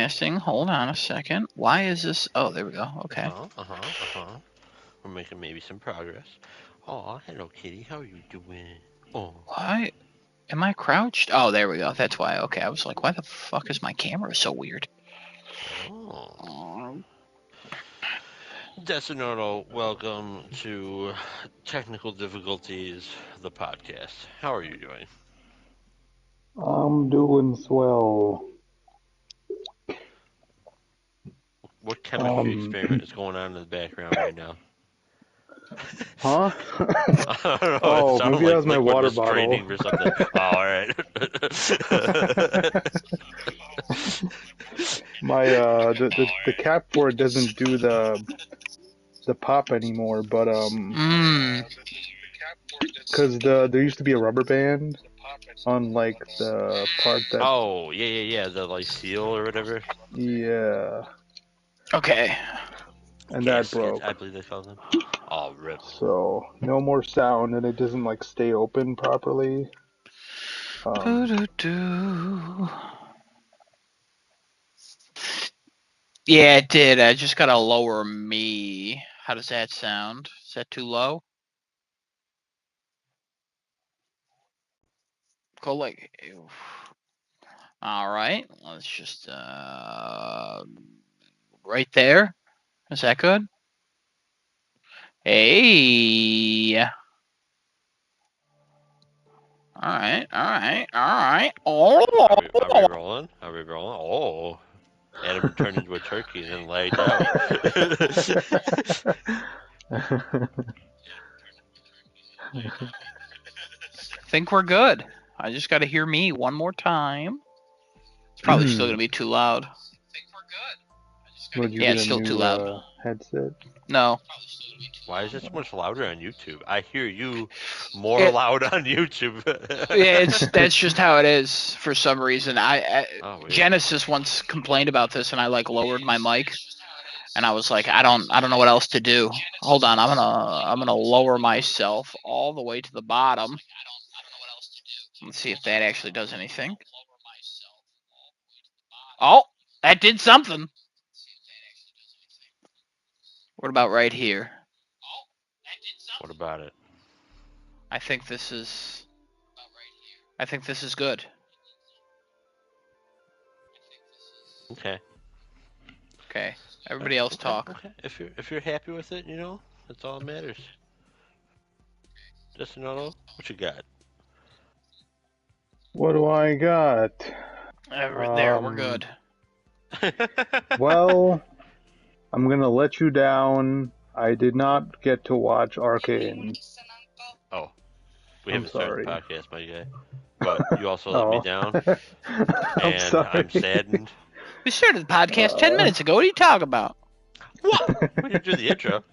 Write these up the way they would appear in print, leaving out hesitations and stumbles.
broadcasting. Hold on a second. Why is this? Oh, there we go. Okay. We're making maybe some progress. Oh, hello, kitty. How are you doing? Oh. Why am I crouched? Oh, there we go. That's why. Okay, I was like, why the fuck is my camera so weird? Oh. Desinoto, welcome to Technical Difficulties, the podcast. How are you doing? I'm doing swell. What chemistry experiment is going on in the background right now? Huh? I don't know. Oh, It sounded maybe like that was my liquid water was draining bottle. or something. Oh, all right. My the cap for it doesn't do the pop anymore, but because there used to be a rubber band on like the part that Oh, yeah. The like seal or whatever. yeah, Okay. and that Gaskets, I broke. believe they call them. Oh, rip. So no more sound, and it doesn't like stay open properly. Doo-doo-doo. Yeah, it did. I just gotta lower me. How does that sound? Is that too low? Go like. All right. Let's just right there. Is that good? Hey. All right. Oh. Are we rolling? Are we rolling? Oh. Adam turned into a turkey and then laid out. Think we're good. I just gotta hear me one more time. It's probably still gonna be too loud. Would you Yeah, get it's a still too new loud. headset? No. Why is it so much louder on YouTube? I hear you more loud on YouTube. Yeah, that's just how it is for some reason. Oh, weird. Genesis once complained about this, and I like lowered my mic, and I was like, I don't know what else to do. Hold on, I'm gonna lower myself all the way to the bottom. Let's see if that actually does anything. Oh, that did something. What about right here? What about it? I think this is good. Okay. Okay. Everybody else talk. Okay. If you're happy with it, that's all that matters. Just another. What you got? What do I got? There, we're good. Well, I'm gonna let you down. I did not get to watch Arcane. Oh, we I'm haven't started sorry. the podcast, my guy. But you also let me down, I'm and sorry. I'm saddened. We started the podcast 10 minutes ago. What are you talking about? What? We didn't do the intro.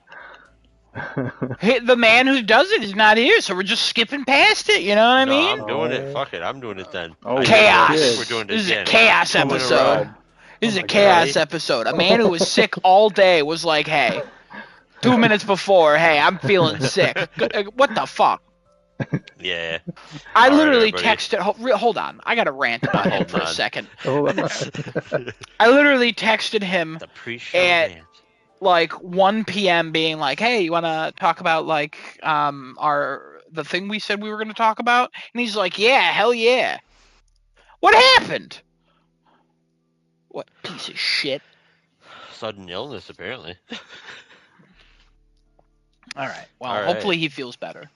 Hey, the man who does it is not here, so we're just skipping past it. You know what I mean? I'm doing it. Fuck it. I'm doing it then. Oh, chaos. I think we're doing This is again. a chaos Two in a episode. row. This is Oh a my chaos God. episode. A man who was sick all day was like, "Hey, 2 minutes before, hey, I'm feeling sick." What the fuck? Yeah. I All right, literally everybody. texted. Hold on, I got to rant about him Hold for a on. second. Hold on. I literally texted him The pre-show at rant. like 1 p.m. being like, "Hey, you want to talk about like the thing we said we were going to talk about?" And he's like, "Yeah, hell yeah." What happened? What piece of shit? Sudden illness, apparently. All right. Well, All right. hopefully he feels better.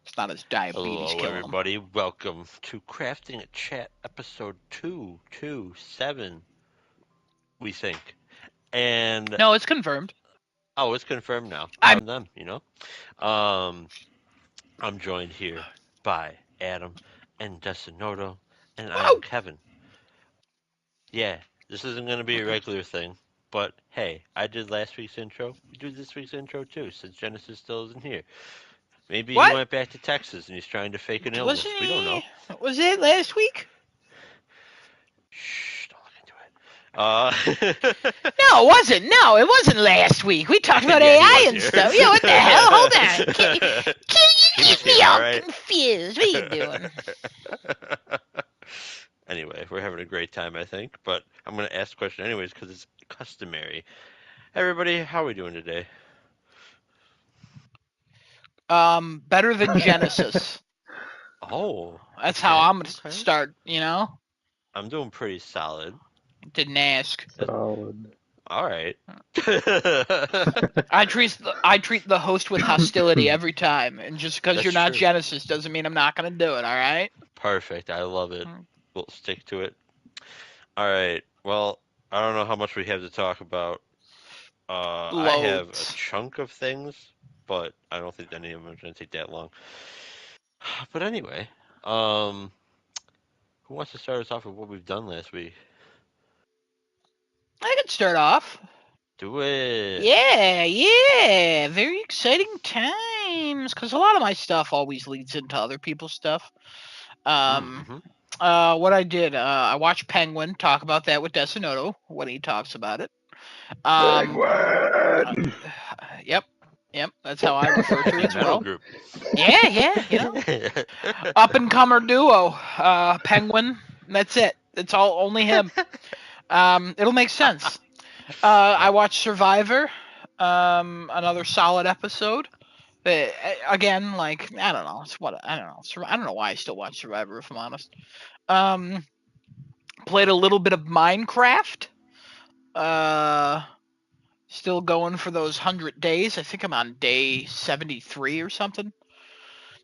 It's not his diabetes Hello, killing everybody. Welcome to Crafting a Chat, episode 227, we think. And him. No, it's confirmed. oh, it's confirmed now I'm- from them, I'm joined here by Adam and Desinoto, and I am Kevin. Yeah, this isn't going to be a regular thing, but hey, I did last week's intro. We do this week's intro too, since Genesis still isn't here. Maybe he went back to Texas and he's trying to fake an illness. We don't know. Was it last week? Shh, don't look into it. No, it wasn't. No, it wasn't last week. We talked about AI and stuff. Yeah, what the hell? Hold on. Can you keep me all confused? What are you doing? Anyway, we're having a great time, I think. But I'm going to ask the question anyways because it's customary. Hey, everybody, how are we doing today? Better than Genesis. Oh, That's how okay, I'm gonna okay. start. You know, I'm doing pretty solid. didn't ask. Solid. All right. I treat the host with hostility every time, and just because That's you're not true. Genesis doesn't mean I'm not gonna do it. All right. Perfect. I love it. We'll stick to it. All right. Well, I don't know how much we have to talk about. I have a Loads. chunk of things, but I don't think any of them are going to take that long. But anyway, um, who wants to start us off with what we've done last week? I could start off. Do it. Yeah. Very exciting times, because a lot of my stuff always leads into other people's stuff. Mm-hmm. What I did, I watched Penguin talk about that with Desinoto when he talks about it. Um, uh, Penguin! yep, that's how I refer to it Heavy as metal well. group. Yeah. Up and comer duo, Penguin. That's it. It's all only him. It'll make sense. I watched Survivor, another solid episode. Again, like I don't know, it's what I don't know. I don't know why I still watch Survivor if I'm honest. Um, Played a little bit of Minecraft. Uh, Still going for those 100 days. I think I'm on day 73 or something.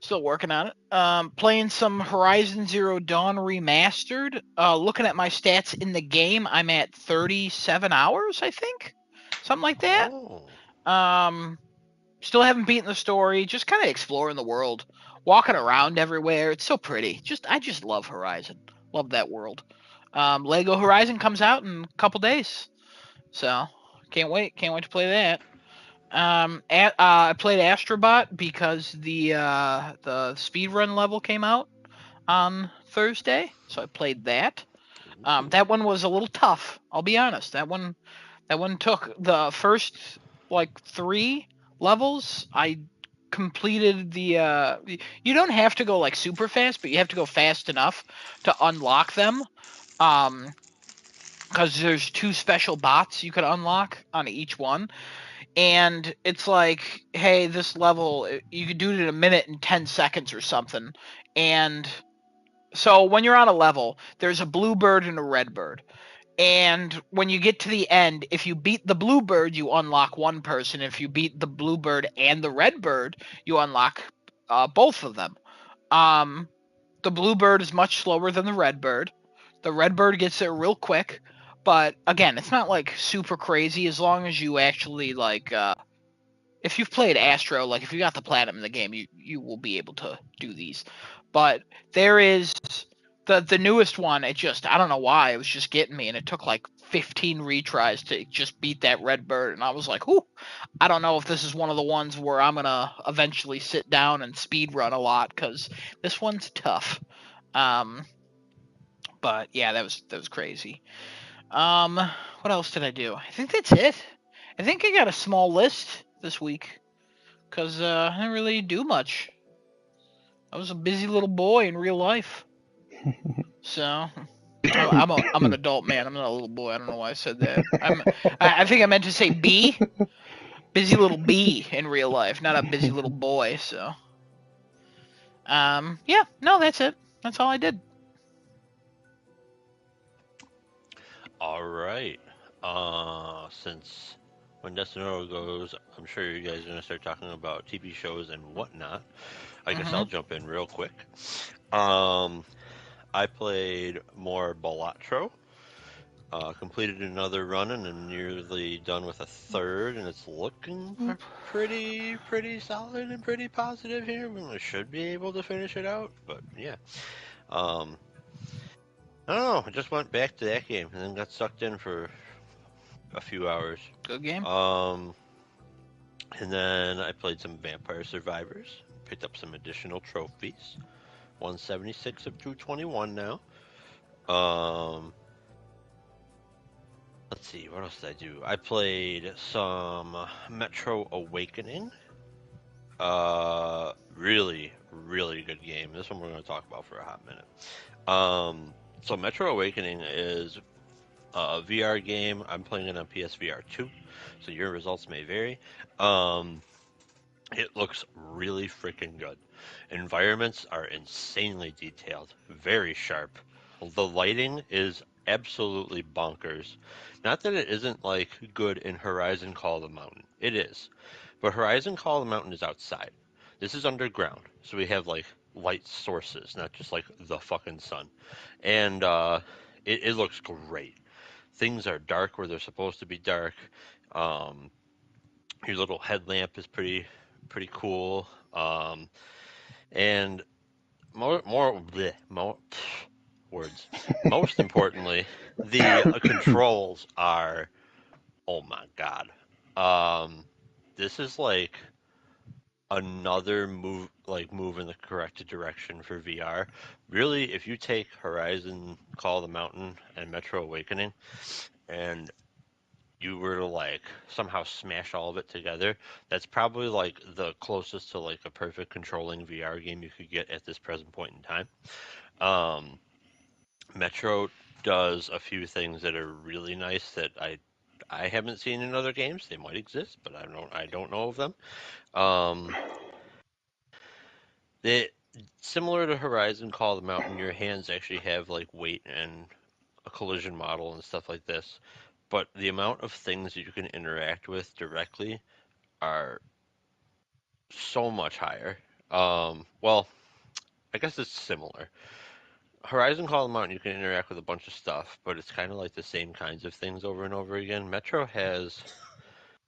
Still working on it. Playing some Horizon Zero Dawn Remastered. Looking at my stats in the game, I'm at 37 hours, I think. Something like that. Oh. Still haven't beaten the story. Just kind of exploring the world. Walking around everywhere. It's so pretty. I just love Horizon. Love that world. Lego Horizon comes out in a couple days. So, can't wait. Can't wait to play that. I played Astrobot because the speedrun level came out on Thursday, so I played that. That one was a little tough. I'll be honest. That one took the first like 3 levels. I completed the. You don't have to go like super fast, but you have to go fast enough to unlock them. Because there's 2 special bots you could unlock on each one, and it's like, hey, this level you could do it in a minute and 10 seconds or something. And so when you're on a level, there's a blue bird and a red bird. And when you get to the end, if you beat the blue bird, you unlock one person. If you beat the blue bird and the red bird, you unlock both of them. Um, the blue bird is much slower than the red bird. The red bird gets there real quick, but again, it's not like super crazy as long as you actually like if you've played Astro, like if you got the platinum in the game, you will be able to do these. But there is the newest one. It just I don't know why it was just getting me, and it took like 15 retries to just beat that red bird, and I was like, "Ooh, I don't know if this is one of the ones where I'm gonna eventually sit down and speed run a lot because this one's tough." Um, but yeah, that was crazy. What else did I do? I think that's it. I think I got a small list this week because I didn't really do much. I was a busy little boy in real life. So I'm an adult man. I'm not a little boy. I don't know why I said that. I think I meant to say bee, busy little bee in real life, not a busy little boy. So yeah, no, that's it. That's all I did. All right. Since when Destinoro goes, I'm sure you guys are gonna start talking about TV shows and whatnot. I guess I'll jump in real quick. Um, I played more Balatro. Completed another run and I'm nearly done with a third, and it's looking pretty solid and pretty positive here. I should be able to finish it out, but yeah. Um, I don't know. I just went back to that game and then got sucked in for a few hours. Good game. And then I played some Vampire Survivors, picked up some additional trophies. 176 of 221 now. Let's see, what else did I do? I played some Metro Awakening. Really good game. This one we're going to talk about for a hot minute. So Metro Awakening is a VR game. I'm playing it on PSVR 2, so your results may vary. It looks really freaking good. Environments are insanely detailed, very sharp. The lighting is absolutely bonkers. Not that it isn't like good in Horizon Call of the Mountain. It is. But Horizon Call of the Mountain is outside. This is underground. So we have like light sources, not just like the fucking sun. And it looks great. Things are dark where they're supposed to be dark. Um, your little headlamp is pretty cool. And more words. Most importantly, the controls are, oh my god. Um, this is like another move in the correct direction for VR. Really, if you take Horizon Call of the Mountain and Metro Awakening and you were to like somehow smash all of it together, that's probably like the closest to like a perfect controlling VR game you could get at this present point in time. Um, Metro does a few things that are really nice that I haven't seen in other games. They might exist, but I don't know of them. Um, they similar to Horizon Call of the Mountain, your hands actually have like weight and a collision model and stuff like this. But the amount of things that you can interact with directly are so much higher. Well, I guess it's similar. Horizon Call of the Mountain, you can interact with a bunch of stuff, but it's kind of like the same kinds of things over and over again. Metro has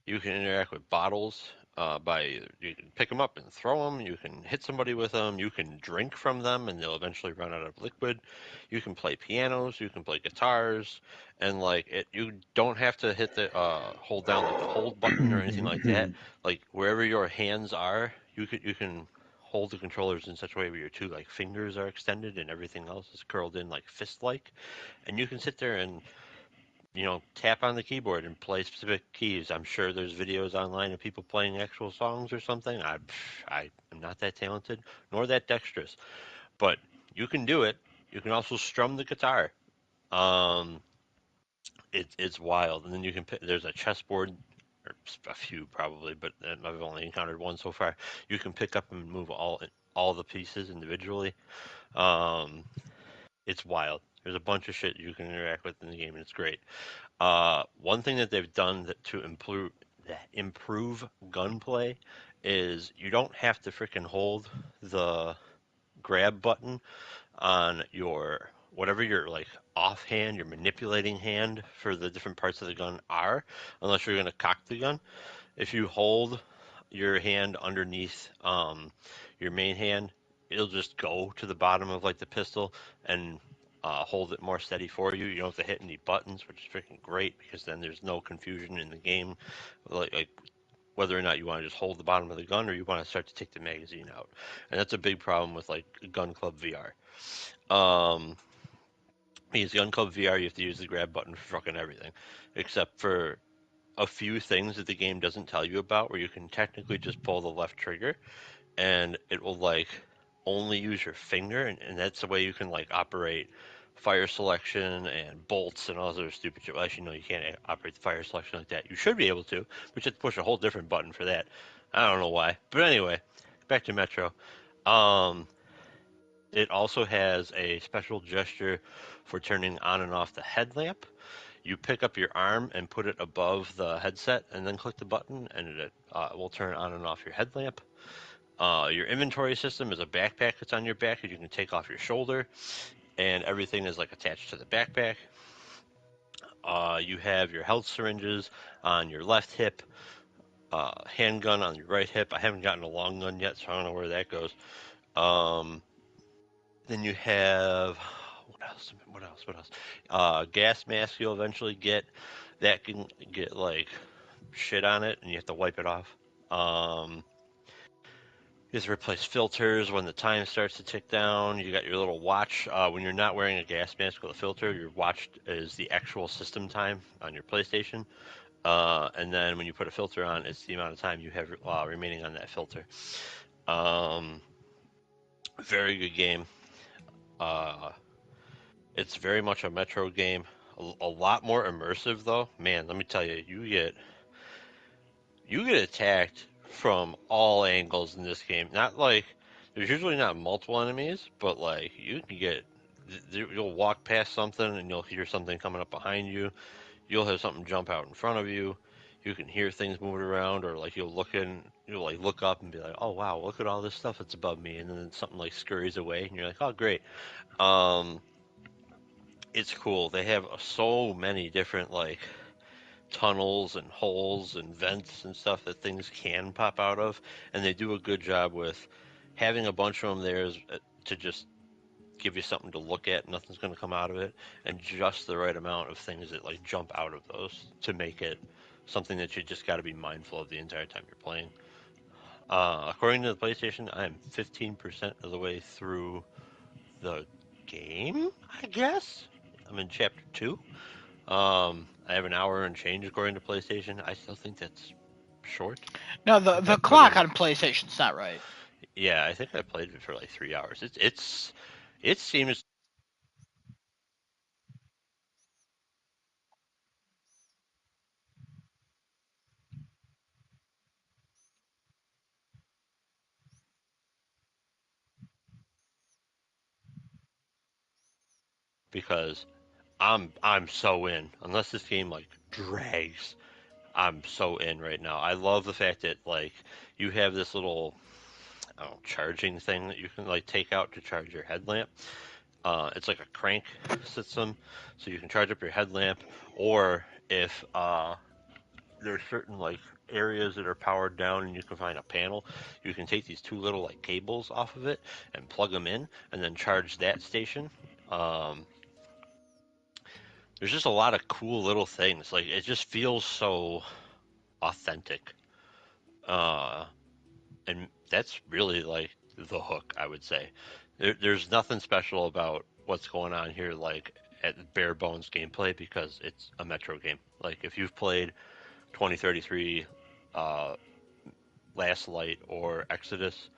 you can interact with bottles by you can pick them up and throw them. You can hit somebody with them. You can drink from them, and they'll eventually run out of liquid. You can play pianos. You can play guitars, and like it, you don't have to hit the hold down like the hold button or anything like that. Like wherever your hands are, you can hold the controllers in such a way where your two like fingers are extended and everything else is curled in like fist like, and you can sit there and tap on the keyboard and play specific keys. I'm sure there's videos online of people playing actual songs or something. I am not that talented nor that dexterous, but you can do it. You can also strum the guitar. Um, it's wild. And then you can there's a chessboard, or a few probably, but I've only encountered one so far. You can pick up and move all the pieces individually. Um, it's wild. There's a bunch of shit you can interact with in the game, and it's great. One thing that they've done to improve gunplay is you don't have to freaking hold the grab button on your whatever your like offhand, your manipulating hand for the different parts of the gun are, unless you're going to cock the gun. If you hold your hand underneath your main hand, it'll just go to the bottom of like the pistol and hold it more steady for you. You don't have to hit any buttons, which is freaking great because then there's no confusion in the game, like whether or not you want to just hold the bottom of the gun or you want to start to take the magazine out. And that's a big problem with like Gun Club VR. Um, because Gun Club VR, you have to use the grab button for fucking everything, except for a few things that the game doesn't tell you about, where you can technically just pull the left trigger and it will like only use your finger, and that's the way you can like operate fire selection and bolts and all this other stupid shit. Well, actually, no, you can't operate the fire selection like that. You should be able to, but you have to push a whole different button for that. I don't know why, but anyway, back to Metro. Um, it also has a special gesture for turning on and off the headlamp. You pick up your arm and put it above the headset, and then click the button, and it will turn on and off your headlamp. Your inventory system is a backpack that's on your back that you can take off your shoulder, and everything is like attached to the backpack. You have your health syringes on your left hip, handgun on your right hip. I haven't gotten a long gun yet, so I don't know where that goes. Um, then you have what else? What else? What else? Gas mask you'll eventually get that can get like shit on it, and you have to wipe it off. You have to replace filters when the time starts to tick down. You got your little watch. When you're not wearing a gas mask with a filter, your watch is the actual system time on your PlayStation. And then when you put a filter on, it's the amount of time you have remaining on that filter. Um, Very good game. Uh, It's very much a Metro game. A lot more immersive though. Man, let me tell you, you get attacked from all angles in this game. Not like there's usually not multiple enemies, but like you can get you'll walk past something and you'll hear something coming up behind you. You'll have something jump out in front of you. You can hear things moving around, or like you'll like look up and be like, "Oh wow, look at all this stuff that's above me," and then something like scurries away, and you're like, "Oh great." Um, it's cool. They have so many different like tunnels and holes and vents and stuff that things can pop out of, and they do a good job with having a bunch of them there to just give you something to look at. Nothing's going to come out of it, and just the right amount of things that like jump out of those to make it something that you just got to be mindful of the entire time you're playing. According to the PlayStation, I'm 15% of the way through the game, I guess. I'm in chapter 2. I have an hour and change according to PlayStation. I still think that's short. No, the clock on PlayStation's not right. Yeah, I think I played it for like 3 hours. It seems because I'm so in. Unless this game like drags, I'm so in right now. I love the fact that like you have this little charging thing that you can like take out to charge your headlamp. It's like a crank system, so you can charge up your headlamp, or if there's certain like areas that are powered down and you can find a panel, you can take these two little like cables off of it and plug them in, and then charge that station. Um, there's just a lot of cool little things. Like it just feels so authentic. Uh, and that's really like the hook, I would say. There's nothing special about what's going on here, like at bare bones gameplay, because it's a Metro game. Like if you've played 2033, uh, Last Light, or Exodus,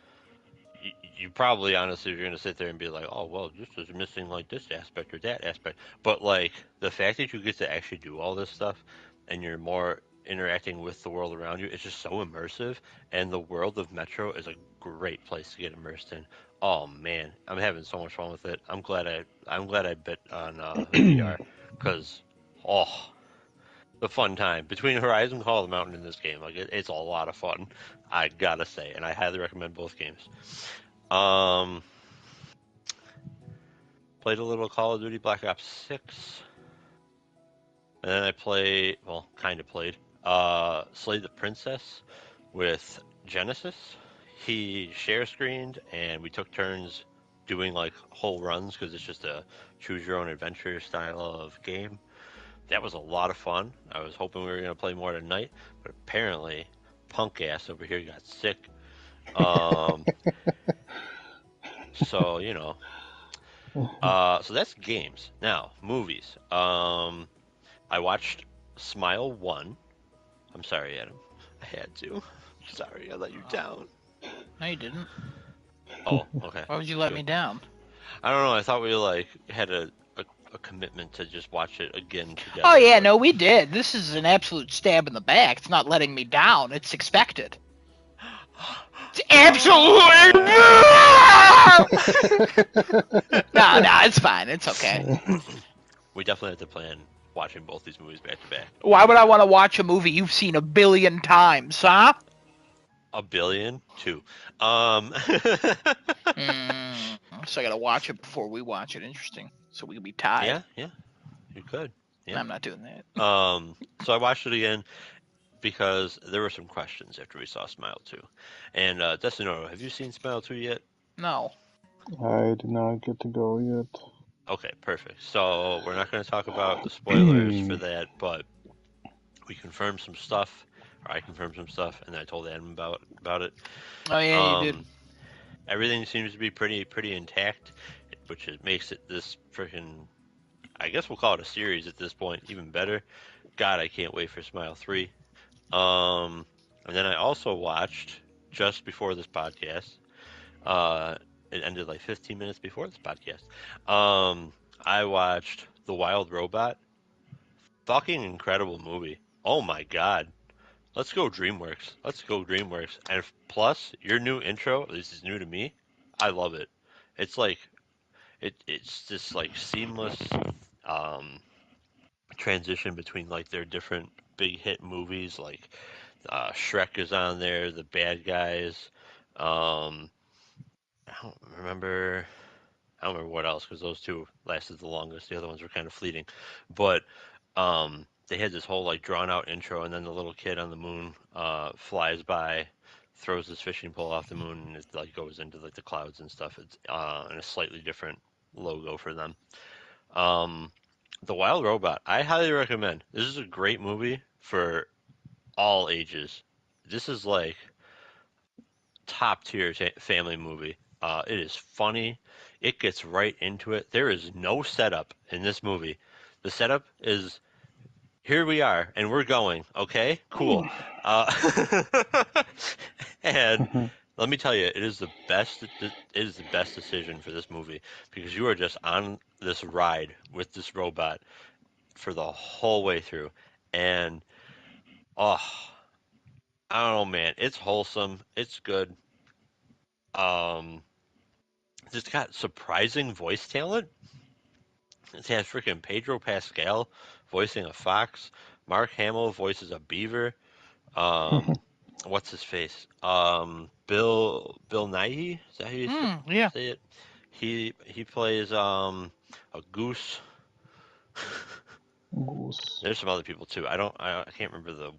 you probably honestly are going to sit there and be like, oh well, this is missing like this aspect or that aspect. But like the fact that you get to actually do all this stuff, and you're more interacting with the world around you, it's just so immersive. And the world of Metro is a great place to get immersed in. Oh man, I'm having so much fun with it. I'm glad I bit on VR, because oh, the fun time between Horizon Call of the Mountain and this game, like it's a lot of fun. I gotta say, and I highly recommend both games. Um, Played a little Call of Duty Black Ops 6. And then I played, well, kind of played, Slay the Princess with Genesis. He share screened, and we took turns doing like whole runs because it's just a choose your own adventure style of game. That was a lot of fun. I was hoping we were going to play more tonight, but apparently, punk ass over here got sick. Um, so, so that's games. Now, movies. I watched Smile 1. I'm sorry, Adam. I had to. Sorry, I let you down. No, you didn't. Oh, okay. Why would you let me down? I don't know. I thought we like had a commitment to just watch it again together. Oh yeah, no, we did. This is an absolute stab in the back. It's not letting me down. It's expected. It's absolutely no, it's fine. It's okay. We definitely have to plan watching both these movies back to back. Why would I want to watch a movie you've seen 1 billion times, huh? 1 billion? 2. So I gotta watch it before we watch it. Interesting. So we can be tied. Yeah, you could. Yeah. I'm not doing that. So I watched it again because there were some questions after we saw Smile 2. And Destinoro, have you seen Smile 2 yet? No. I did not get to go yet. Okay, perfect. So we're not going to talk about the spoilers for that, but we confirmed some stuff, or I confirmed some stuff, and I told Adam about it. Oh yeah, you did. Everything seems to be pretty intact, which makes it this freaking, I guess we'll call it a series at this point, even better. God, I can't wait for Smile 3. And then I also watched, just before this podcast, it ended like 15 minutes before this podcast, I watched The Wild Robot. Fucking incredible movie. Oh my god. Let's go DreamWorks. Let's go DreamWorks. And plus, your new intro, this is new to me. I love it. It's like it's this like seamless um transition between like their different big hit movies. Like Shrek is on there, The Bad Guys. Um, I don't remember. I don't remember what else because those two lasted the longest. The other ones were kind of fleeting, but they had this whole like drawn out intro, and then the little kid on the moon flies by, throws his fishing pole off the moon, and it like goes into like the clouds and stuff. It's and a slightly different logo for them. Um, the Wild Robot, I highly recommend. This is a great movie for all ages. This is like top tier family movie. It is funny. It gets right into it. There is no setup in this movie. The setup is here we are and we're going. Okay, cool. And let me tell you, it is the best. It is the best decision for this movie because you are just on this ride with this robot for the whole way through, and oh, I don't know, man. It's wholesome. It's good. Um, it's got surprising voice talent. It has freaking Pedro Pascal voicing a fox. Mark Hamill voices a beaver. Um, what's his face? Bill Nighy. Is that how you Yeah. say it? He plays a goose. Goose. There's some other people too. I can't remember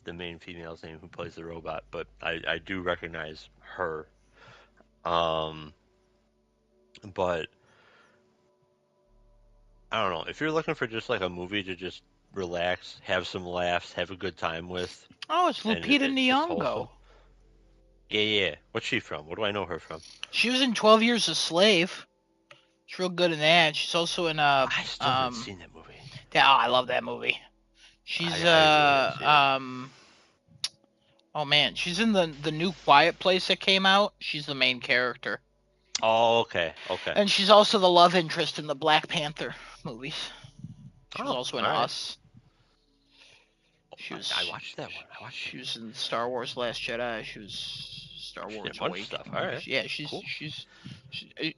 the main female's name who plays the robot, but I do recognize her. Um, but I don't know. If you're looking for just like a movie to just relax, have some laughs, have a good time with, Oh, it's and Lupita it's just wholesome. Nyong'o. Yeah. What's she from? What do I know her from? She was in 12 Years a Slave. She's real good in that. She's also in I still haven't seen that movie. Yeah, oh, I love that movie. She's I really haven't oh man, she's in the new Quiet Place that came out. She's the main character. Oh, okay. And she's also the love interest in the Black Panther movies. She was Oh, also in all right. Us. I watched that one. She was in Star Wars Last Jedi. She was Star She did Wars a bunch of Awake. stuff. All right. Yeah, she's Cool. she's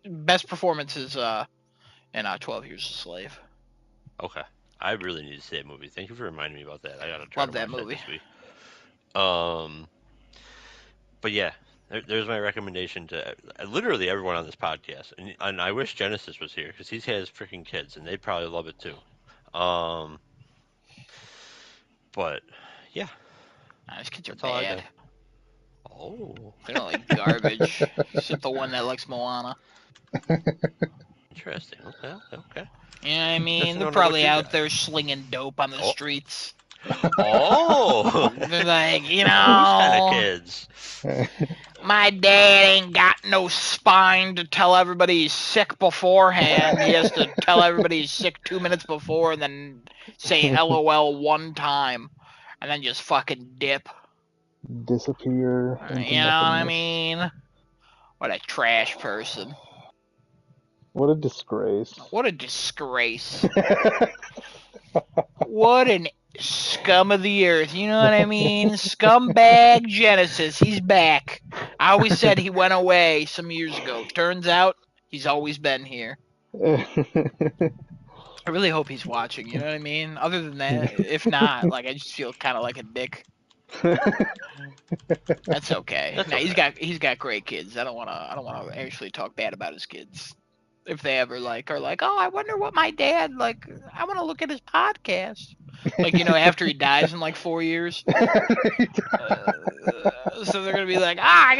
best performance is in 12 Years a Slave. Okay. I really need to see that movie. Thank you for reminding me about that. I gotta try Love to that watch movie. that this week. But yeah, there's my recommendation to literally everyone on this podcast, and I wish Genesis was here because he has freaking kids, and they'd probably love it too. But yeah, Nah, these kids are that's all I bad. got. Oh, They're like garbage. Except the one that likes Moana. interesting. Okay. You know what I mean? Just They're don't know what probably you out got. there slinging dope on the Oh. streets. Oh, They're like, those kind of kids. My dad ain't got no spine to tell everybody he's sick beforehand. He has to tell everybody he's sick 2 minutes before and then say LOL one time and then just fucking dip. Disappear. You know what I mean? What a trash person. What a disgrace. What a disgrace. What an scum of the earth. You know what I mean? Scumbag Genesis. He's back. I always said he went away some years ago. Turns out he's always been here. I really hope he's watching. You know what I mean? Other than that, if not, like I just feel kind of like a dick. That's okay. That's No, okay. he's got great kids. I don't wanna actually talk bad about his kids. If they ever like are like, oh, I wonder what my dad like. I want to look at his podcast. Like, you know, after he dies in like 4 years. So they're gonna be like, I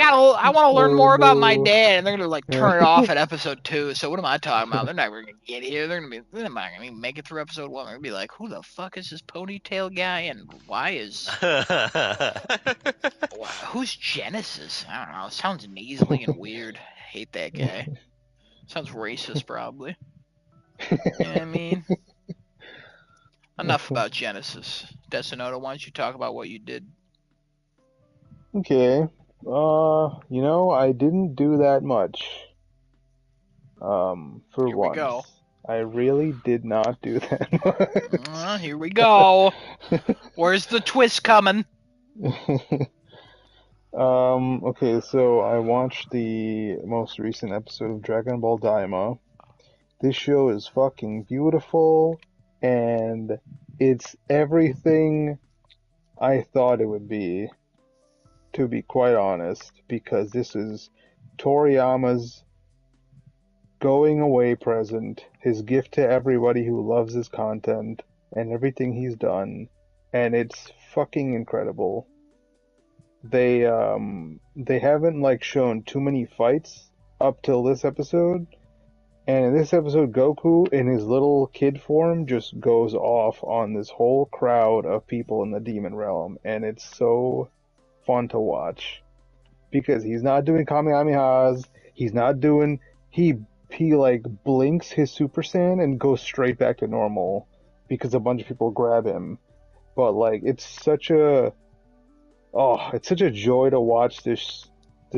want to learn more about my dad, and they're gonna like turn it off at episode 2. So what am I talking about? They're never gonna get here. They're not gonna even make it through episode 1. They're gonna be like, who the fuck is this ponytail guy, and who's Genesis? I don't know. It sounds nasally and weird. I hate that guy. Sounds racist, probably. You know what I mean? Enough about Genesis. Desonoto, why don't you talk about what you did? Okay. I didn't do that much. For Here we once. go. I really did not do that much. Here we go. Where's the twist coming? Okay, so I watched the most recent episode of Dragon Ball Daima. This show is fucking beautiful, and it's everything I thought it would be, to be quite honest, because this is Toriyama's going away present, his gift to everybody who loves his content and everything he's done, and it's fucking incredible. They haven't like shown too many fights up till this episode, and in this episode Goku in his little kid form just goes off on this whole crowd of people in the demon realm, and it's so fun to watch because he's not doing kamehamehas, he's not doing he like blinks his Super Saiyan and goes straight back to normal because a bunch of people grab him. But like it's such a joy to watch this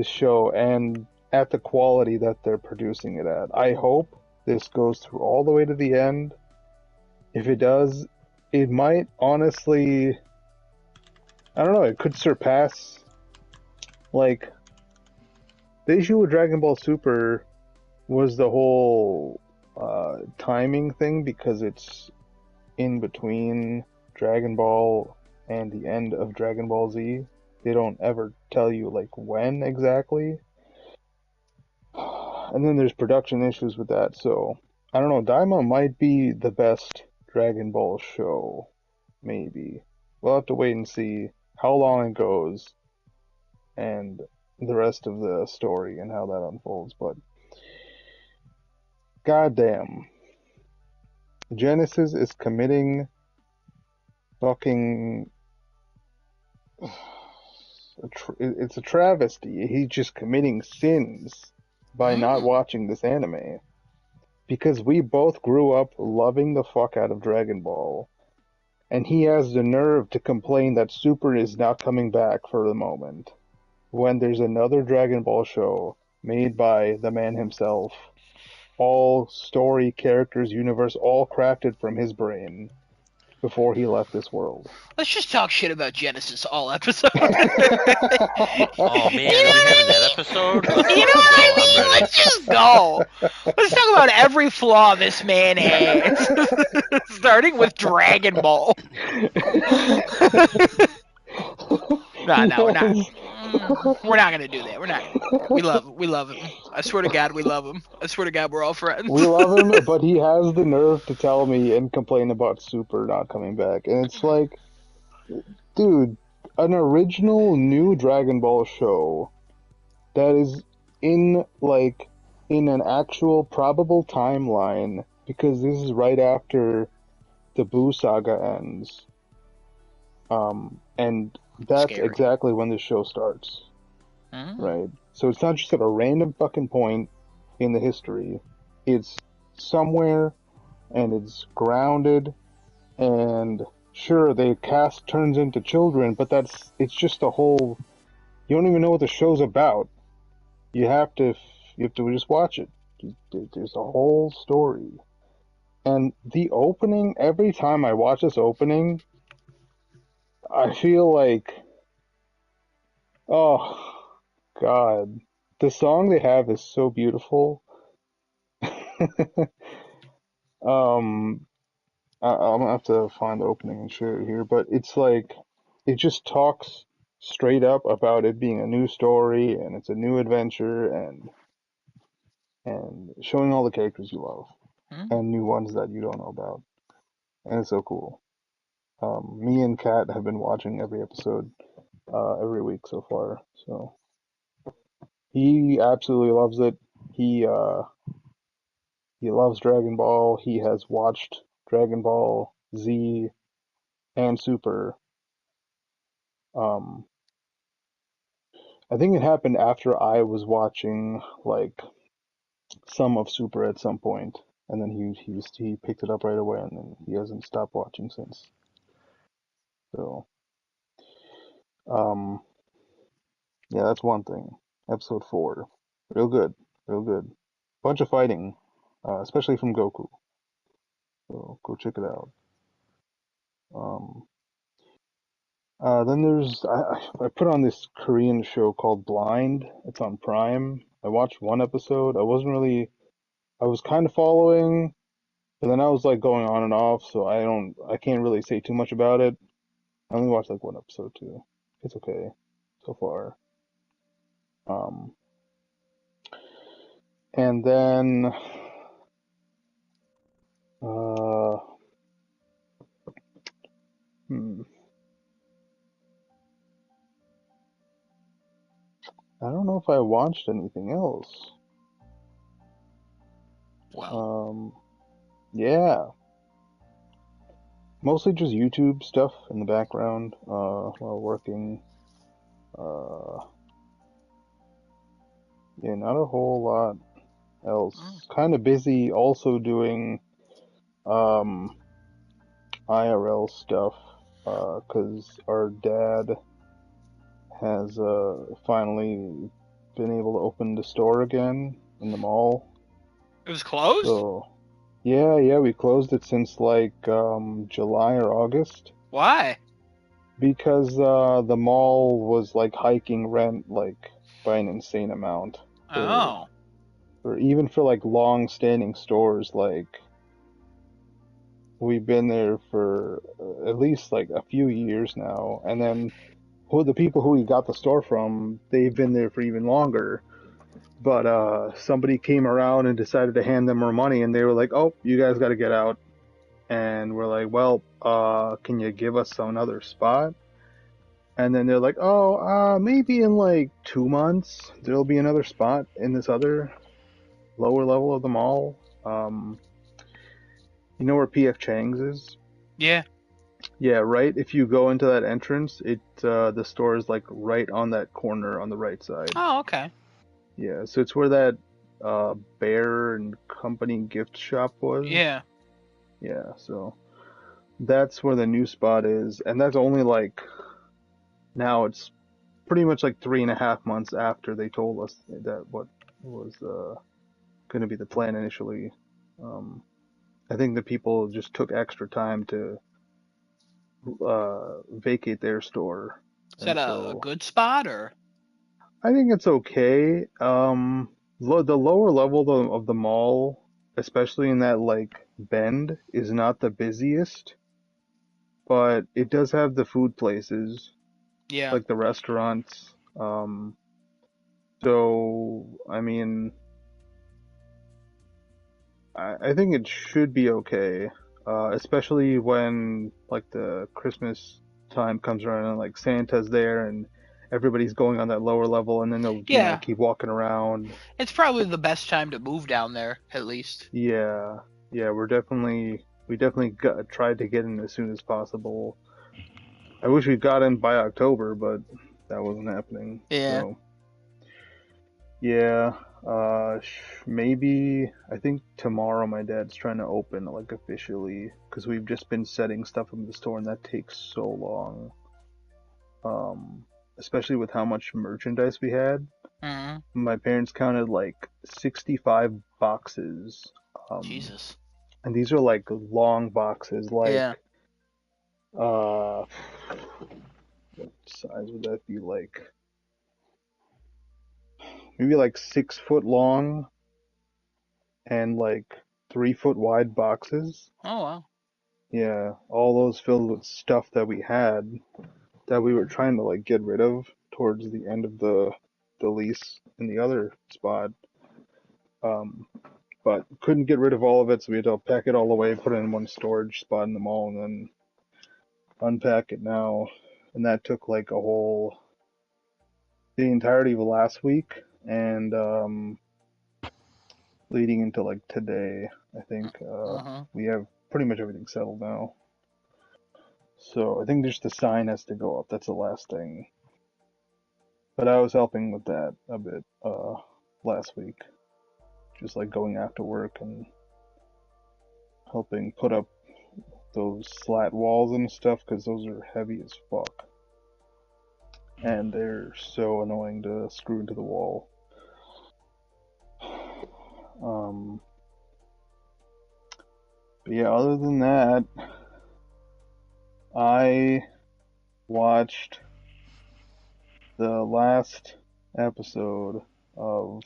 show and at the quality that they're producing it at. I hope this goes through all the way to the end. If it does, it might honestly, I don't know, it could surpass like the issue with Dragon Ball Super was the whole timing thing because it's in between Dragon Ball and the end of Dragon Ball Z. They don't ever tell you like when exactly. And then there's production issues with that, so I don't know, Daima might be the best Dragon Ball show. Maybe. We'll have to wait and see how long it goes and the rest of the story and how that unfolds, but goddamn. Genesis is committing fucking it's a travesty. He's just committing sins by not watching this anime. Because we both grew up loving the fuck out of Dragon Ball. And he has the nerve to complain that Super is not coming back for the moment. When there's another Dragon Ball show made by the man himself. All story, characters, universe, all crafted from his brain. Before he left this world. Let's just talk shit about Genesis all episode. Oh man, are we having that episode? Let's You know what I mean? Let's just go. Let's talk about every flaw this man has. Starting with Dragon Ball. No, we're not gonna do that. We're not gonna. We love him. I swear to God, we love him. I swear to God, we're all friends. We love him, but he has the nerve to tell me and complain about Super not coming back. And it's like, dude, an original new Dragon Ball show that is in an actual probable timeline, because this is right after the Buu saga ends. And that's Scary. exactly when the show starts. Right? So it's not just at a random fucking point in the history. It's somewhere, and it's grounded, and sure, the cast turns into children, but it's just a whole, you don't even know what the show's about. You have to just watch it. There's a whole story. And the opening, every time I watch this opening, I feel like, oh, God. The song they have is so beautiful. I'm gonna have to find the opening and share it here, but it's like, it just talks straight up about it being a new story, and it's a new adventure, and showing all the characters you love, and new ones that you don't know about. And it's so cool. Me and Kat have been watching every episode, every week so far, so he absolutely loves it. He loves Dragon Ball. He has watched Dragon Ball Z and Super. I think it happened after I was watching like some of Super at some point, and then he picked it up right away, and then he hasn't stopped watching since. So, yeah, that's one thing. Episode 4, real good, real good. bunch of fighting, especially from Goku. So go check it out. Um, then I put on this Korean show called Blind. It's on Prime. I watched one episode. I was kind of following, but then I was like going on and off, so I can't really say too much about it. I only watched like one episode too. It's okay so far. Um, and then uh, hmm, I don't know if I watched anything else. Well, Yeah, mostly just YouTube stuff in the background while working. Uh, yeah, not a whole lot else. Kind of busy also doing um, IRL stuff because our dad has finally been able to open the store again in the mall. it was closed? So, yeah, we closed it since like July or August Why? because the mall was like hiking rent like by an insane amount Oh. for even for like long-standing stores. Like we've been there for at least like a few years now, and then the people who we got the store from, they've been there for even longer. But somebody came around and decided to hand them more money, and they were like, "Oh, you guys got to get out." And we're like, "Well, can you give us another spot?" And then they're like, "Oh, maybe in like 2 months there'll be another spot in this other lower level of the mall." You know where PF Chang's is? Yeah. Yeah, right. If you go into that entrance, the store is like right on that corner on the right side. Oh, okay. Yeah, so it's where that Bear and Company gift shop was. Yeah. Yeah, so that's where the new spot is, and that's only like now it's pretty much like 3.5 months after they told us that what was going to be the plan initially. I think the people just took extra time to vacate their store. Is that And a so good spot or? I think it's okay. The lower level of the mall, especially in that like bend, is not the busiest, but it does have the food places, Yeah. like the restaurants. So I mean, I think it should be okay, especially when like the Christmas time comes around and like Santa's there and everybody's going on that lower level, and then they'll Yeah. keep walking around. It's probably the best time to move down there, at least. Yeah, we definitely tried to get in as soon as possible. I wish we got in by October, but that wasn't happening. Yeah. So yeah, maybe I think tomorrow my dad's trying to open like officially because we've just been setting stuff in the store and that takes so long. Especially with how much merchandise we had. Mm-hmm. My parents counted like 65 boxes. Jesus. And these are like long boxes, like Yeah. what size would that be? Like maybe like 6 foot long and like 3 foot wide boxes. Oh wow. Yeah, all those filled with stuff that we had that we were trying to like get rid of towards the end of the lease in the other spot. Um, but couldn't get rid of all of it, so we had to pack it all away, put it in one storage spot in the mall, and then unpack it now. And that took like the entirety of last week, and leading into like today, I think we have pretty much everything settled now. So I think just the sign has to go up. That's the last thing. But I was helping with that a bit last week, just like going after work and helping put up those slat walls and stuff because those are heavy as fuck. And they're so annoying to screw into the wall. But yeah, other than that, I watched the last episode of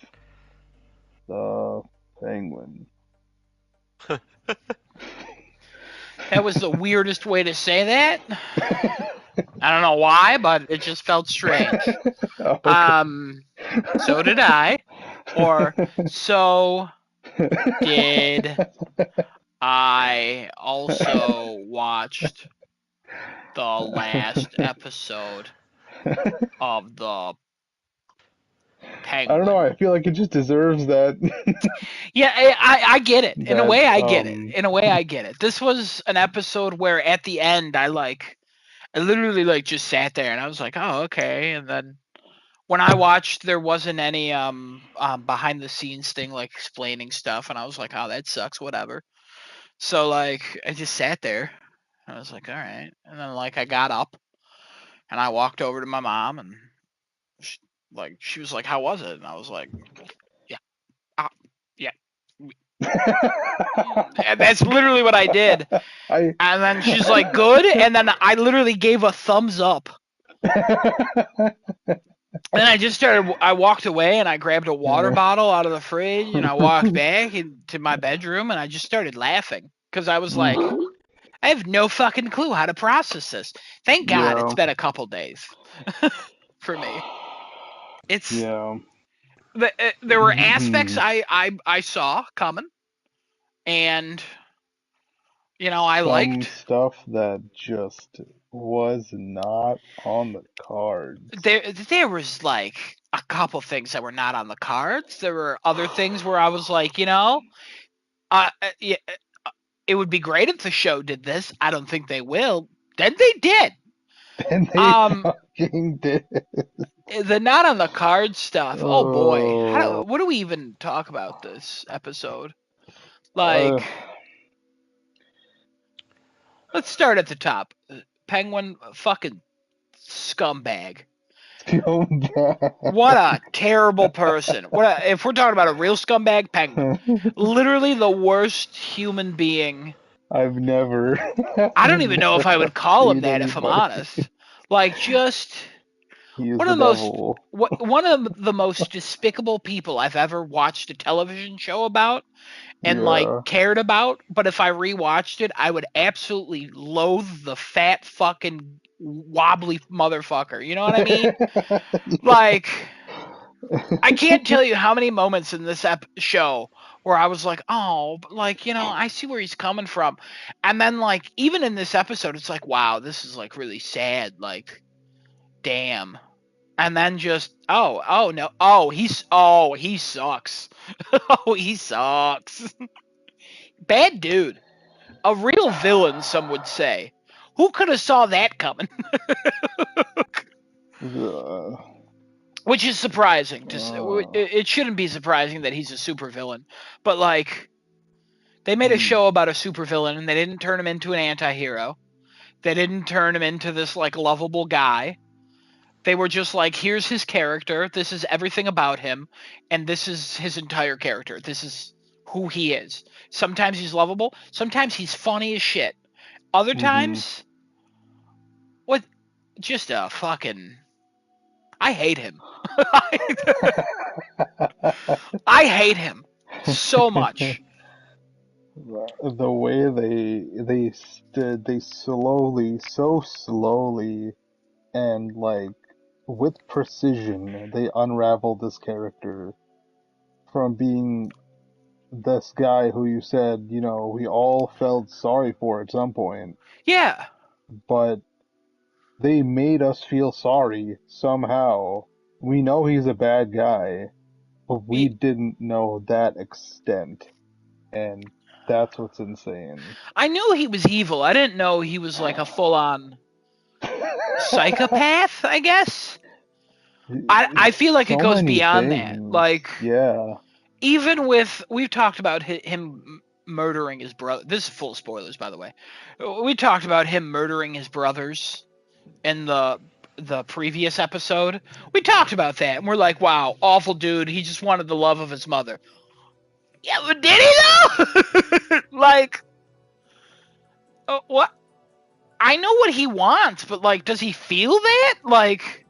The Penguin. That was the weirdest way to say that. I don't know why, but it just felt strange. Okay. So did I, or so did I also watched the last episode of The I don't know. Penguin. I feel like it just deserves that. Yeah, I get it. In a that way, I get it. In a way, I get it. This was an episode where at the end, I literally just sat there and I was like, oh, okay. And then when I watched, there wasn't any behind the scenes thing like explaining stuff, and I was like, oh, that sucks, whatever. So like I just sat there. I was like, all right. And then like I got up and I walked over to my mom and she was like, how was it? And I was like, yeah, yeah. And that's literally what I did. I And then she's like, good. And then I literally gave a thumbs up. And then I walked away and I grabbed a water bottle out of the fridge and I walked back into my bedroom and I just started laughing because I was like, I have no fucking clue how to process this. Thank God Yeah. it's been a couple days for me. It's Yeah. there were aspects I saw coming, and I Some liked. stuff that just was not on the cards. There was like a couple things that were not on the cards. There were other things where I was like, yeah, it would be great if the show did this. I don't think they will. Then they did. And they fucking did. The not on the cards stuff. Oh boy, Oh. what do we even talk about this episode? Like, let's start at the top. Penguin, fucking scumbag. What a terrible person. If we're talking about a real scumbag, Penguin. Literally the worst human being. I've never. I don't even know if I would call him that if I'm honest. Like, just He is one the of the most devil. one of the most despicable people I've ever watched a television show about and Yeah. cared about. But if I rewatched it, I would absolutely loathe the fat fucking wobbly motherfucker. You know what I mean? Like, I can't tell you how many moments in this show where I was like, oh, but I see where he's coming from. And then, even in this episode, it's like, wow, this is, really sad. Like, damn. And then just, oh, no. He sucks. Oh, he sucks. Bad dude. A real villain, some would say. Who could have saw that coming? Which is surprising. It shouldn't be surprising that he's a supervillain. But, they made a show about a supervillain, and they didn't turn him into an anti-hero. They didn't turn him into this, lovable guy. They were just like, here's his character, this is everything about him, and this is his entire character. This is who he is. Sometimes he's lovable, sometimes he's funny as shit. Other times, just a fucking... I hate him. I hate him so much. The way they so slowly, and with precision, they unravel this character from being this guy who you said, we all felt sorry for at some point. Yeah. But they made us feel sorry somehow. We know he's a bad guy, but we didn't know that extent. And that's what's insane. I knew he was evil. I didn't know he was a full-on psychopath, I guess. I feel like it goes beyond that. Yeah. Even with... We've talked about him murdering his brother. This is full of spoilers, by the way. We talked about him murdering his brothers in the previous episode. We talked about that, and we're like, wow, awful dude. He just wanted the love of his mother. Yeah, but did he though? Like, what? I know what he wants, but like, does he feel that? Like,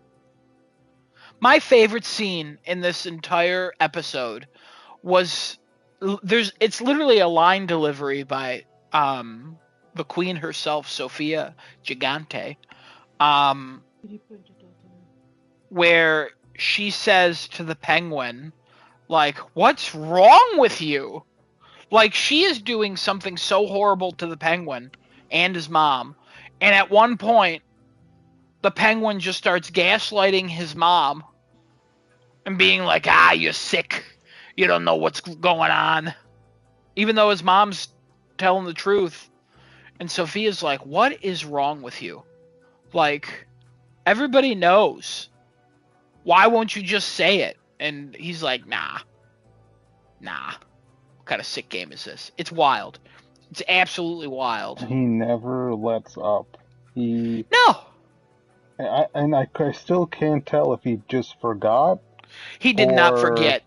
my favorite scene in this entire episode was it's literally a line delivery by the queen herself, Sophia Gigante, um, where she says to the penguin, like, what's wrong with you? Like, she is doing something so horrible to the penguin and his mom, and at one point the penguin just starts gaslighting his mom and being like, you're sick, you don't know what's going on, even though his mom's telling the truth. And Sophia's like, what is wrong with you? Like, everybody knows. Why won't you just say it? And he's like, nah. What kind of sick game is this? It's wild. It's absolutely wild. He never lets up. No. I still can't tell if he just forgot. He did not forget.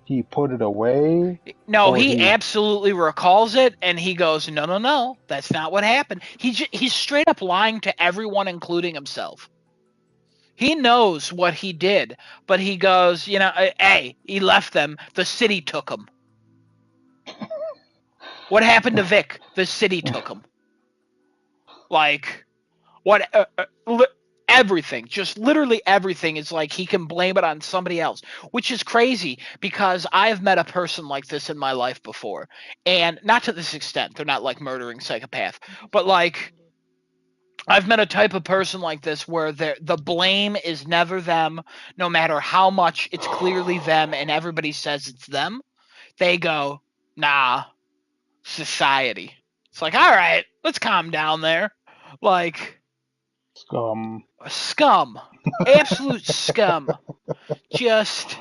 He put it away. No, he absolutely recalls it, and he goes, no, that's not what happened. He's straight up lying to everyone, including himself. He knows what he did, but he goes, hey, he left them. The city took him. What happened to Vic? The city took him. Like, what? Everything, just literally everything is like he can blame it on somebody else, which is crazy because I've met a person like this in my life before, and not to this extent. They're not like murdering psychopath, but like I've met a type of person like this where the blame is never them, no matter how much it's clearly them and everybody says it's them. They go, nah, society. It's like, all right, let's calm down there. Like, Scum. Absolute scum. Just,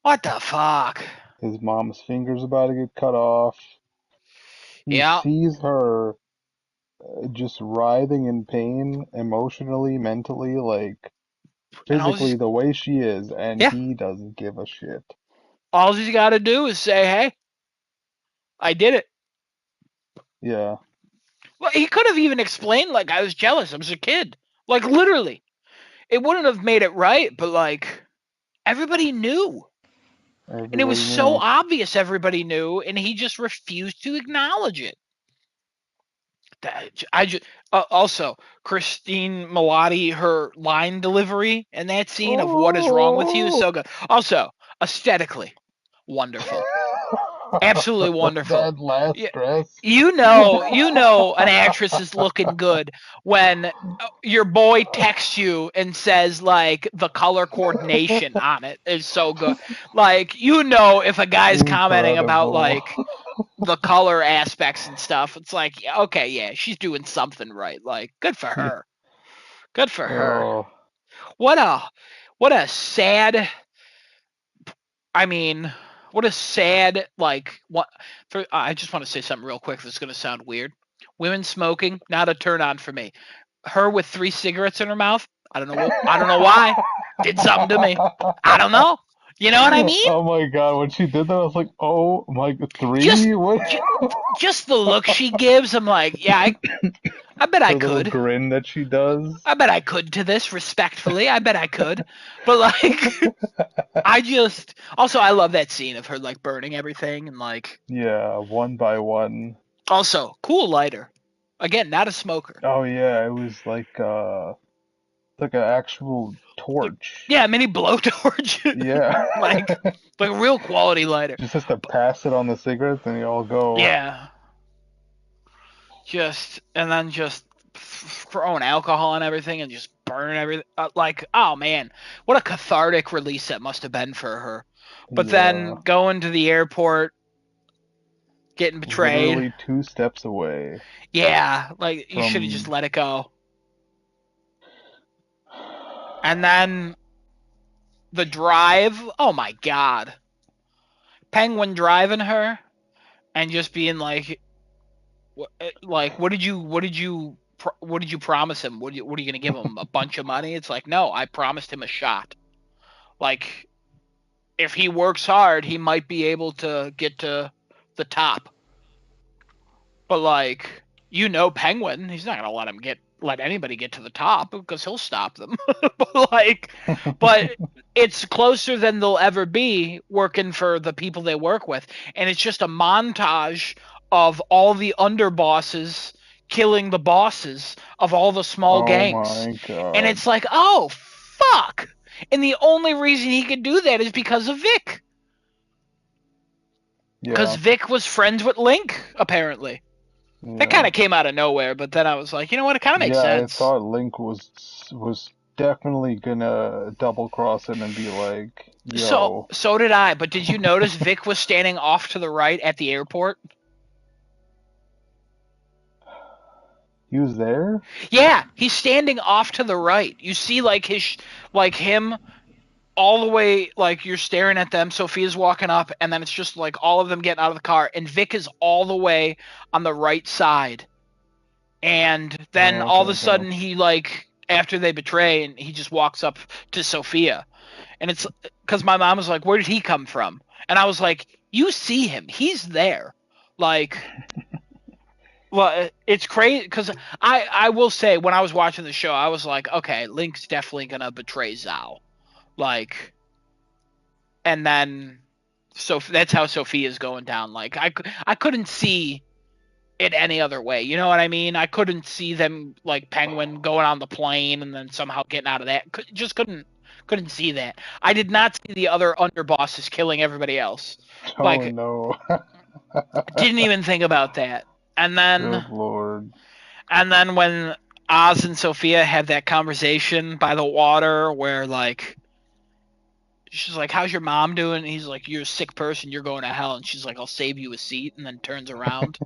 what the fuck? His mom's finger's about to get cut off. He Yeah. sees her just writhing in pain, emotionally, mentally, like physically, the way she is, and he doesn't give a shit. All he's got to do is say, hey, I did it. Yeah. Well, he could have even explained, like, I was jealous. I was a kid. Like, literally. It wouldn't have made it right, but, like, everybody knew. And it was so obvious everybody knew, and he just refused to acknowledge it. Also, Christine Milioti, her line delivery in that scene of what is wrong with you is so good. Also, aesthetically, wonderful. Absolutely wonderful. That last dress. You know an actress is looking good when your boy texts you and says, like, the color coordination on it is so good. Like, if a guy's commenting about, like, the color aspects and stuff, it's like, okay, yeah, she's doing something right. Like, good for her. Good for her. What a sad, what a sad, like, I just want to say something real quick that's going to sound weird. Women smoking, not a turn on for me. Her with 3 cigarettes in her mouth, I don't know why. Did something to me. I don't know. You know what I mean? Oh my god, when she did that, I was like, oh my, 3? Just the look she gives, I'm like, yeah, I bet I could. The grin that she does. I bet I could to this, respectfully. I bet I could. But, like, also, I love that scene of her, like, burning everything and, like... Yeah, one by one. Also, cool lighter. Again, not a smoker. Oh, yeah, it was like an actual torch. Yeah, mini blowtorch. Yeah. like a real quality lighter. Just has to pass it on the cigarettes and you all go. Yeah. And then throwing alcohol and everything and just burning everything. Oh man, what a cathartic release that must have been for her. But then going to the airport, getting betrayed. Literally 2 steps away. Yeah, like you should have just let it go. And then the drive, oh my god. Penguin driving her and just being like, what did you promise him? What are you going to give him? A bunch of money? It's like, no, I promised him a shot. Like, if he works hard, he might be able to get to the top. But like, Penguin, he's not gonna let anybody get to the top because he'll stop them. but it's closer than they'll ever be working for the people they work with, and it's just a montage of all the underbosses killing the bosses of all the small gangs. Oh my god. And it's like, oh fuck. And the only reason he could do that is because of Vic. Because Vic was friends with Link, apparently. Yeah. That kind of came out of nowhere, but then I was like, you know what? It kind of makes sense. Yeah, I thought Link was definitely gonna double cross him and be like, yo. So did I, but did you notice Vic was standing off to the right at the airport? He was there? Yeah, he's standing off to the right. You see him all the way, like you're staring at them, Sophia's walking up, and then it's just like all of them getting out of the car, and Vic is all the way on the right side. And then all of a sudden he after they betray, and he just walks up to Sophia. And it's because my mom was like, where did he come from? And I was like, you see him. He's there. Like, well, it's crazy because I will say when I was watching the show, I was like, okay, Link's definitely going to betray Zhao. Like, and then so that's how Sophia's going down. Like, I couldn't see it any other way. You know what I mean? I couldn't see them like Penguin going on the plane and then somehow getting out of that. Just couldn't see that. I did not see the other underbosses killing everybody else. Oh like, no! Didn't even think about that. And then, good Lord. And then when Oz and Sophia had that conversation by the water, where like she's like, "How's your mom doing?" And he's like, "You're a sick person. You're going to hell." And she's like, "I'll save you a seat." And then turns around.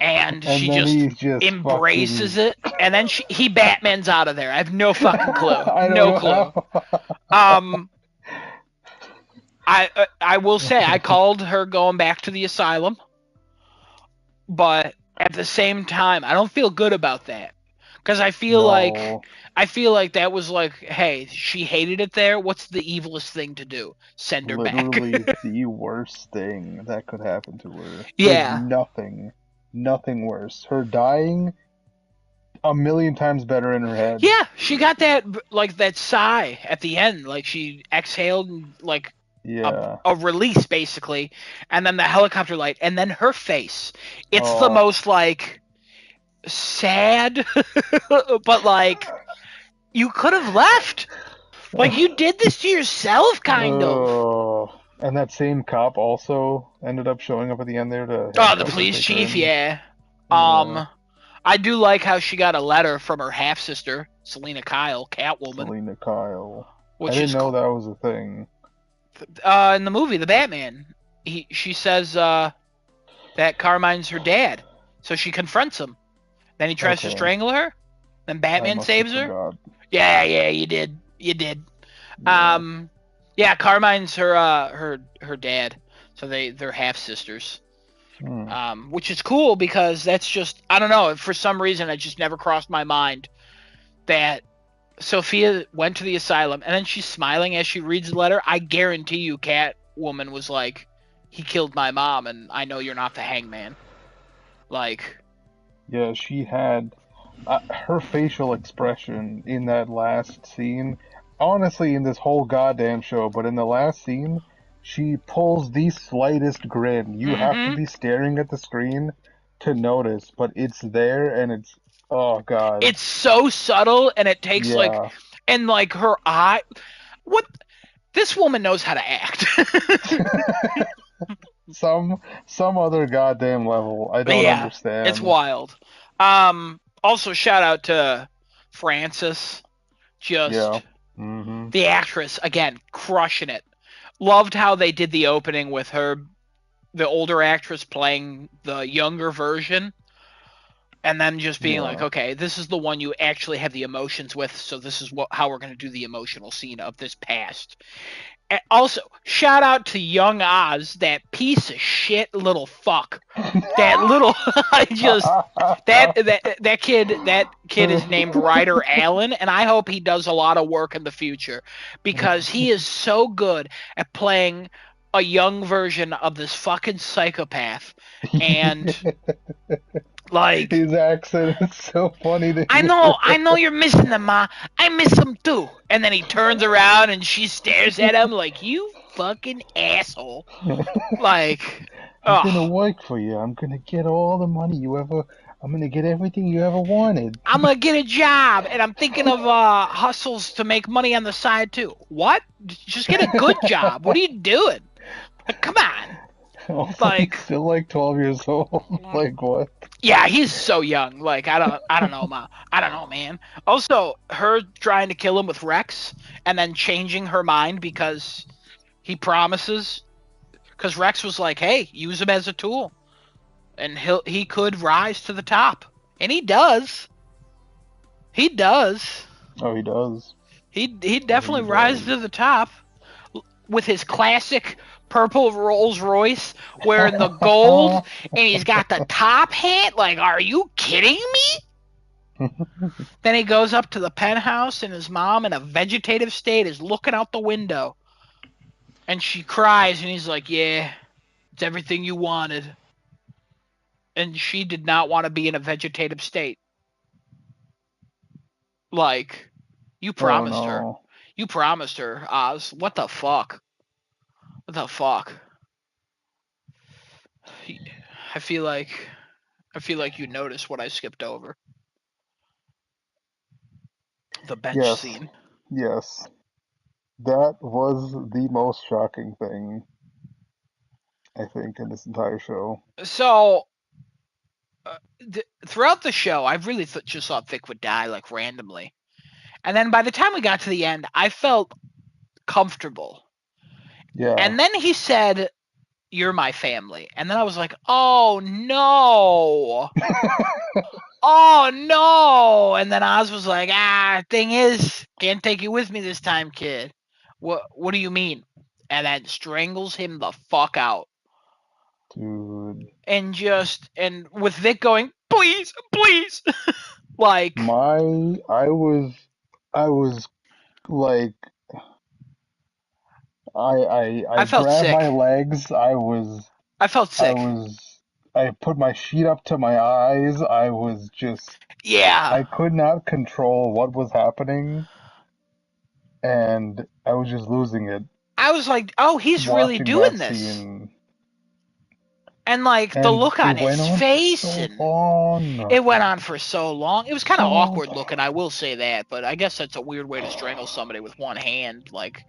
And she just embraces it, and then he Batman's out of there. I have no fucking clue. No clue. I will say I called her going back to the asylum, but at the same time, I don't feel good about that because I feel like that was like, hey, she hated it there. What's the evilest thing to do? Send her back. Literally the worst thing that could happen to her. Yeah. There's nothing worse. Her dying, a million times better in her head. Yeah, she got that that sigh at the end, like she exhaled and like a release basically, and then the helicopter light, and then her face. It's the most like sad, but like you could have left. Like you did this to yourself, kind of. And that same cop also ended up showing up at the end there to... Oh, the police chief, yeah. I do like how she got a letter from her half-sister, Selena Kyle, Catwoman. Selena Kyle. I didn't know that was a thing. In the movie, The Batman, she says that Carmine's her dad, so she confronts him. Then he tries to strangle her. Then Batman saves her. Forgot. Yeah, you did. Yeah. Yeah, Carmine's her dad, so they're half sisters, which is cool because that's just, I don't know, for some reason it just never crossed my mind that Sophia went to the asylum and then she's smiling as she reads the letter. I guarantee you, Catwoman was like, he killed my mom, and I know you're not the Hangman. Like, yeah, she had her facial expression in that last scene. Honestly, in this whole goddamn show, but in the last scene, she pulls the slightest grin. You have to be staring at the screen to notice, but it's there, and it's, oh god. It's so subtle, and it takes and her eye. What? This woman knows how to act. some other goddamn level. I don't understand. It's wild. Also, shout out to Frances. The actress, again, crushing it. Loved how they did the opening with her, the older actress playing the younger version. and then just being Yeah. like, okay, this is the one you actually have the emotions with, so this is how we're going to do the emotional scene of this past. And also, shout out to young Oz, that piece of shit little fuck. That little, I just that kid is named Ryder Allen, and I hope he does a lot of work in the future because he is so good at playing a young version of this fucking psychopath. And like, His accent is so funny to I hear. know you're missing them, Ma. I miss them too. And then he turns around and she stares at him like, you fucking asshole. Like, I'm gonna oh, work for you. I'm gonna get all the money you ever. I'm gonna get everything you ever wanted. I'm gonna get a job, and I'm thinking of hustles to make money on the side too. What? Just get a good job. What are you doing? Like, come on. Also, Like, he's still like 12 years old. Like what? yeah, he's so young. Like, I don't know, Ma. I don't know, man. Also, her trying to kill him with Rex, and then changing her mind because he promises. Because Rex was like, "Hey, use him as a tool, and he could rise to the top," and he does. He does. Oh, he does. He definitely does. rises to the top with his classic purple Rolls Royce wearing the gold, and he's got the top hat. Like, are you kidding me? Then he goes up to the penthouse, and his mom, in a vegetative state, is looking out the window. And she cries, and he's like, yeah, it's everything you wanted. And she did not want to be in a vegetative state. Like, you promised her. no. You promised her, Oz. What the fuck? What the fuck? I feel like you noticed what I skipped over. The bench Yes. scene. Yes. That was the most shocking thing, I think, in this entire show. So, throughout the show, I really just thought Vic would die, like, randomly. And then by the time we got to the end, I felt comfortable. Yeah. And then he said, "You're my family." And then I was like, "Oh no." Oh no. And then Oz was like, thing is, can't take you with me this time, kid. What do you mean? And then strangles him the fuck out. Dude. And with Vic going, "Please, please." Like, I was like, I felt grabbed sick. my legs. I felt sick. I put my sheet up to my eyes. I was just, Yeah. I could not control what was happening, and I was just losing it. I was like, oh, he's really watching doing that this. scene. And like the And look it on went his on for face, so and long. it went on for so long. It was kind of So awkward looking, I will say that. But I guess that's a weird way to strangle somebody with one hand, like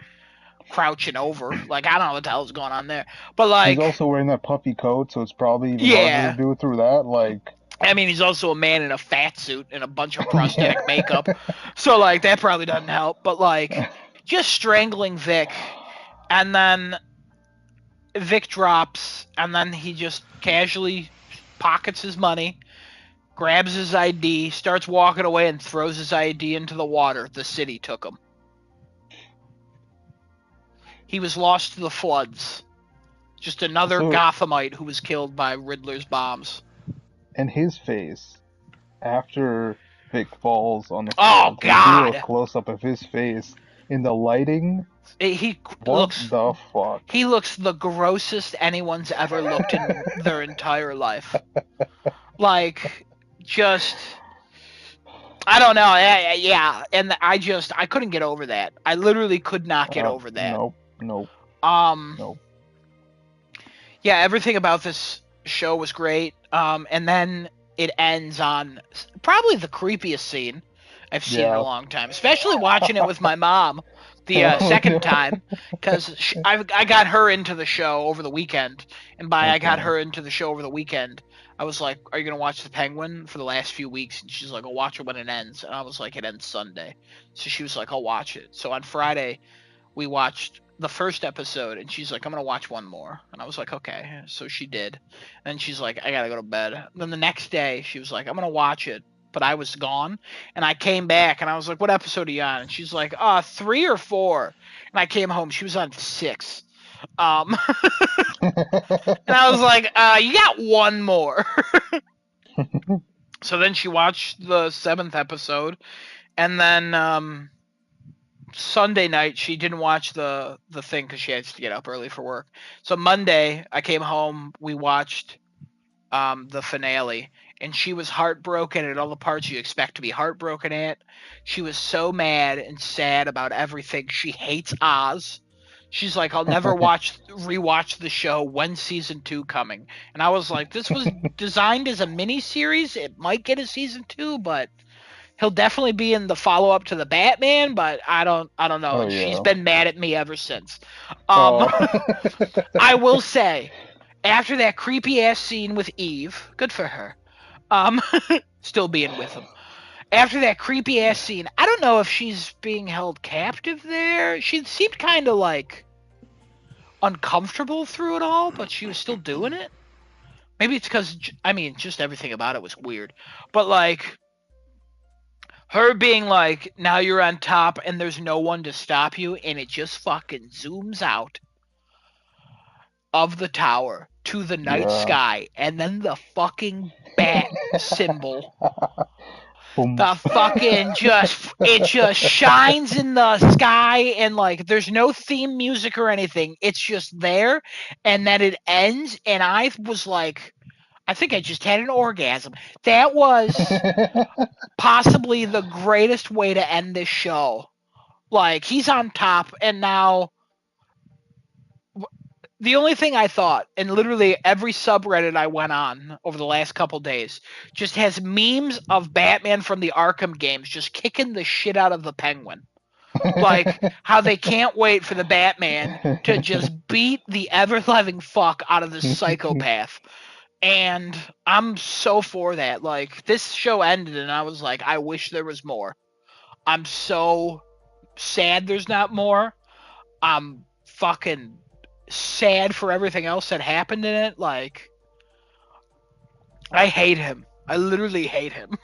crouching over. Like, I don't know what the hell's going on there. But like, He's also wearing that puffy coat, so it's probably even Yeah. harder to do it through that. Like, I mean, he's also a man in a fat suit and a bunch of prosthetic makeup, so like that probably doesn't help. But like, just strangling Vic, and then Vic drops, and then he just casually pockets his money, grabs his ID, starts walking away, and throws his ID into the water. The city took him. He was lost to the floods. Just another So- Gothamite who was killed by Riddler's bombs. and his face after Vic falls on the Oh, floor, they God. do a close up of his face in the lighting. He What looks the fuck? He looks the grossest anyone's ever looked in their entire life. Like, just, I don't know. Yeah, and I couldn't get over that. I literally could not get over that. Nope. Nope. Yeah, everything about this show was great. And then it ends on probably the creepiest scene I've seen in Yeah. a long time, especially watching it with my mom the Oh, second no. time, because I got her into the show over the weekend, and by I got Okay. her into the show over the weekend, I was like, "Are you gonna watch The Penguin for the last few weeks?" And she's like, "I'll watch it when it ends," and I was like, "It ends Sunday," so she was like, "I'll watch it." So on Friday, we watched the first episode, and she's like, I'm gonna watch one more, and I was like, okay. So she did, and she's like, I gotta go to bed. Then the next day, she was like, I'm gonna watch it, but I was gone, and I came back, and I was like, what episode are you on? And she's like, 3 or 4, and I came home, she was on 6. And I was like, you got one more. So then she watched the 7th episode, and then Sunday night she didn't watch the thing because she had to get up early for work. So Monday I came home, we watched the finale, and she was heartbroken at all the parts you expect to be heartbroken at. She was so mad and sad about everything. She hates Oz. She's like, I'll never rewatch the show. When's season 2 coming? And I was like, this was designed as a mini series. It might get a season 2, but he'll definitely be in the follow up to the Batman. But I don't know. Oh, And she's yeah. been mad at me ever since. Oh. I will say, after that creepy ass scene with Eve, good for her. Still being with him. After that creepy ass scene, I don't know if she's being held captive there. She seemed kind of like uncomfortable through it all, but she was still doing it. Maybe it's because, I mean, just everything about it was weird. But like, her being like, now you're on top and there's no one to stop you, and it just fucking zooms out of the tower to the night Yeah. sky, and then the fucking bat symbol. Boom. The fucking it just shines in the sky, and like there's no theme music or anything. It's just there, and then it ends, and I was like, I think I just had an orgasm. That was possibly the greatest way to end this show. Like, he's on top, and now the only thing I thought, and literally every subreddit I went on over the last couple days, just has memes of Batman from the Arkham games just kicking the shit out of the Penguin. Like, how they can't wait for the Batman to just beat the ever-loving fuck out of this psychopath. And I'm so for that. Like, this show ended, and I was like, I wish there was more. I'm so sad there's not more. I'm fucking sad for everything else that happened in it. Like, I hate him. I literally hate him.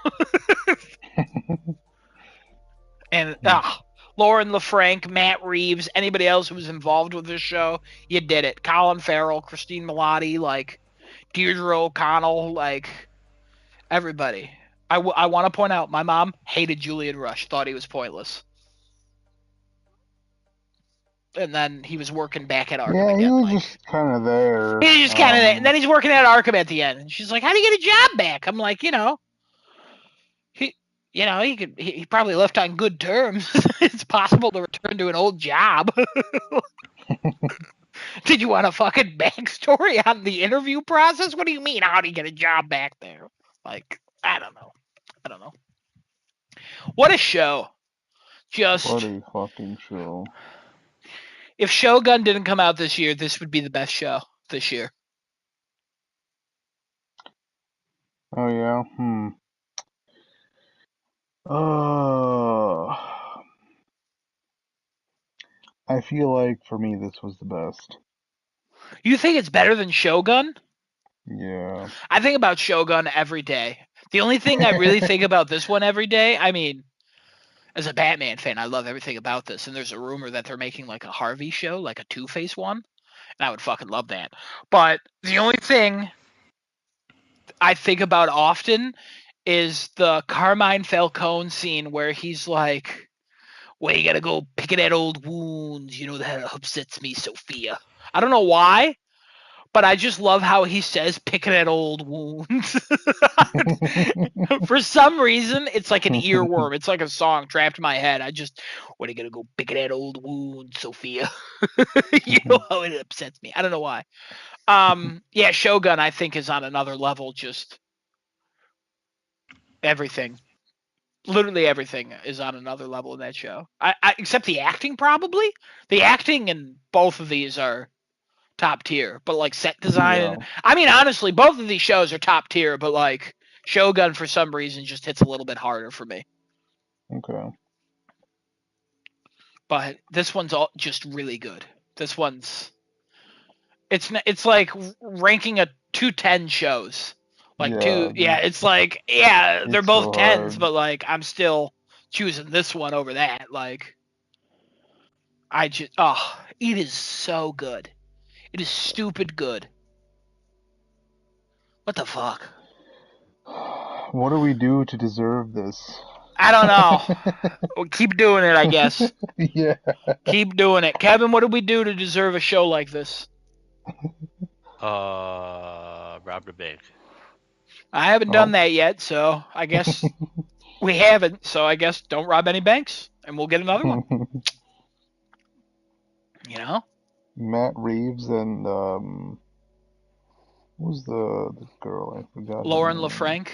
And Lauren LaFranc, Matt Reeves, anybody else who was involved with this show, you did it. Colin Farrell, Christine Milioti, like Deirdre O'Connell, like everybody. I want to point out, my mom hated Julian Rush, thought he was pointless. And then he was working back at Arkham Yeah, again. he was like, just kind of there. He was just kind of there. And then he's working at Arkham at the end. And she's like, how do you get a job back? I'm like, he probably left on good terms. It's possible to return to an old job. Did you want a fucking backstory on the interview process? What do you mean? How do you get a job back there? Like, I don't know. What a show. Just, What a fucking show. if Shogun didn't come out this year, this would be the best show this year. Oh, yeah? I feel like, for me, this was the best. You think it's better than Shogun? Yeah. I think about Shogun every day. The only thing I really think about this one every day, I mean, as a Batman fan, I love everything about this. And there's a rumor that they're making like a Harvey show, like a Two-Face one. And I would fucking love that. But the only thing I think about often is the Carmine Falcone scene where he's like, well, you gotta go picking at old wounds. You know, that upsets me, Sophia. I don't know why, but I just love how he says picking at old wounds. For some reason, it's like an earworm. It's like a song trapped in my head. What are you gonna go picking at old wounds, Sophia? You know how it upsets me. I don't know why. Yeah, Shogun, I think, is on another level. Just everything. Literally everything is on another level in that show. Except the acting, probably. The acting in both of these are top tier, but like set design, I mean, honestly, both of these shows are top tier, but like Shogun for some reason just hits a little bit harder for me. Okay. But this one's all just really good. This one's it's like ranking a 210 shows. Like it's like they're It's both so 10s, hard. but like I'm still choosing this one over that. Like it is so good. It is stupid good. What the fuck? What do we do to deserve this? I don't know. Well, keep doing it, I guess. Yeah. Keep doing it. Kevin, what do we do to deserve a show like this? Rob the bank. I haven't Oh. done that yet, so I guess we haven't. So I guess don't rob any banks, and we'll get another one. You know? Matt Reeves and who's the girl? I forgot. her Lauren name. LaFranc.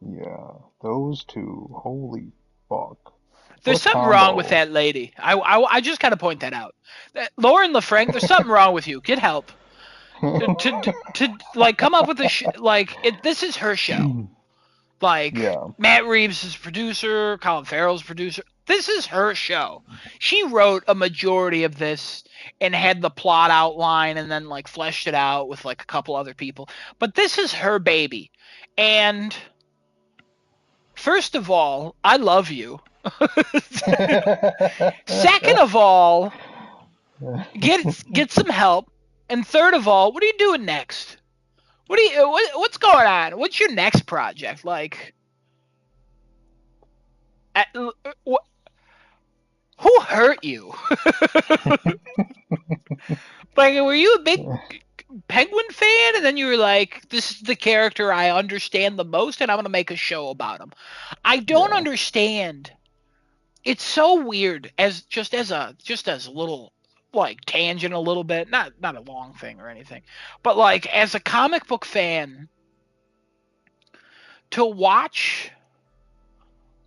Yeah, those two. Holy fuck. There's What a something combo. wrong with that lady. I just gotta point that out. Lauren LaFranc, there's something wrong with you. Get help. To like come up with this is her show. Like Yeah. Matt Reeves is producer, Colin Farrell's producer. This is her show. She wrote a majority of this and had the plot outline and then like fleshed it out with like a couple other people. But this is her baby. And first of all, I love you. Second of all, get some help. And third of all, what are you doing next? What's going on? What's your next project? Like, who hurt you? Like, were you a big Penguin fan, and then you were like, "This is the character I understand the most, and I'm gonna make a show about him." I don't understand. It's so weird. As a little like tangent, a little bit, not a long thing or anything, but like as a comic book fan, to watch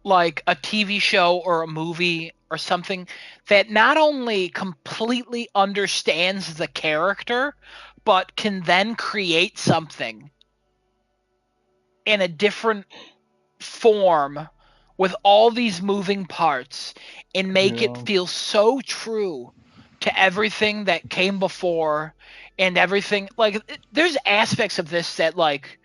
like a TV show or a movie or something that not only completely understands the character, but can then create something in a different form with all these moving parts and make it feel so true to everything that came before and everything. Like, there's aspects of this that like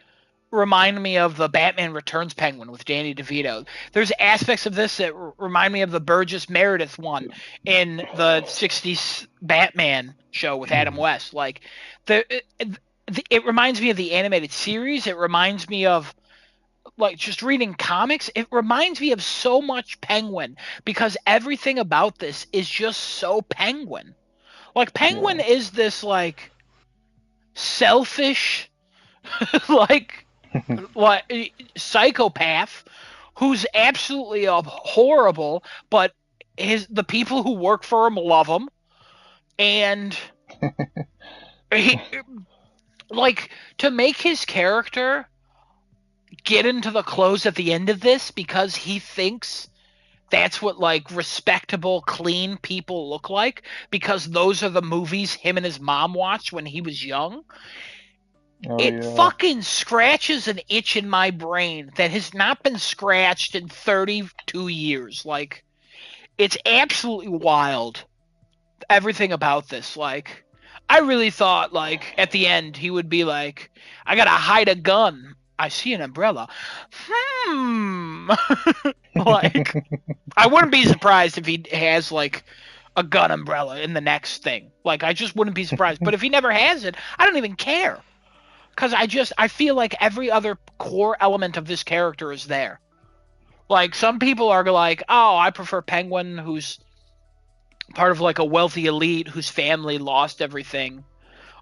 remind me of the Batman Returns Penguin with Danny DeVito. There's aspects of this that remind me of the Burgess Meredith one in the 60s Batman show with Adam West. Like, it reminds me of the animated series. It reminds me of like just reading comics. It reminds me of so much Penguin because everything about this is just so Penguin. Like, Penguin is this like selfish like psychopath who's absolutely horrible, but the people who work for him love him, and he like to make his character get into the clothes at the end of this because he thinks that's what like respectable, clean people look like because those are the movies him and his mom watched when he was young. Fucking scratches an itch in my brain that has not been scratched in 32 years. Like, it's absolutely wild. Everything about this. Like, I really thought, like, at the end, he would be like, I gotta hide a gun. I see an umbrella. Like, I wouldn't be surprised if he has, like, a gun umbrella in the next thing. Like, I just wouldn't be surprised. But if he never has it, I don't even care. Because I feel like every other core element of this character is there. Like, some people are like, oh, I prefer Penguin, who's part of like a wealthy elite whose family lost everything.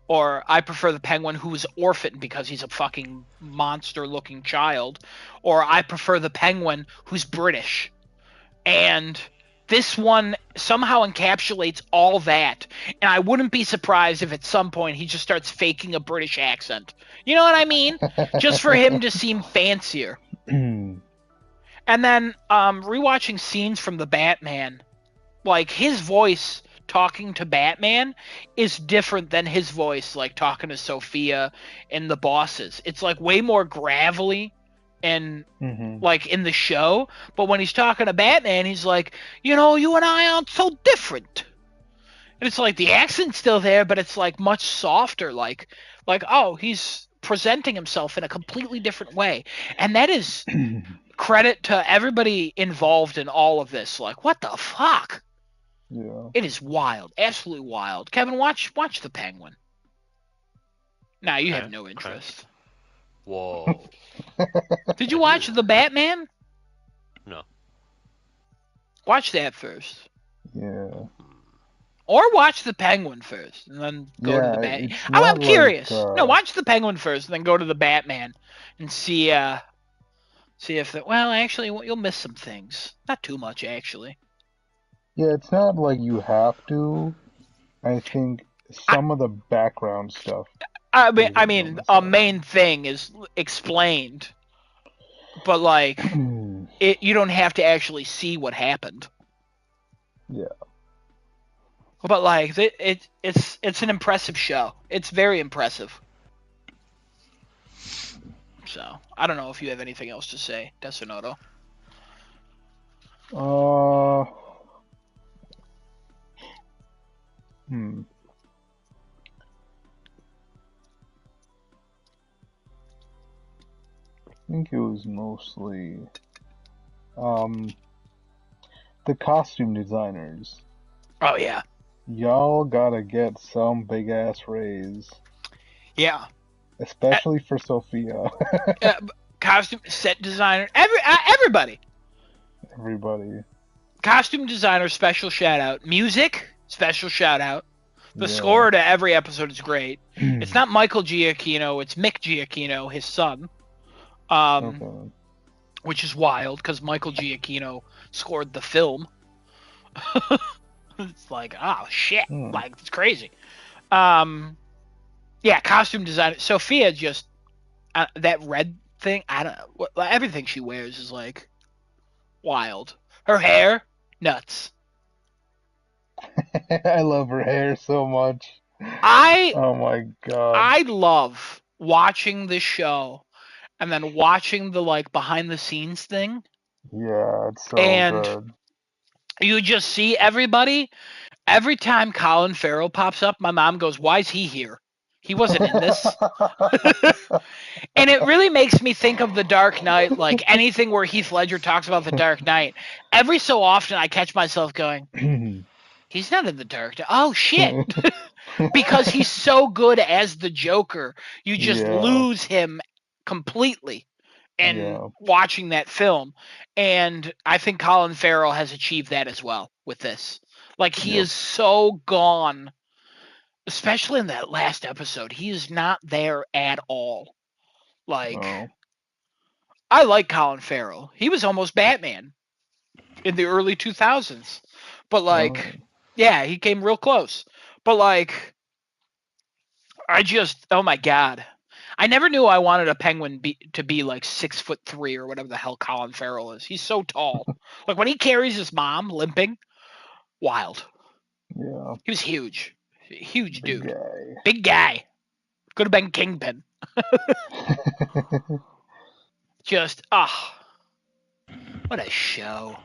Or I prefer the Penguin who's orphaned because he's a fucking monster-looking child. Or I prefer the Penguin who's British. And this one somehow encapsulates all that. And I wouldn't be surprised if at some point he just starts faking a British accent. You know what I mean? Just for him to seem fancier. And then rewatching scenes from the Batman, like his voice talking to Batman is different than his voice like talking to Sophia and the bosses. It's like way more gravelly and like in the show, but when he's talking to Batman, he's like, you know, you and I aren't so different. And it's like the accent's still there, but it's like much softer. Like oh, he's presenting himself in a completely different way, and that is credit to everybody involved in all of this. Like, what the fuck? Yeah. It is wild, absolutely wild. Kevin, watch the Penguin. Nah, you have Okay, no okay. interest. Whoa. Did you watch the Batman? No. Watch that first. Yeah. Or watch the Penguin first, and then go to Yeah, the Bat. it's I'm not curious. like, No, watch the Penguin first, and then go to the Batman, and see if the, well, actually, you'll miss some things. Not too much, actually. Yeah, it's not like you have to. I think some of the background stuff. I is a mean, bonus a item. main thing is explained, but like, you don't have to actually see what happened. Yeah. But like, it's an impressive show. It's very impressive. So I don't know if you have anything else to say, Desonoto. Hmm. I think it was mostly the costume designers. Oh yeah, Y'all gotta get some big ass raise, yeah. especially for Sophia. Costume set designer, everybody. Everybody. Costume designer, special shout out. Music, special shout out. The Yeah. score to every episode is great. It's not Michael Giacchino, it's Mick Giacchino, his son. Okay. Which is wild because Michael Giacchino scored the film. It's like, oh shit, like it's crazy. Yeah, costume design. Sophia just that red thing. I don't know. Everything she wears is like wild. Her hair, nuts. I love her hair so much. I Oh my god. I love watching this show and then watching the like behind the scenes thing. Yeah, it's so And good. you just see everybody. Every time Colin Farrell pops up, my mom goes, "Why is he here? He wasn't in this." And it really makes me think of The Dark Knight, like anything where Heath Ledger talks about The Dark Knight. Every so often I catch myself going, he's not in The Dark Knight. Oh, shit. Because he's so good as the Joker. You just Yeah. lose him completely in watching that film. And I think Colin Farrell has achieved that as well with this. Like, he is so gone, especially in that last episode. He is not there at all. Like, I like Colin Farrell. He was almost Batman in the early 2000s. But, like, yeah, he came real close. But, like, oh my God. I never knew I wanted a penguin to be like 6'3" or whatever the hell Colin Farrell is. He's so tall. Like when he carries his mom limping, wild. Yeah. He was huge. Huge Big dude. guy. Big guy. Could have been Kingpin. Just, what a show.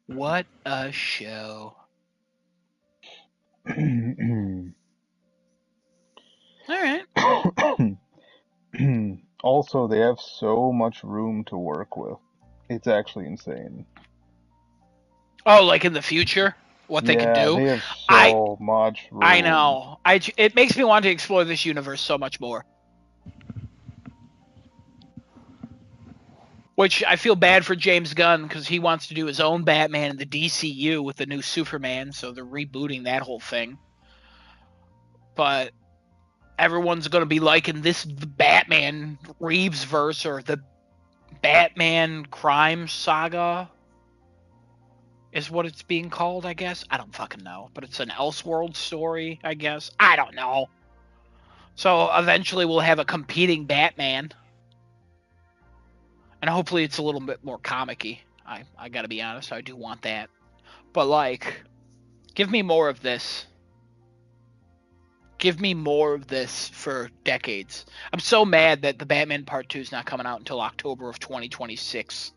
What a show. All right. Also, they have so much room to work with. It's actually insane. Oh, like in the future? What they could do? They have so much room. I know. It makes me want to explore this universe so much more. Which I feel bad for James Gunn because he wants to do his own Batman in the DCU with the new Superman, so they're rebooting that whole thing. But everyone's going to be liking this Batman Reeves verse or the Batman Crime Saga is what it's being called, I guess. I don't fucking know. But it's an Elseworld story, I guess. I don't know. So eventually we'll have a competing Batman. And hopefully it's a little bit more comic-y. I gotta be honest, I do want that. But like, give me more of this. Give me more of this for decades. I'm so mad that the Batman Part 2 is not coming out until October of 2026.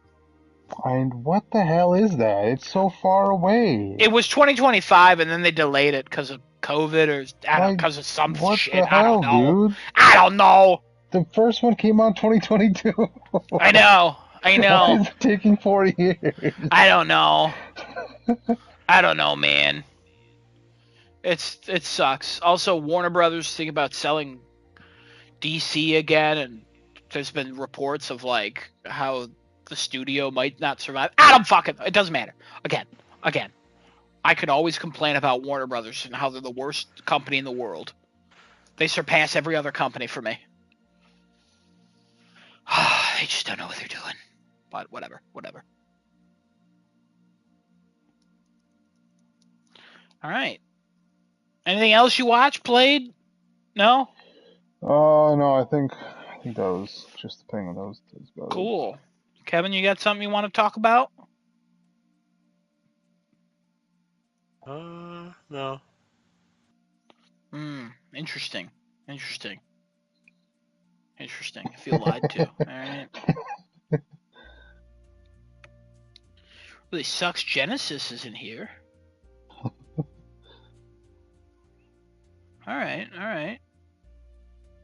And what the hell is that? It's so far away. It was 2025, and then they delayed it because of COVID or because of some what shit. the hell, Dude? dude? I don't know. The first one came out 2022. I know. Why is it taking 40 years? I don't know. I don't know, man. It sucks. Also, Warner Brothers thinking about selling DC again, and there's been reports of like how the studio might not survive. I don't fucking. It doesn't matter. Again. I could always complain about Warner Brothers and how they're the worst company in the world. They surpass every other company for me. They just don't know what they're doing. But whatever. All right. Anything else you watched, played? No? No, I think that was just the thing. That was about Cool. Kevin, you got something you want to talk about? No. Interesting. I feel lied to. All right. Really sucks Genesis isn't here. All right. I'm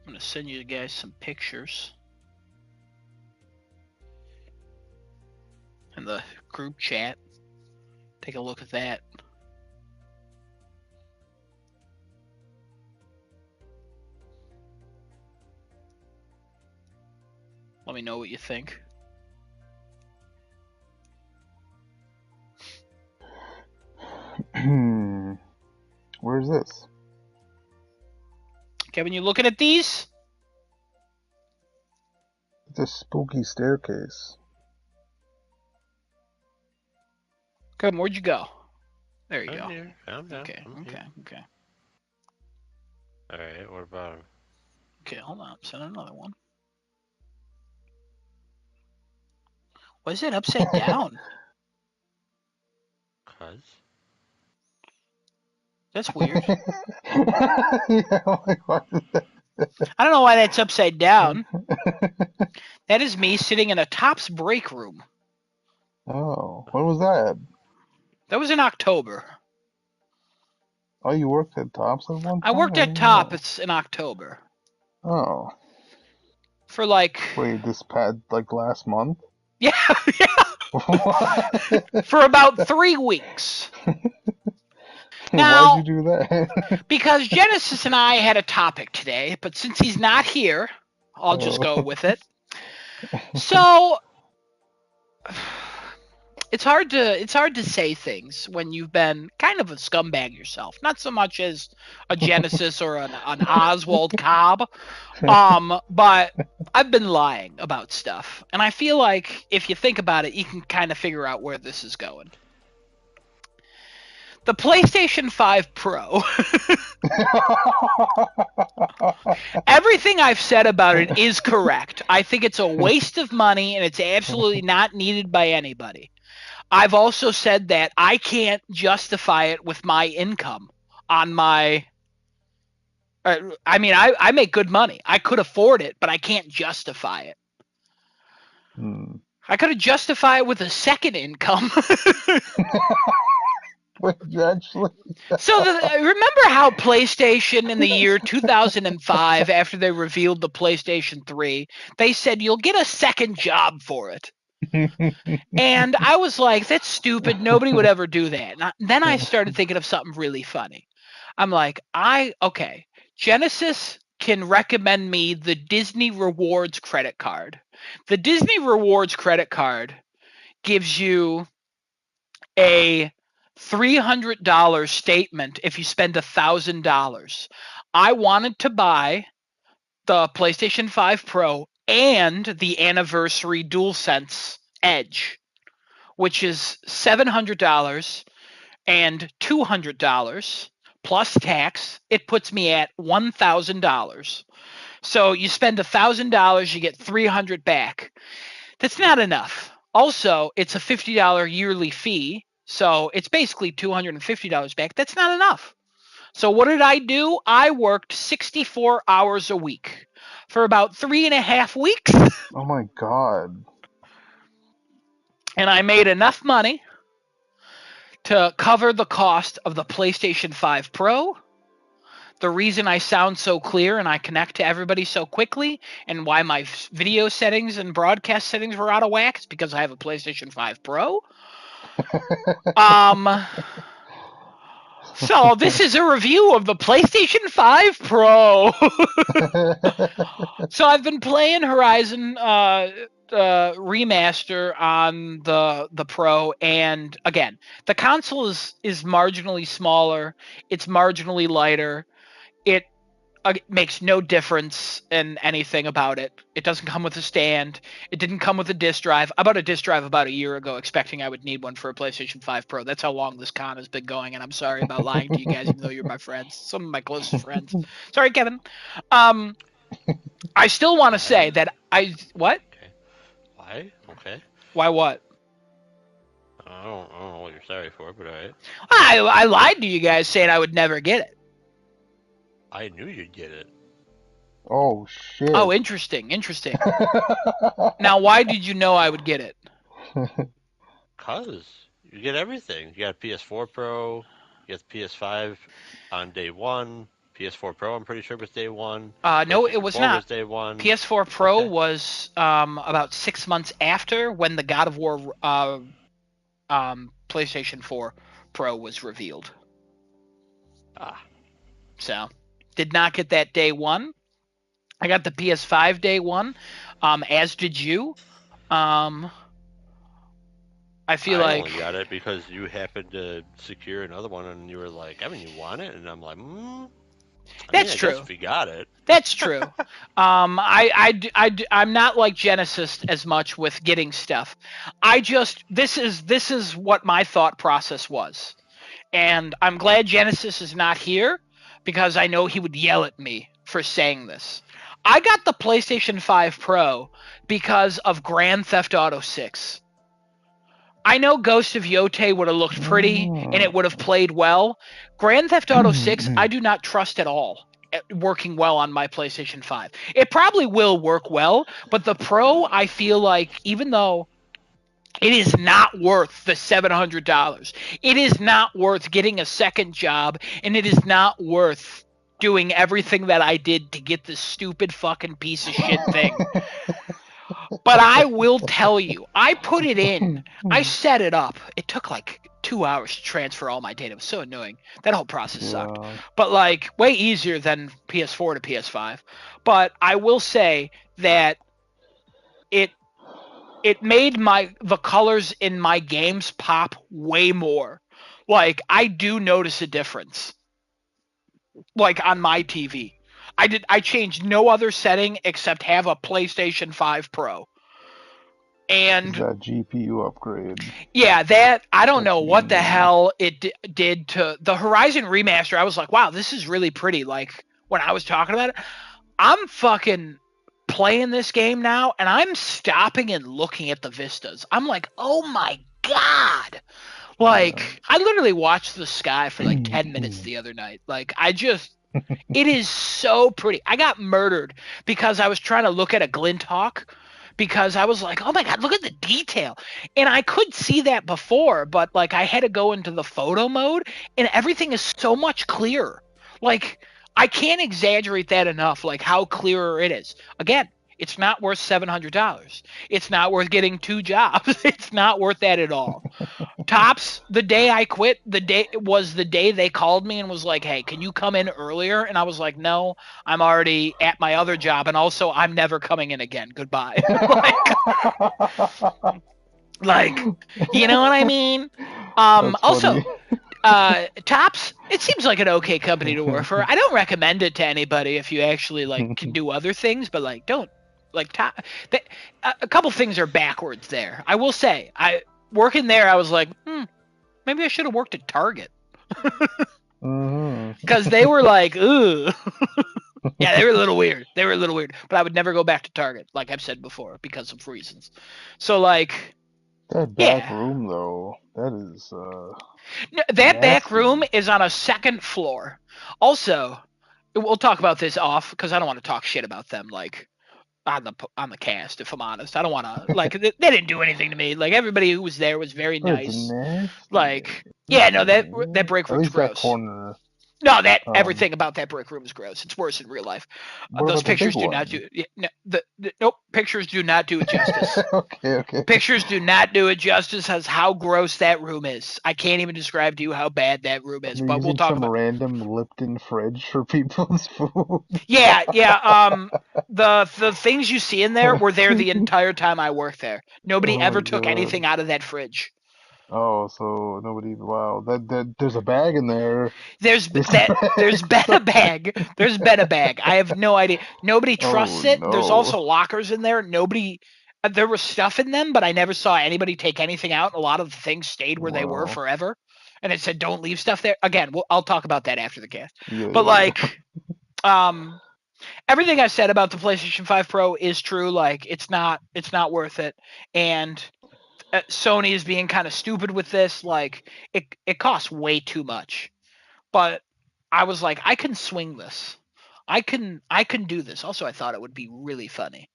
going to send you guys some pictures in the group chat. Take a look at that. Let me know what you think. Where's this? Kevin, you looking at these? It's a spooky staircase. Kevin, where'd you go? There you go. Here. I'm down. Okay. All right. What about him? Okay, hold on. Send another one. Why is it upside down? Cuz. That's weird. Yeah, like, what is that? I don't know why that's upside down. That is me sitting in a Tops break room. Oh, what was that? That was in October. Oh, you worked at Tops at one I point? worked at didn't Top. know. It's in October. Oh, For like... wait, this pad like last month? Yeah. What? For about 3 weeks. Why'd you do that? Because Genesis and I had a topic today, but since he's not here, I'll just go with it. So it's hard to say things when you've been kind of a scumbag yourself. Not so much as a Genesis or an Oswald Cobb, but I've been lying about stuff, and I feel like if you think about it, you can kind of figure out where this is going. The PlayStation 5 Pro. Everything I've said about it is correct. I think it's a waste of money and it's absolutely not needed by anybody. I've also said that I can't justify it with my income on my... I make good money. I could afford it, but I can't justify it. I could have justified it with a second income. Wait, you actually? So remember how PlayStation in the year 2005, after they revealed the PlayStation 3, they said you'll get a second job for it. And I was like, that's stupid. Nobody would ever do that. And then I started thinking of something really funny. I'm like, Genesis can recommend me the Disney Rewards credit card. The Disney Rewards credit card gives you a $300 statement if you spend $1,000. I wanted to buy the PlayStation 5 Pro and the anniversary DualSense Edge, which is $700 and $200 plus tax. It puts me at $1,000. So you spend $1,000, you get $300 back. That's not enough. Also, it's a $50 yearly fee. So it's basically $250 back. That's not enough. So what did I do? I worked 64 hours a week for about 3.5 weeks. Oh my god. and I made enough money to cover the cost of the PlayStation 5 Pro. The reason I sound so clear and I connect to everybody so quickly, and why my video settings and broadcast settings were out of whack, is because I have a PlayStation 5 Pro. So this is a review of the PlayStation 5 Pro. So I've been playing Horizon Remaster on the Pro, and again, the console is marginally smaller. It's marginally lighter. It makes no difference in anything about it. It doesn't come with a stand. It didn't come with a disc drive. I bought a disc drive about a year ago, expecting I would need one for a PlayStation 5 Pro. That's how long this con has been going, and I'm sorry about lying to you guys, even though you're my friends, some of my closest friends. Sorry, Kevin. I still want to say that what? Okay. Why? Okay. Why what? I don't know what you're sorry for, but alright. I lied to you guys saying I would never get it. I knew you'd get it. Oh shit. Oh, interesting. Now, why did you know I would get it? Cause you get everything. You got PS4 Pro, you got the PS5 on day one. PS4 Pro, I'm pretty sure, was day one. No, it was not. Was day one. PS4 Pro Okay. was about 6 months after when the God of War PlayStation 4 Pro was revealed. So, did not get that day one. I got the PS5 day one, as did you. I feel like only got it because you happened to secure another one, and you were like, "Evan, you want it?" And I'm like, That's I true. guess if you got it. That's true. I'm not like Genesis as much with getting stuff. This is what my thought process was, and I'm glad Genesis is not here because I know he would yell at me for saying this. I got the PlayStation 5 Pro because of Grand Theft Auto 6. I know Ghost of Yotei would have looked pretty and it would have played well. Grand Theft Auto 6, I do not trust at all working well on my PlayStation 5. It probably will work well, but the Pro, I feel like, even though it is not worth the $700, it is not worth getting a second job, and it is not worth doing everything that I did to get this stupid fucking piece of shit thing. But I will tell you, I put it in. I set it up. It took like 2 hours to transfer all my data. It was so annoying. That whole process sucked. But like way easier than PS4 to PS5. But I will say that it made the colors in my games pop way more. Like I do notice a difference. Like on my TV. I changed no other setting except have a PlayStation 5 Pro. And that GPU upgrade. Yeah, that I don't know what the hell it did to the Horizon Remaster. I was like, wow, this is really pretty. Like when I was talking about it, I'm fucking playing this game now and I'm stopping and looking at the vistas. I'm like, oh my god. Like I literally watched the sky for like 10 minutes the other night. Like it is so pretty. I got murdered because I was trying to look at a Glinthawk because I was like, oh my god, look at the detail. And I could see that before, but like I had to go into the photo mode and everything is so much clearer. Like I can't exaggerate that enough, like how clearer it is. Again, it's not worth $700. It's not worth getting 2 jobs. It's not worth that at all. Tops, the day I quit, the day they called me and was like, hey, can you come in earlier? And I was like, no, I'm already at my other job. And also, I'm never coming in again. Goodbye. like, you know what I mean? Also, Tops, it seems like an okay company to work for. I don't recommend it to anybody if you actually like can do other things, but like don't like a couple things are backwards there. I will say, working there, I was like, maybe I should have worked at Target. Because they were like, ugh. Yeah, they were a little weird. But I would never go back to Target, like I've said before, because of reasons. So like that back room though, that is that back room is on a second floor. Also, we'll talk about this off because I don't want to talk shit about them. Like on the cast. If I'm honest, I don't want to like they didn't do anything to me. Like everybody who was there was very But it's nice. nasty. Like yeah, no, that break At room's least that gross. corner. No, that everything about that break room is gross. It's worse in real life. What Those about the big pictures do one? not do. Yeah, no, nope, pictures do not do it justice. Okay. Pictures do not do it justice as how gross that room is. I can't even describe to you how bad that room is. They're But we'll using talk some about. random Lipton fridge for people's food. Yeah. The things you see in there were there the entire time I worked there. Nobody Oh ever my took God. anything out of that fridge. Oh, so nobody. Wow, that there's a bag in there. There's There's been a bag. There's been a bag. I have no idea. Nobody trusts Oh it. There's no. also lockers in there. Nobody. There was stuff in them, but I never saw anybody take anything out. A lot of the things stayed where they were Wow. forever, and it said don't leave stuff there. Again, I'll talk about that after the cast. Yeah, But yeah, yeah. like, everything I said about the PlayStation 5 Pro is true. Like, it's not worth it, and Sony is being kind of stupid with this. Like, it costs way too much. But I was like, I can swing this. I can do this. Also, I thought it would be really funny.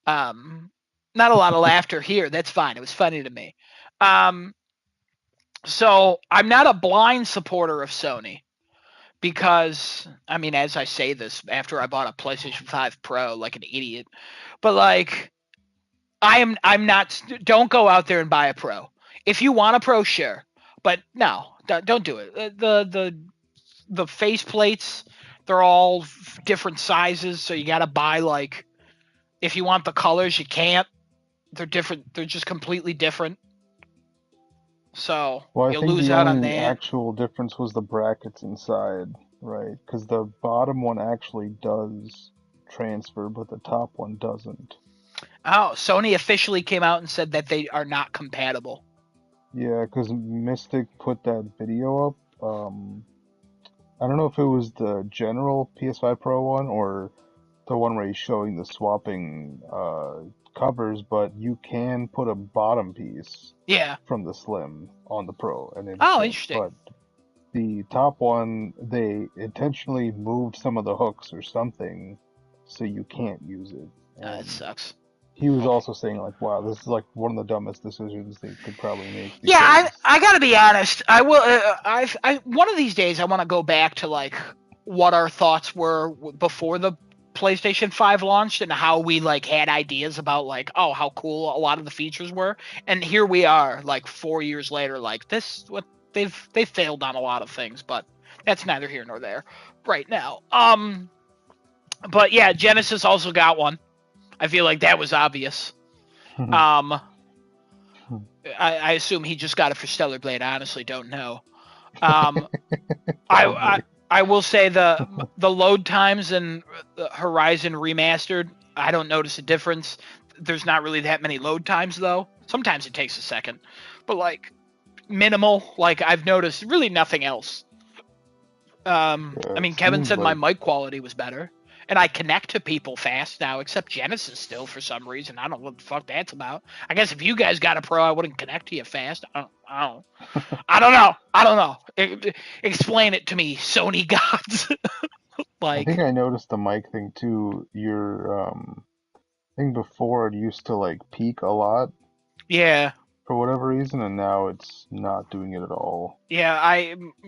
Not a lot of laughter here. That's fine. It was funny to me. So I'm not a blind supporter of Sony because I mean, as I say this after I bought a PlayStation 5 Pro like an idiot, but like I'm not. Don't go out there and buy a Pro. If you want a Pro, sure, but no, don't do it. The face plates, they're all different sizes, so you got to buy like if you want the colors, you can't. They're different. They're just completely different. So Well, I you'll think lose the out on only that. actual difference was the brackets inside, right? Because the bottom one actually does transfer, but the top one doesn't. Oh, Sony officially came out and said that they are not compatible. Yeah, because Mystic put that video up. I don't know if it was the general PS5 Pro one or the one where he's showing the swapping covers, but you can put a bottom piece Yeah. from the Slim on the Pro, and it Oh, fits. interesting. But the top one, they intentionally moved some of the hooks or something, so you can't use it. That And sucks. he was also saying like, "Wow, this is like one of the dumbest decisions they could probably make." Yeah, Because I gotta be honest. I will. I one of these days I want to go back to like what our thoughts were before the PlayStation 5 launched and how we like had ideas about like how cool a lot of the features were, and here we are like 4 years later, like this what they've failed on a lot of things, but that's neither here nor there right now. But yeah, Genesis also got one. I feel like that was obvious. I assume he just got it for Stellar Blade. I honestly don't know. I will say the load times in Horizon Remastered, I don't notice a difference. There's not really that many load times though. Sometimes it takes a second, but like minimal. Like I've noticed really nothing else. I mean, Kevin said my mic quality was better, and I connect to people fast now, except Genesis still for some reason. I don't know what the fuck that's about. I guess if you guys got a Pro, I wouldn't connect to you fast. I don't know. Explain it to me, Sony gods. I Like, think I noticed the mic thing too. Your I think before it used to like peak a lot yeah, for whatever reason, and now it's not doing it at all. yeah.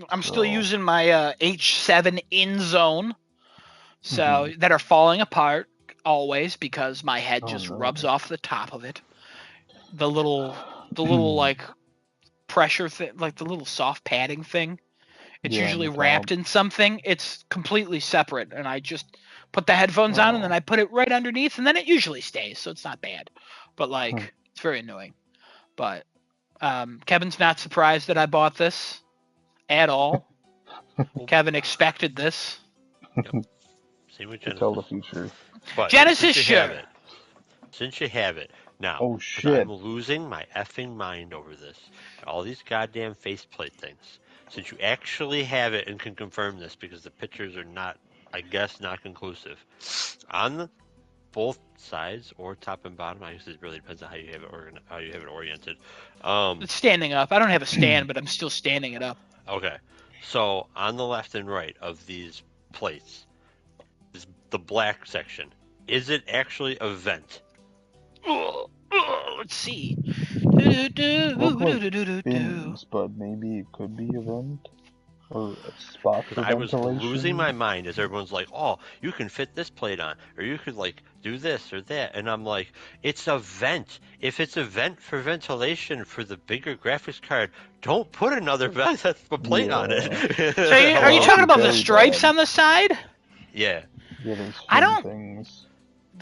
I'm still So using my H7 InZone, so that are falling apart always because my head Oh just no. rubs off the top of it. The little like pressure thing, like the little soft padding thing. It's Yeah, on usually the top. wrapped in something. It's completely separate, and I just put the headphones on, and then Oh. I put it right underneath, and then it usually stays, so it's not bad. But like, it's very annoying. But Kevin's not surprised that I bought this at all. Kevin expected this. Same with To tell the Genesis. future. But Genesis, since you have sure. it, since you have it now, Oh 'cause shit. I'm losing my effing mind over this. All these goddamn faceplate things. Since you actually have it and can confirm this, because the pictures are not, I guess, not conclusive. On the both sides or top and bottom, I guess it really depends on how you have it oriented. It's standing up. I don't have a stand, but I'm still standing it up. Okay, so on the left and right of these plates, the black section, is it actually a vent? Let's see. Look like fins, but maybe it could be a vent or a spot for Because I was ventilation. losing my mind as everyone's like, "Oh, you can fit this plate on, or you could like do this or that," and I'm like, "It's a vent. If it's a vent for ventilation for the bigger graphics card, don't put another vent plate on it." So are you talking about the Very stripes bad. on the side? Yeah. Yeah, those I fin don't- things.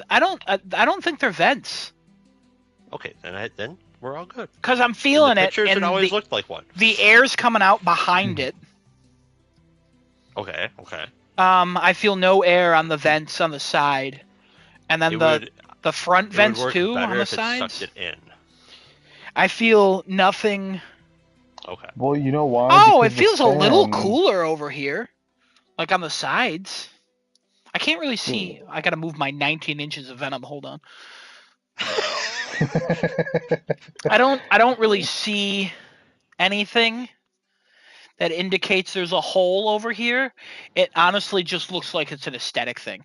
I don't think they're vents. Okay, then we're all good. Because I'm In feeling the it, pictures, and it always looked like one. the air's coming out behind it. Okay. I feel no air on the vents on the side, and then the front It would vents work too better on the if it sides. sucked it in. I feel nothing. Okay. Well, you know why? Oh, it Because the feels a little fan- cooler over here, like on the sides. I can't really see. I gotta move my 19 inches of Venom. Hold on. I don't really see anything that indicates there's a hole over here. It honestly just looks like it's an aesthetic thing.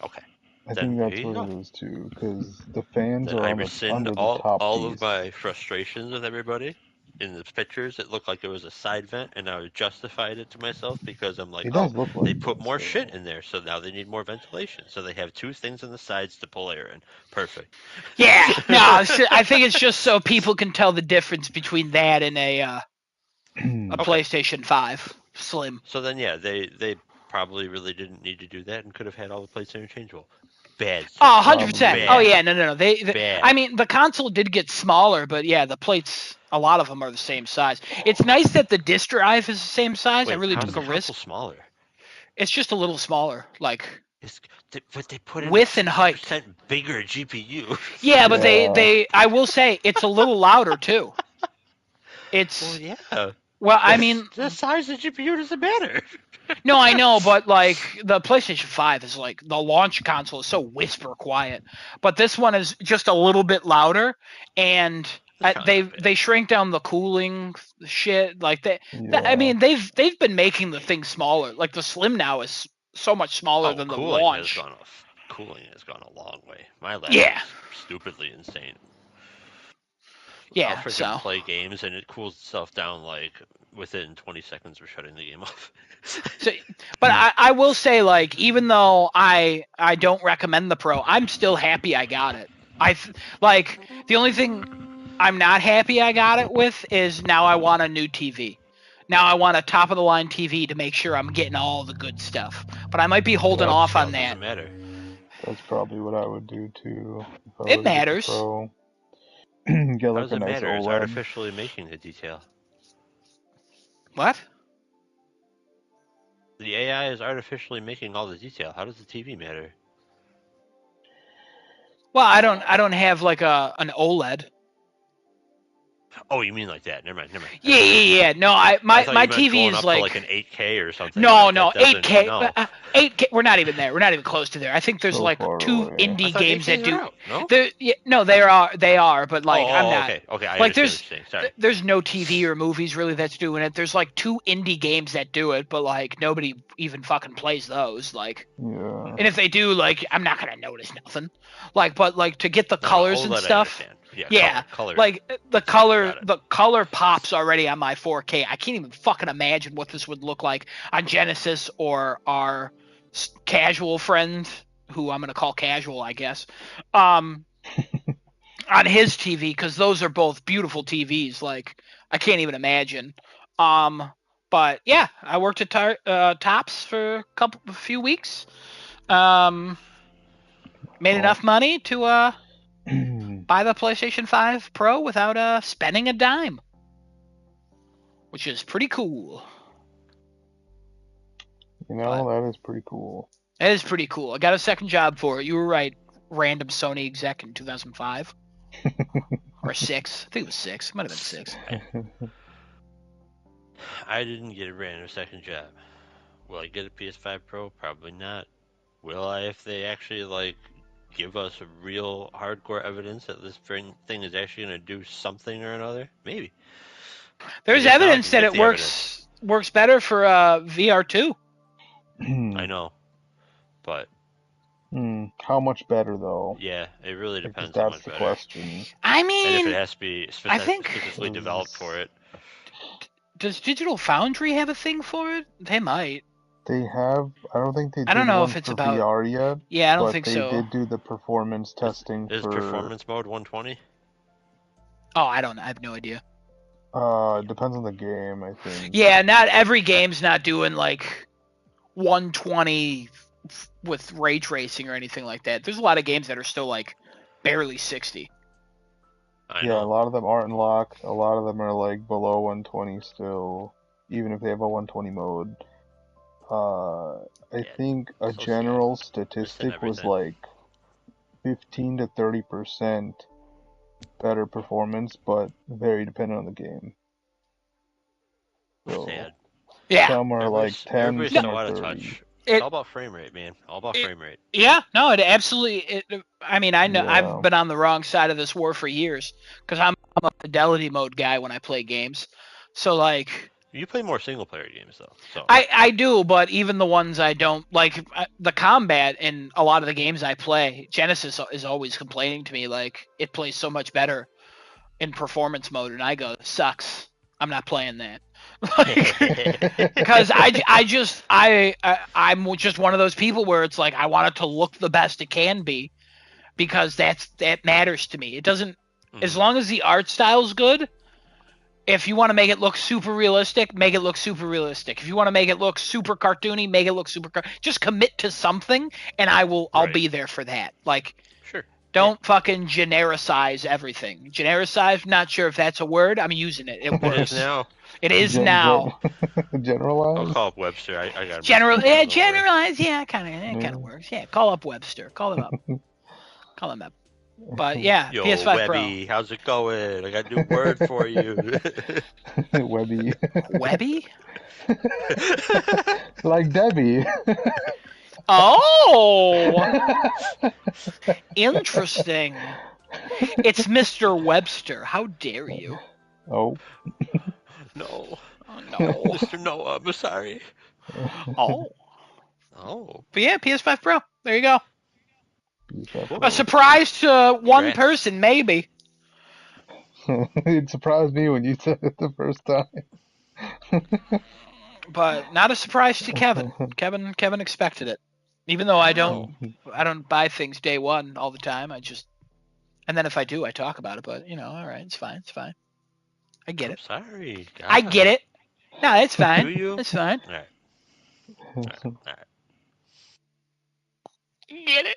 Okay. I Then think there that's you what go. it is too, because the fans Then are I on the, rescind under the all top of piece. my frustrations with everybody. In the pictures, it looked like it was a side vent, and I justified it to myself because I'm like, It oh, does look like they put this, more though. shit in there, so now they need more ventilation. So they have two things on the sides to pull air in. Perfect. Yeah, no, I think it's just so people can tell the difference between that and a PlayStation 5 Slim. So then, yeah, they probably really didn't need to do that and could have had all the plates interchangeable. Bad. Oh, system. 100%. Bad. Oh, yeah, no. They Bad. I mean, the console did get smaller, but yeah, the plates, a lot of them are the same size. It's nice that the disk drive is the same size. Wait, I really how's took the a risk. console smaller? It's just a little smaller, like But they put in width a and height. 60% bigger GPU. Yeah, but Yeah. they I will say it's a little louder too. It's Well, yeah. well, I mean, The size of the GPU doesn't matter. no, I know, but like the PlayStation 5 is like the launch console is so whisper quiet, but this one is just a little bit louder, and they shrank down the cooling shit. Like I Yeah. mean, they've been making the thing smaller. Like the Slim now is so much smaller than the launch. Cooling has gone a long way. My laptop's Yeah. stupidly insane. Yeah, I'll freaking so play games and it cools itself down like within 20 seconds of shutting the game off. So, but I will say, like, even though I don't recommend the Pro, I'm still happy I got it. Like, the only thing I'm not happy I got it with is now I want a new TV. Now I want a top of the line TV to make sure I'm getting all the good stuff. But I might be holding Well, off on Doesn't that. matter. That's probably what I would do too. If I It were to get the matters. Pro. Get How like does a it nice matter? It's OLED. artificially making the detail. What? The AI is artificially making all the detail. How does the TV matter? Well, I don't have like an OLED. Oh, you mean like that? Never mind. Yeah. No, I my thought you meant TV going is up like to like an 8K or something. No, Like, no, that doesn't- 8K. No. 8K. We're not even there. We're not even close to there. I think there's So like far 2 away. I indie thought games that 8Ks do. are out, no? No, they are, but like I'm not. Okay, I Like, understand what you're saying. Sorry. There's no TV or movies really that's doing it. There's like 2 indie games that do it, but like nobody even fucking plays those. Like, Yeah. and if they do, like I'm not gonna notice nothing. Like, but like to get the No, colors and OLED I stuff. understand. Yeah, color. like the Got it. color pops already on my 4K. I can't even fucking imagine what this would look like on Genesis or our casual friend, who I'm gonna call casual, I guess, on his TV, because those are both beautiful TVs. Like I can't even imagine. But yeah, I worked at Tops for a few weeks. Made enough money to buy the PlayStation 5 Pro without spending a dime, which is pretty cool. You know, that is pretty cool. It is pretty cool. I got a second job for it. You were right, random Sony exec in 2005 or 6. I think it was 6. It might have been 6. I didn't get a random second job. Will I get a PS5 Pro? Probably not. Will I if they actually like give us real hardcore evidence that this thing is actually going to do something or another? Maybe. There's Because now I evidence can that get it the works better for VR2. I know, but How much better though? Yeah, it really Like, depends how that's much the better. question. I And if it mean, has to be I think specifically developed for it. does Digital Foundry have a thing for it? They might. They have. I don't think they I don't did know one if it's for about. VR yet, Yeah, I don't but think they so. did do the performance testing Is for. performance mode 120? Oh, I don't. I have no idea. It depends on the game, I think. Yeah, not every game's not doing like 120 with ray tracing or anything like that. There's a lot of games that are still like barely 60. I Yeah, know. a lot of them aren't locked. A lot of them are like below 120 still, even if they have a 120 mode. I Yeah, think a so general Missing statistic was everything. like 15 to 30% better performance, but very dependent on the game. So Sad. Yeah. some are like 10, Everybody's some so are out of 30. touch. It's all about frame rate, man. All about frame rate. Yeah, no, it absolutely. I mean, I know I've Yeah. been on the wrong side of this war for years because I'm a fidelity mode guy when I play games. So like, You play more single player games though, so I do, but even the ones I don't like, the combat in a lot of the games I play, Genesis is always complaining to me like it plays so much better in performance mode, and I go, sucks. I'm not playing that. Because I'm just one of those people where it's like I want it to look the best it can be because that matters to me. It doesn't as long as the art style's good. If you want to make it look super realistic, make it look super realistic. If you want to make it look super cartoony, make it look super. Just commit to something, and I'll Right. be there for that. Like, Sure. don't fucking genericize everything. Genericize, not sure if that's a word. I'm using it. It It works. is now. It is now. I'll Generalize? call up Webster. I got him. Generalize. Yeah, kind of works. Yeah, call up Webster. Call him up. Call him up. But yeah, Yo, PS5 Webby, how's it going? I got a new word for you. Webby. Pro. Webby? Like Debbie. Oh, interesting. It's Mr. Webster. How dare you? Oh. No, Oh, no. Mr. Noah, I'm sorry. Oh. Oh, But yeah, PS5 Pro. There you go. Cool. A surprise to one Congrats. person, maybe. It surprised me when you said it the first time. But not a surprise to Kevin. Kevin expected it. Even though I don't buy things day one all the time. And then if I do, I talk about it. But all right, it's fine. I get I'm it. sorry. God. I get it. No, it's fine. Do you? It's fine. All right. Get it.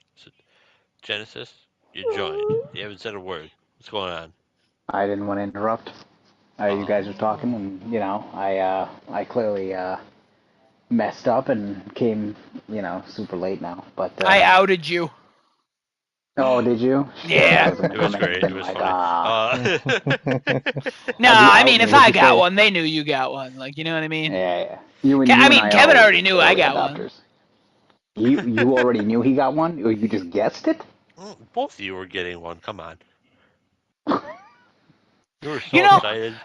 Genesis, you joined. You haven't said a word. What's going on? I didn't want to interrupt. You guys were talking, and I clearly messed up and came super late now. But I outed you. oh, did you? Yeah. It was great. It was funny. No, I mean, if I got one, they knew you got one. Like, you know what I mean? Yeah. You and I you mean, and Kevin are already knew I early got one. adopters. You already knew he got one, or you just guessed it? Both of you were getting one. Come on. You were so excited.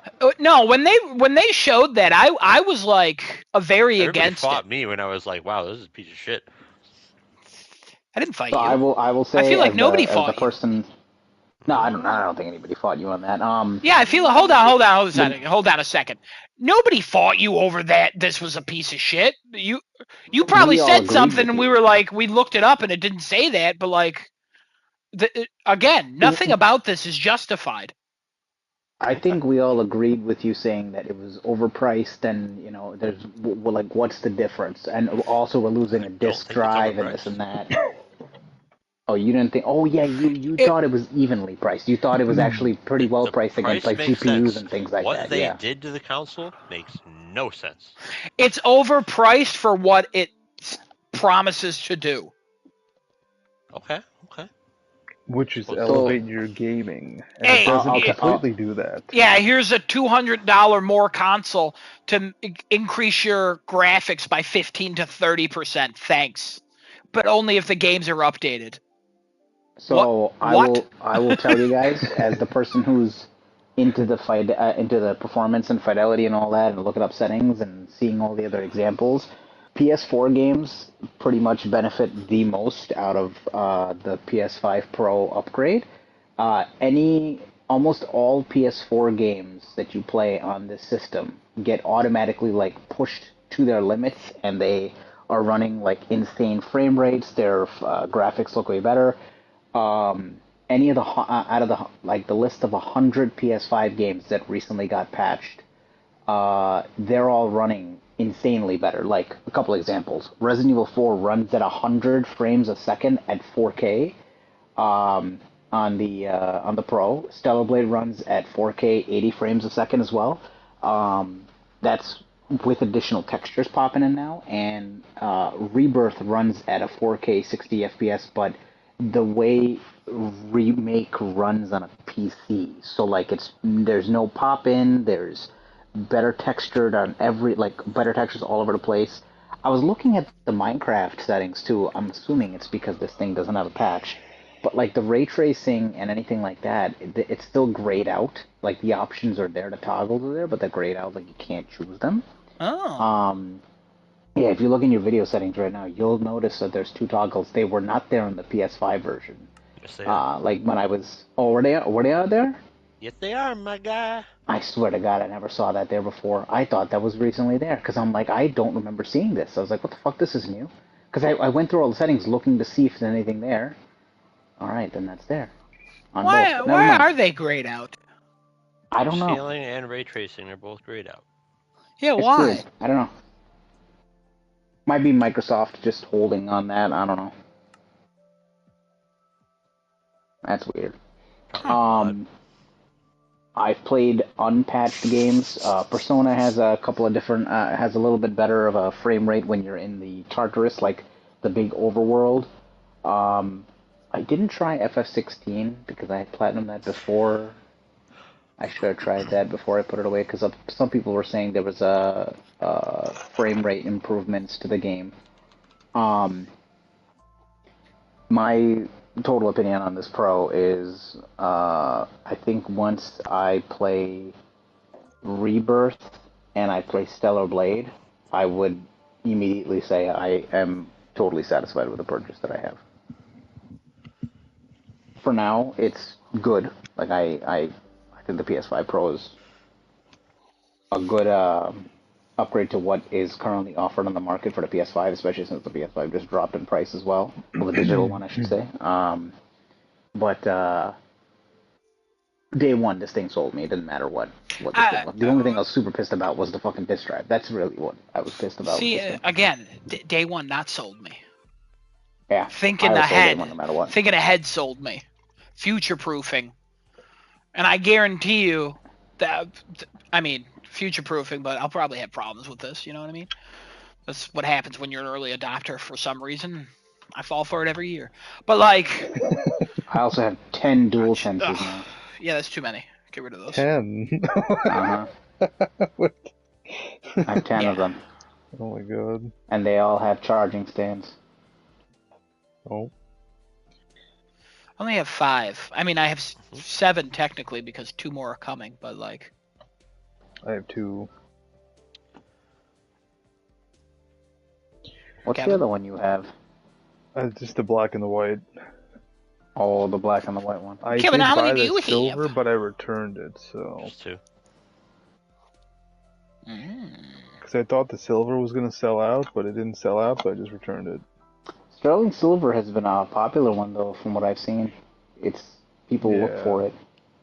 No, when they showed that, I was like very Everybody against fought it. me when I was like, "Wow, this is a piece of shit." I didn't fight So you. I will say I feel like nobody as fought the person. No, I don't think anybody fought you on that. Yeah, I feel. Hold on a second. Nobody fought you over that. This was a piece of shit. You probably We all said agreed something, with and we you. were like, we looked it up, and it didn't say that. But like, again, nothing about this is justified. I think we all agreed with you saying that it was overpriced, and there's like, what's the difference? And also, we're losing a disk think it's drive and this and that. Oh, you didn't think? Oh, yeah, you thought it was evenly priced. You thought it was actually pretty well The priced against price like makes GPUs sense. and things like what that. they Yeah. did to the console makes no sense. It's overpriced for what it promises to do. Okay. Which is So- elevate your gaming. And Hey, it doesn't I'll- completely do that. Yeah, here's a $200 more console to increase your graphics by 15 to 30%. Thanks, but only if the games are updated. So What? I will tell you guys, as the person who's into the performance and fidelity and all that, and looking up settings and seeing all the other examples, PS4 games pretty much benefit the most out of the PS5 Pro upgrade. Almost all PS4 games that you play on this system get automatically like pushed to their limits, and they are running like insane frame rates. Their graphics look way better. Any of the out of the like the list of 100 PS5 games that recently got patched, they're all running insanely better. Like a couple examples, Resident Evil 4 runs at 100 frames a second at 4K on the Pro. Stellar Blade runs at 4K 80 frames a second as well. That's with additional textures popping in now, and Rebirth runs at a 4K 60 FPS, but the way Remake runs on a PC, so like there's no pop in, there's better textured on better textures all over the place. I was looking at the Minecraft settings too. I'm assuming it's because this thing doesn't have a patch, but like the ray tracing and anything like that, it's still grayed out. Like the options are there, the toggles are there, but they're grayed out. Like you can't choose them. Oh. Yeah, if you look in your video settings right now, you'll notice that there's two toggles. They were not there in the PS5 version. Yes, they are. Like when I was... Oh, were they out there? Yes, they are, my guy. I swear to God, I never saw that there before. I thought that was recently there, because I'm like, I don't remember seeing this. I was like, what the fuck, this is new? Because I went through all the settings looking to see if there's anything there. Alright, then that's there. Why are they grayed out? I don't know. Scaling and ray tracing are both grayed out. Yeah, It's why? weird. I don't know. Might be Microsoft just holding on that. I don't know. That's weird. I've played unpatched games. Persona has a couple of different, has a little bit better of a frame rate when you're in the Tartarus, like the big overworld. I didn't try FF16 because I had platinum that before. I should have tried that before I put it away, because some people were saying there was a frame rate improvements to the game. My total opinion on this Pro is I think once I play Rebirth and I play Stellar Blade, I would immediately say I am totally satisfied with the purchase that I have. For now, it's good. Like I think the PS5 Pro is a good upgrade to what is currently offered on the market for the PS5, especially since the PS5 just dropped in price as well. Well, the digital one, I should say. But day one, this thing sold me. It didn't matter what this thing was. The only thing I was super pissed about was the fucking disk drive. That's really what I was pissed about. See, again, day one not sold me. Yeah. Thinking ahead. No matter what. Thinking ahead sold me. Future proofing. And I guarantee you that, I mean, future proofing, but I'll probably have problems with this, you know what I mean? That's what happens when you're an early adopter for some reason. I fall for it every year. But like... I also have 10 dual senses now. Yeah, that's too many. Get rid of those. 10? Uh-huh. I have 10 of them. Oh my god. And they all have charging stands. Oh. I only have 5. I mean, I have 7 technically because 2 more are coming, but like... I have 2. What's the other one you have? Just the black and the white. Oh, the black and the white one. I Kevin, did how buy many do the you silver, have? but I returned it, so... Just 2. Because I thought the silver was going to sell out, but it didn't sell out, so I just returned it. Sterling Silver has been a popular one, though, from what I've seen. People look for it.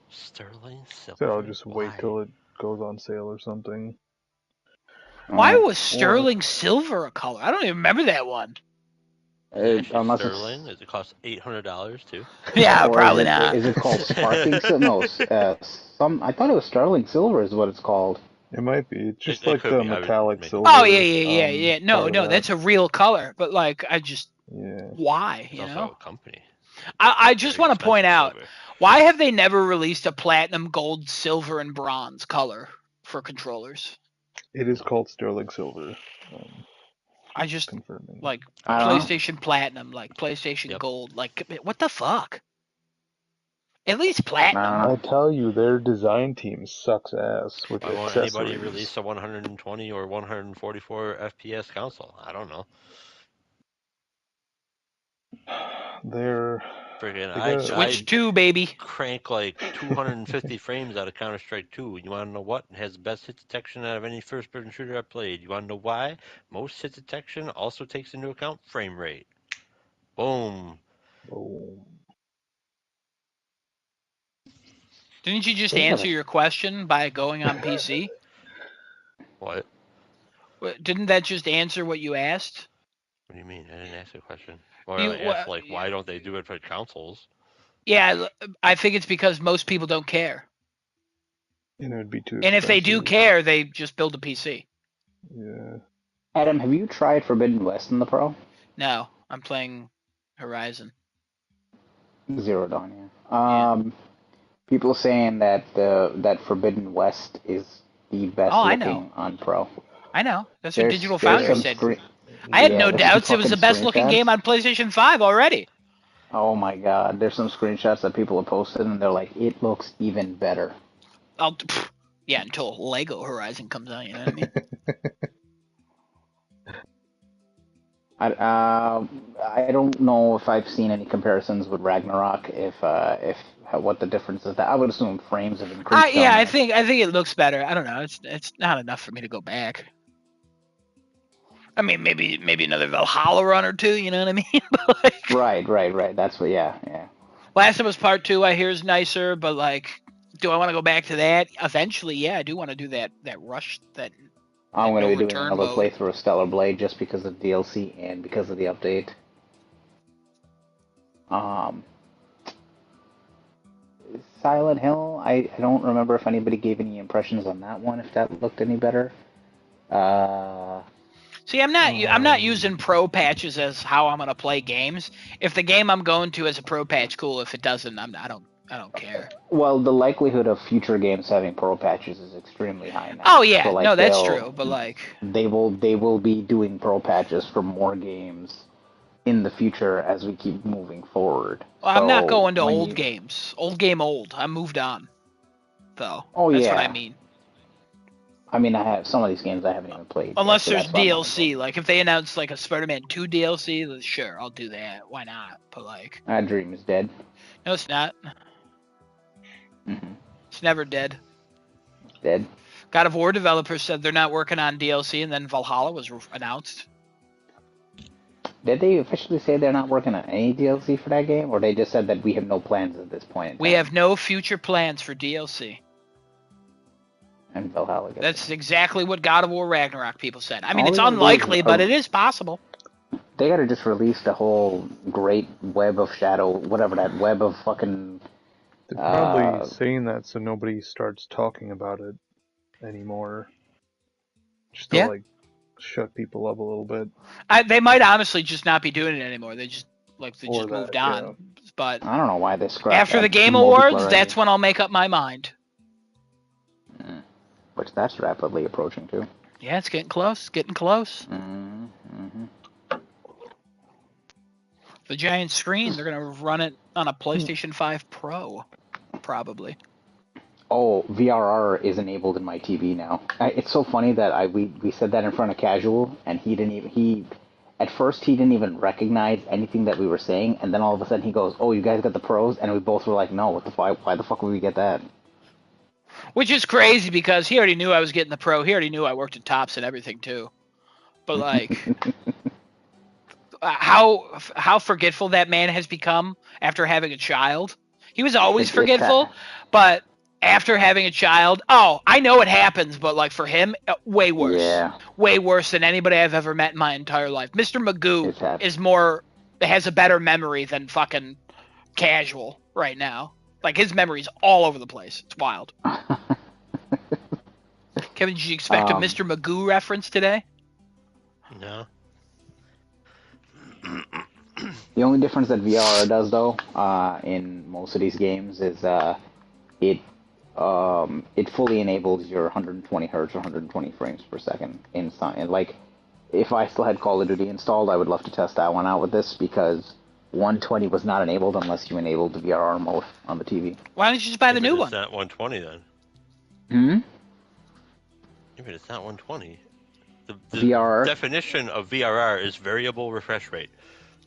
Sterling Silver. So I'll just wait till it goes on sale or something. Why was Sterling Silver a color? I don't even remember that one. Unless Sterling? Does it cost $800 too? Yeah, probably not. Is it called Sparking Silver? No, I thought it was Sterling Silver is what it's called. It might be. It's just like the metallic silver. Oh, yeah. No, that's a real color. But, like, I just... Yeah. Why, you know? A company. I just want to point out, why have they never released a platinum, gold, silver, and bronze color for controllers? It is called Sterling Silver. I just, confirming. Like, PlayStation Platinum, like, PlayStation Gold, like, what the fuck? At least I platinum. don't I know. tell you, their design team sucks ass with Why won't anybody accessories. release a 120 or 144 FPS console? I don't know. They're Friggin' they got Switch 2, baby. crank like 250 frames out of Counter-Strike 2. You want to know what? It has the best hit detection out of any first-person shooter I've played. You want to know why? Most hit detection also takes into account frame rate. Boom. oh, Didn't you just They have answer a- your question by going on PC? What? Didn't that just answer what you asked? What do you mean? I didn't ask a question. Well, You, I asked, like, why don't they do it for consoles? yeah, I think it's because most people don't care. and it would be too And if they do expensive. care, they just build a PC. Yeah. Adam, have you tried Forbidden West in the Pro? No, I'm playing Horizon. Zero Dawn, yeah. Yeah. People saying that that Forbidden West is the best Oh, I looking know. on Pro. I know. That's what Digital There's Foundry some said. screen. I had Yeah, no there's some doubts it was the fucking best looking game screenshots. on PlayStation 5 already. Oh my god, there's some screenshots that people have posted and they're like, it looks even better. Yeah, until Lego Horizon comes out, you know what I mean? I don't know if I've seen any comparisons with Ragnarok. If what the difference is. That I would assume frames have increased. Yeah, on I that. think it looks better. I don't know. It's not enough for me to go back. I mean, maybe another Valhalla run or two. You know what I mean? But like, Right. That's what. Yeah. Last of Us Part 2, I hear is nicer, but like, do I want to go back to that? Eventually, yeah, I do want to do that rush that. I'm going to no be doing return another mode. playthrough of Stellar Blade just because of DLC and because of the update. Silent Hill, I don't remember if anybody gave any impressions on that one, if that looked any better. See, I'm not using pro patches as how I'm gonna play games. If the game I'm going to has a pro patch, cool. If it doesn't, I don't care. Well, the likelihood of future games having pro patches is extremely high now. Oh yeah, So, like, no, that's true. But like, they will be doing pro patches for more games in the future as we keep moving forward. well, I'm not So, going to when old you- games. Old game old. I moved on, though. Oh, That's yeah. what I mean. I mean, I have some of these games I haven't even played. Unless so there's that's why I'm not DLC, like if they announce like a Spider-Man 2 DLC, then sure, I'll do that. Why not? But like, That Dream is dead. no, it's not. Mm-hmm. It's never dead. Dead. God of War developers said they're not working on DLC, and then Valhalla was announced. Did they officially say they're not working on any DLC for that game, or they just said that we have no plans at this point? We have no future plans for DLC. And Valhalla. That's exactly what God of War Ragnarok people said. I mean, All it's they gotta do unlikely, is- but it is possible. They gotta just release the whole great web of shadow, whatever that web of fucking. They're probably saying that so nobody starts talking about it anymore. Just to Yeah. like shut people up a little bit. They might honestly just not be doing it anymore. They just Or moved that, on. yeah. But I don't know why they scrapped after the that Game multiplayer Awards, idea. that's when I'll make up my mind. Which that's rapidly approaching too. Yeah, it's getting close. Getting close. Mm-hmm. The giant screen, they're gonna run it on a PlayStation 5 Pro, probably. Oh, VRR is enabled in my TV now. It's so funny that we said that in front of Casual, and at first he didn't even recognize anything that we were saying, and then all of a sudden he goes, "Oh, you guys got the pros," and we both were like, "No, what the fuck? Why the fuck would we get that?" Which is crazy because he already knew I was getting the Pro. He already knew I worked at Tops and everything too. But like, how forgetful that man has become after having a child. He was always forgetful, but after having a child, oh, I know it happens, but like for him, way worse. Yeah. Way worse than anybody I've ever met in my entire life. Mr. Magoo It's happened. has a better memory than fucking Casual right now. Like his memory's all over the place. It's wild. Kevin, did you expect a Mr. Magoo reference today? No. The only difference that VR does, though, in most of these games is it fully enables your 120 hertz or 120 frames per second inside. And like, if I still had Call of Duty installed, I would love to test that one out with this because 120 was not enabled unless you enabled the VRR mode on the TV. Why don't you just buy the Yeah, new but one? it's not 120 then. Hmm? Yeah, but it's not 120. The VRR? definition of VRR is variable refresh rate.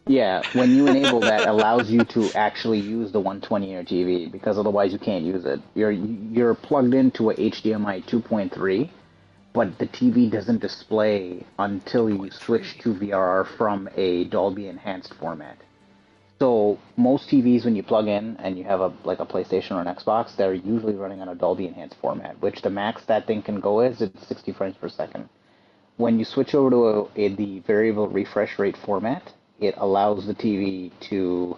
Yeah, when you enable that, allows you to actually use the 120 in your TV, because otherwise you can't use it. You're plugged into a HDMI 2.3, but the TV doesn't display until you switch to VRR from a Dolby enhanced format. So most TVs, when you plug in and you have a PlayStation or an Xbox, they're usually running on a Dolby enhanced format, which the max that thing can go is it's 60 frames per second. When you switch over to the variable refresh rate format, it allows the TV to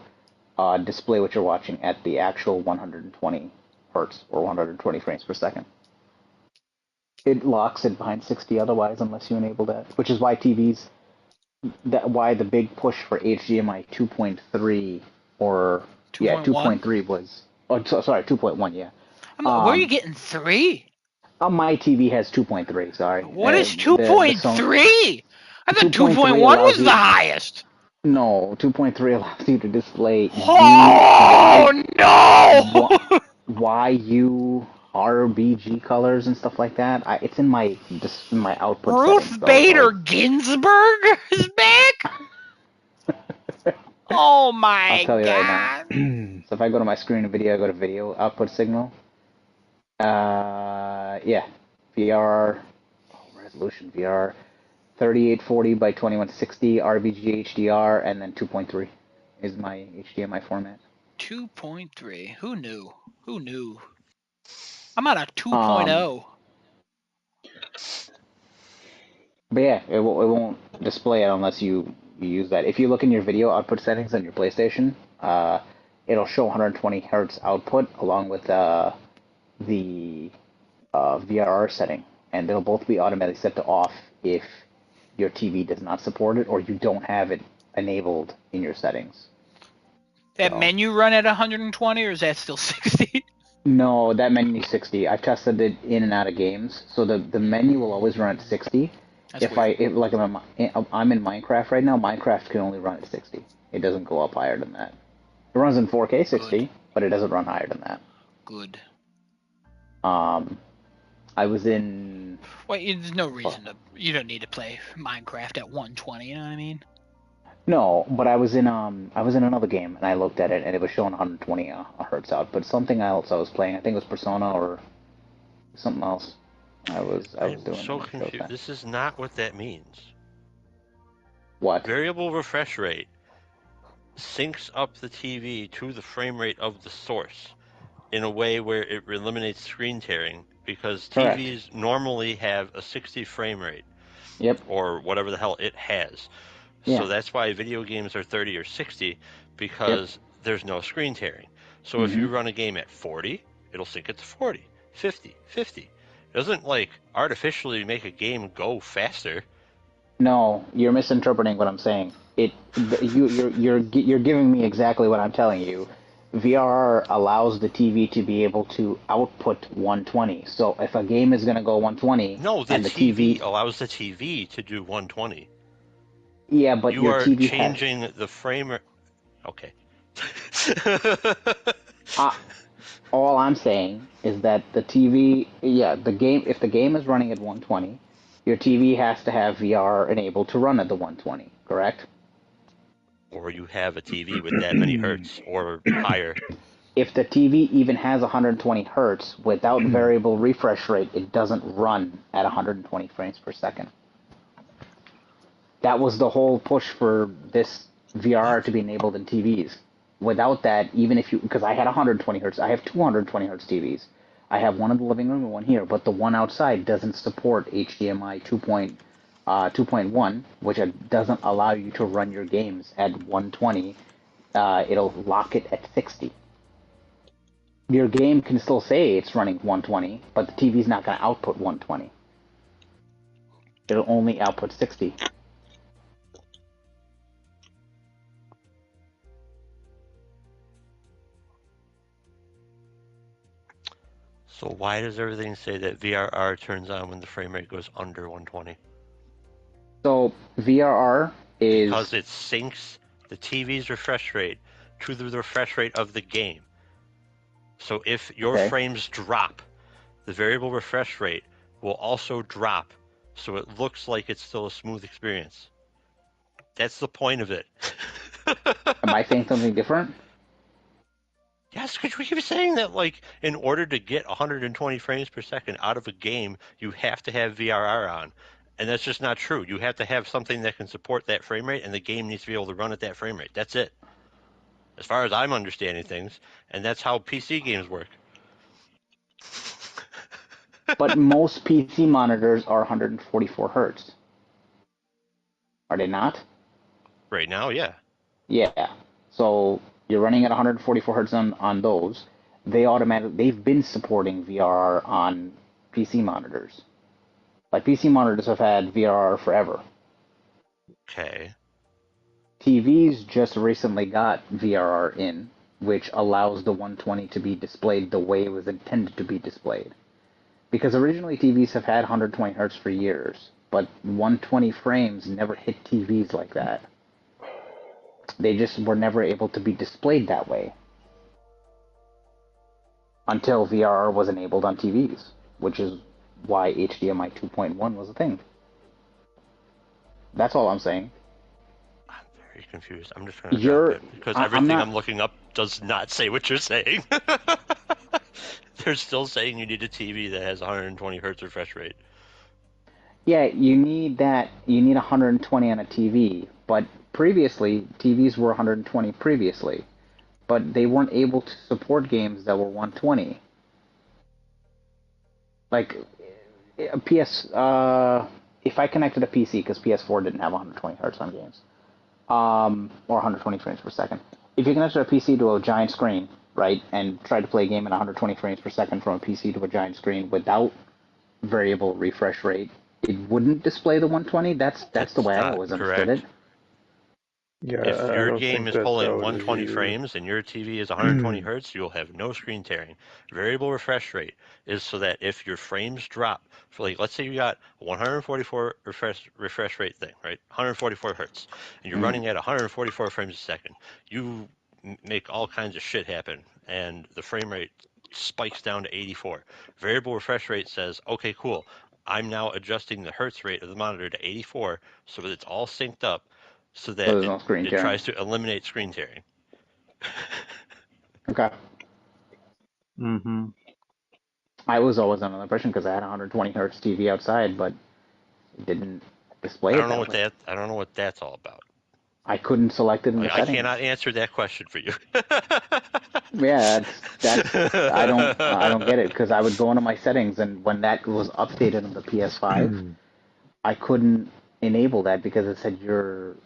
display what you're watching at the actual 120 hertz or 120 frames per second. It locks it behind 60 otherwise, unless you enable that, which is why why the big push for HDMI 2.3 or 2.3 was. Oh, sorry, 2.1. Yeah. Where are you getting 3? My TV has 2.3. Sorry. What is 2.3? I thought 2.1 was the highest. No, 2.3 allows you to display YURBG colors and stuff like that. It's in my output Ruth settings. Bader Ginsburg is back? Oh my I'll tell you god. right now. So if I go to my screen of video, I go to video output signal. Yeah. VR resolution VR 3840 by 2160 RVG HDR, and then 2.3 is my HDMI format. 2.3. Who knew? Who knew? I'm on a 2.0. But yeah, it won't display it unless you use that. If you look in your video output settings on your PlayStation, it'll show 120 hertz output along with the VRR setting, and they'll both be automatically set to off if your TV does not support it or you don't have it enabled in your settings. That menu run at 120, or is that still 60? No, that menu is 60. I've tested it in and out of games, so the menu will always run at 60. I'm in Minecraft right now, Minecraft can only run at 60. It doesn't go up higher than that. It runs in 4K 60, but it doesn't run higher than that. Good. I was in. Wait, there's no reason to. You don't need to play Minecraft at 120. You know what I mean? No, but I was in another game and I looked at it and it was showing 120 hertz out. But something else I was playing, I think it was Persona or something else. I was doing. So confused. This is not what that means. What? Variable refresh rate syncs up the TV to the frame rate of the source in a way where it eliminates screen tearing, because TVs normally have a 60 frame rate. Yep. Or whatever the hell it has. Yeah. So that's why video games are 30 or 60, because there's no screen tearing. So if you run a game at 40, it'll sync it to 40, 50, 50. It doesn't artificially make a game go faster. No, you're misinterpreting what I'm saying. You're giving me exactly what I'm telling you. VRR allows the TV to be able to output 120. So if a game is going to go 120, no, the TV allows the TV to do 120. Yeah, but you your are TV changing the frame. Okay. All I'm saying is that the TV, if the game is running at 120, your TV has to have VR enabled to run at the 120, correct? Or you have a TV with that many hertz or higher. If the TV even has 120 hertz, without variable refresh rate, it doesn't run at 120 frames per second. That was the whole push for this VR to be enabled in TVs. Without that, because I had 120 hertz, I have 220 hertz TVs. I have one in the living room and one here, but the one outside doesn't support HDMI 2.1, which doesn't allow you to run your games at 120. It'll lock it at 60. Your game can still say it's running 120, but the TV's not going to output 120. It'll only output 60. So why does everything say that VRR turns on when the frame rate goes under 120? So VRR is... Because it syncs the TV's refresh rate to the refresh rate of the game. So if your frames drop, the variable refresh rate will also drop, so it looks like it's still a smooth experience. That's the point of it. Am I saying something different? Yes, because we keep saying that, like, in order to get 120 frames per second out of a game, you have to have VRR on. And that's just not true. You have to have something that can support that frame rate, and the game needs to be able to run at that frame rate. That's it. As far as I'm understanding things, and that's how PC games work. But most PC monitors are 144 hertz. Are they not? Right now, yeah. Yeah. So you're running at 144 hertz on those. They've been supporting VRR on PC monitors. Like PC monitors have had VRR forever. Okay. TVs just recently got VRR in, which allows the 120 to be displayed the way it was intended to be displayed. Because originally TVs have had 120 hertz for years, but 120 frames never hit TVs like that. They just were never able to be displayed that way until VRR was enabled on TVs, which is why HDMI 2.1 was a thing. That's all I'm saying. I'm very confused. I'm just going to drop it because everything I'm I'm looking up does not say what you're saying. They're still saying you need a TV that has 120 hertz refresh rate. Yeah, you need that. You need 120 on a TV, but previously TVs were 120 previously, but they weren't able to support games that were 120. Like a if I connected a PC, because PS4 didn't have 120 hertz on games, or 120 frames per second. If you connected a PC to a giant screen, right, and tried to play a game at 120 frames per second from a PC to a giant screen without variable refresh rate, it wouldn't display the 120. That's the way I always understood it. Yeah, if I your don't game think is pulling that 120 was frames and your TV is 120 hertz, you'll have no screen tearing. Variable refresh rate is so that if your frames drop, for like let's say you got 144 refresh rate thing, right? 144 hertz, and you're running at 144 frames a second, you make all kinds of shit happen, and the frame rate spikes down to 84. Variable refresh rate says, okay, cool. I'm now adjusting the hertz rate of the monitor to 84 so that it's all synced up so that there's no screen it tearing. tries to eliminate screen tearing. Okay. Mm-hmm. I was always under the impression because I had a 120 hertz TV outside, but it didn't display I it don't know that what way. I don't know what that's all about. I couldn't select it in the Like, I settings. cannot answer that question for you. Yeah, that's I don't get it because I would go into my settings and when that was updated on the PS5, I couldn't enable that because it said your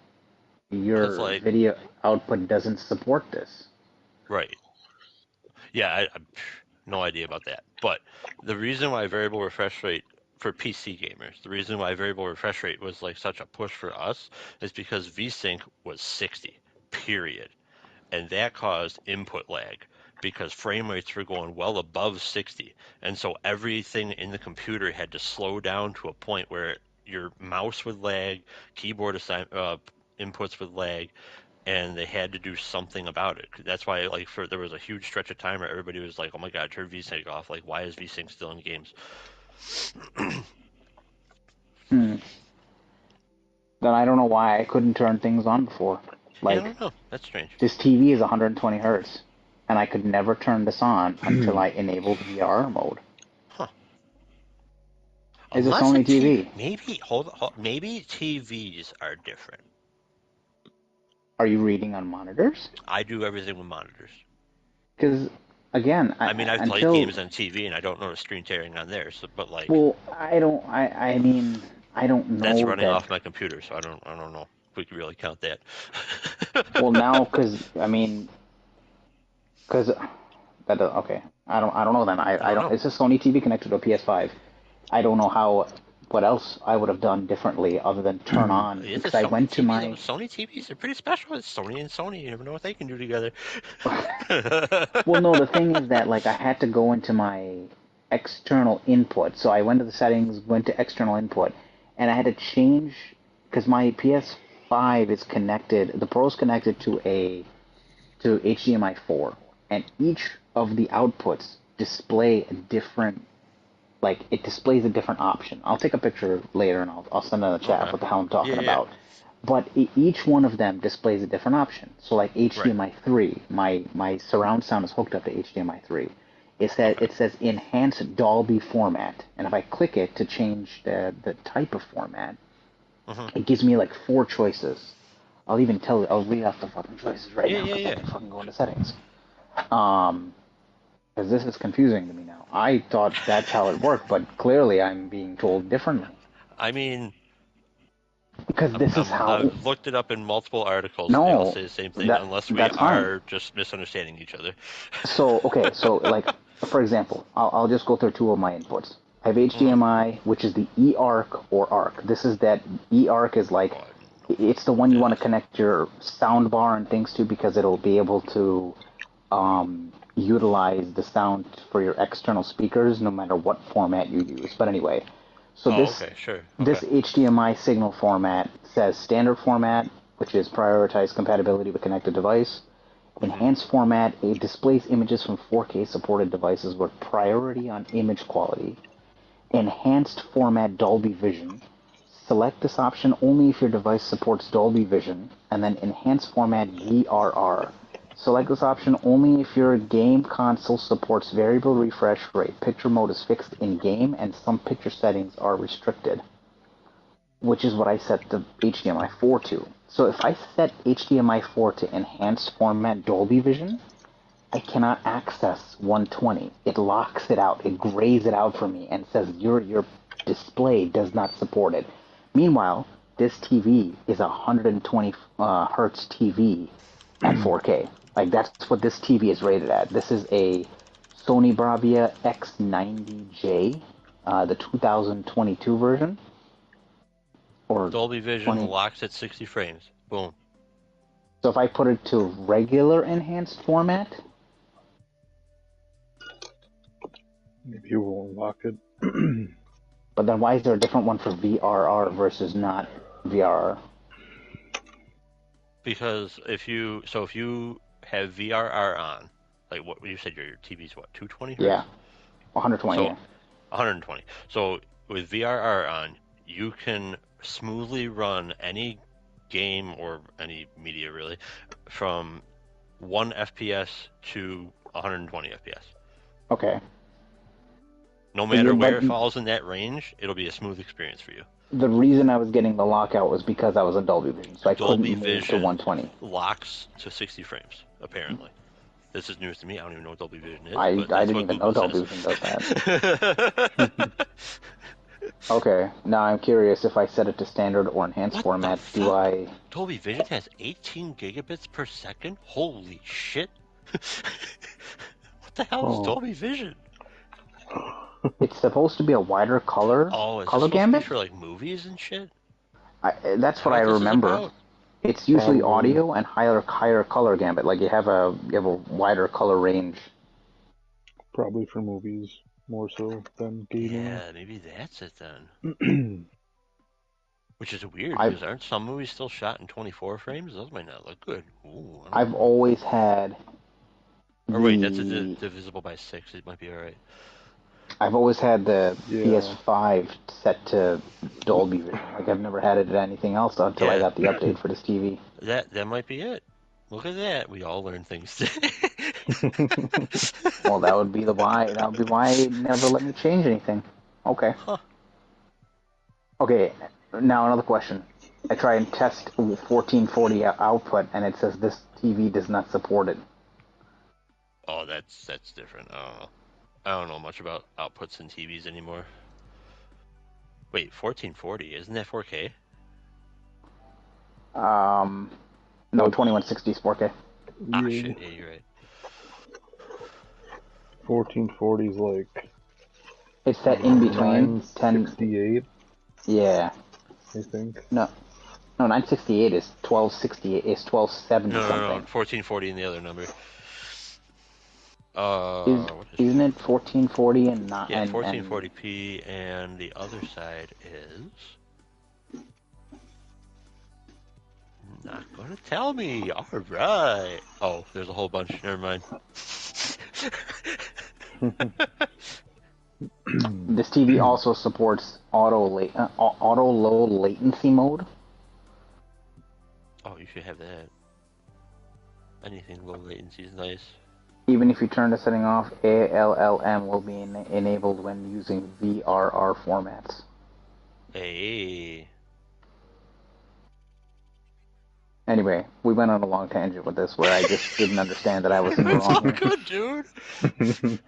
like, video output doesn't support this. right. Yeah, I no idea about that. But the reason why variable refresh rate for PC gamers, the reason why variable refresh rate was like such a push for us is because VSync was 60, period. And that caused input lag because frame rates were going well above 60. And so everything in the computer had to slow down to a point where your mouse would lag, keyboard inputs would lag, and they had to do something about it. That's why, like, there was a huge stretch of time where everybody was like, "Oh my God, turn VSync off!" Like, why is VSync still in games? Then I don't know why I couldn't turn things on before. Like, yeah, I don't know. That's strange. This TV is 120 hertz, and I could never turn this on until I enabled VR mode. Huh. It's a Sony TV. Maybe maybe TVs are different. Are you reading on monitors? I do everything with monitors. Because again, I've played games on TV and I don't notice screen tearing on there. So, but like, well, I mean, I don't know. That's running off my computer, so I don't know if we can really count that. Well, now, okay, I don't know then. I don't. It's a Sony TV connected to a PS5. I don't know what else I would have done differently other than turn on. Because I went to my Sony TVs are pretty special. It's Sony and Sony. You never know what they can do together. Well, no, the thing is that like I had to go into my external input. So I went to the settings, went to external input, and I had to change because my 5 is connected. The Pro is connected to HDMI 4, and each of the outputs display a different. Like, it displays a different option. I'll take a picture later and I'll send it in the chat Okay. what the hell I'm talking Yeah. about. But each one of them displays a different option. So like HDMI 3, my surround sound is hooked up to HDMI 3. It says enhanced Dolby format, and if I click it to change the type of format, it gives me like 4 choices. I'll even tell you. I'll read out the fucking choices right now. Yeah. I can fucking go into settings. Because this is confusing to me now. I thought that's how it worked, but clearly I'm being told differently. I mean, Because this is how. I've looked it up in multiple articles, and they all say the same thing, unless we that's are fine. just misunderstanding each other. So, okay, so like, for example, I'll just go through 2 of my inputs. I have HDMI, which is the eARC or ARC. This is that eARC is like, it's the one you want to connect your sound bar and things to because it'll be able to utilize the sound for your external speakers no matter what format you use. But anyway, so this HDMI signal format says standard format, which is prioritize compatibility with connected device. Enhanced format, it displays images from 4K supported devices with priority on image quality. Enhanced format Dolby Vision. Select this option only if your device supports Dolby Vision, and then enhanced format VRR. Select this option only if your game console supports variable refresh rate. Picture mode is fixed in game, and some picture settings are restricted, which is what I set the HDMI 4 to. So if I set HDMI 4 to enhanced format Dolby Vision, I cannot access 120. It locks it out. It grays it out for me and says your display does not support it. Meanwhile, this TV is a 120 hertz TV at 4K. Like, that's what this TV is rated at. This is a Sony Bravia X90J, the 2022 version. Or Dolby Vision locks at 60 frames. Boom. So if I put it to regular enhanced format, maybe you will unlock it. but then why is there a different one for VRR versus not VRR? Because if you have VRR on, like what you said, your TV's what, 220 hertz? Yeah, 120. So, 120. So with VRR on, you can smoothly run any game or any media really from 1 FPS to 120 FPS. Okay. No matter where it falls in that range, it'll be a smooth experience for you. The reason I was getting the lockout was because I was in Dolby Vision, so I couldn't move to 120. Locks to 60 frames, apparently. This is news to me. I don't even know what Dolby Vision is. I didn't even know Dolby Vision does that. Okay, now I'm curious if I set it to standard or enhanced format, do I... Dolby Vision has 18 gigabits per second? Holy shit. What the hell is Dolby Vision? It's supposed to be a wider color gambit? For like movies and shit? That's what I remember. It's usually audio and higher color gambit. Like you have a wider color range. Probably for movies more so than gaming. Yeah, maybe that's it then. Which is weird because aren't some movies still shot in 24 frames? Those might not look good. Ooh, I've always had. Or wait, that's divisible by 6. It might be alright. I've always had the PS5 set to Dolby Vision. Like I've never had it at anything else until I got the update for this TV. That might be it. Look at that. We all learn things today. Well, that would be why it never let me change anything. Okay. Huh. Okay, now another question. I try and test 1440 output, and it says this TV does not support it. Oh, that's different. I don't know much about outputs in TVs anymore. Wait, 1440, isn't that 4K? No, 2160 is 4K. Ah, shit, yeah, you're right. 1440 is like... It's that in-between. 1068? Yeah. I think. No, 968 is 1268, is 1270 no, something. No, 1440 in the other number. Isn't it 1440 and not? Yeah, 1440p, and the other side is Gonna tell me. All right. Oh, there's a whole bunch. Never mind. This TV also supports auto low latency mode. Oh, you should have that. Anything low latency is nice. Even if you turn the setting off, ALLM will be enabled when using VRR formats. Hey. Anyway, we went on a long tangent with this where I just didn't understand that I was in the It's all wrong here. good, dude.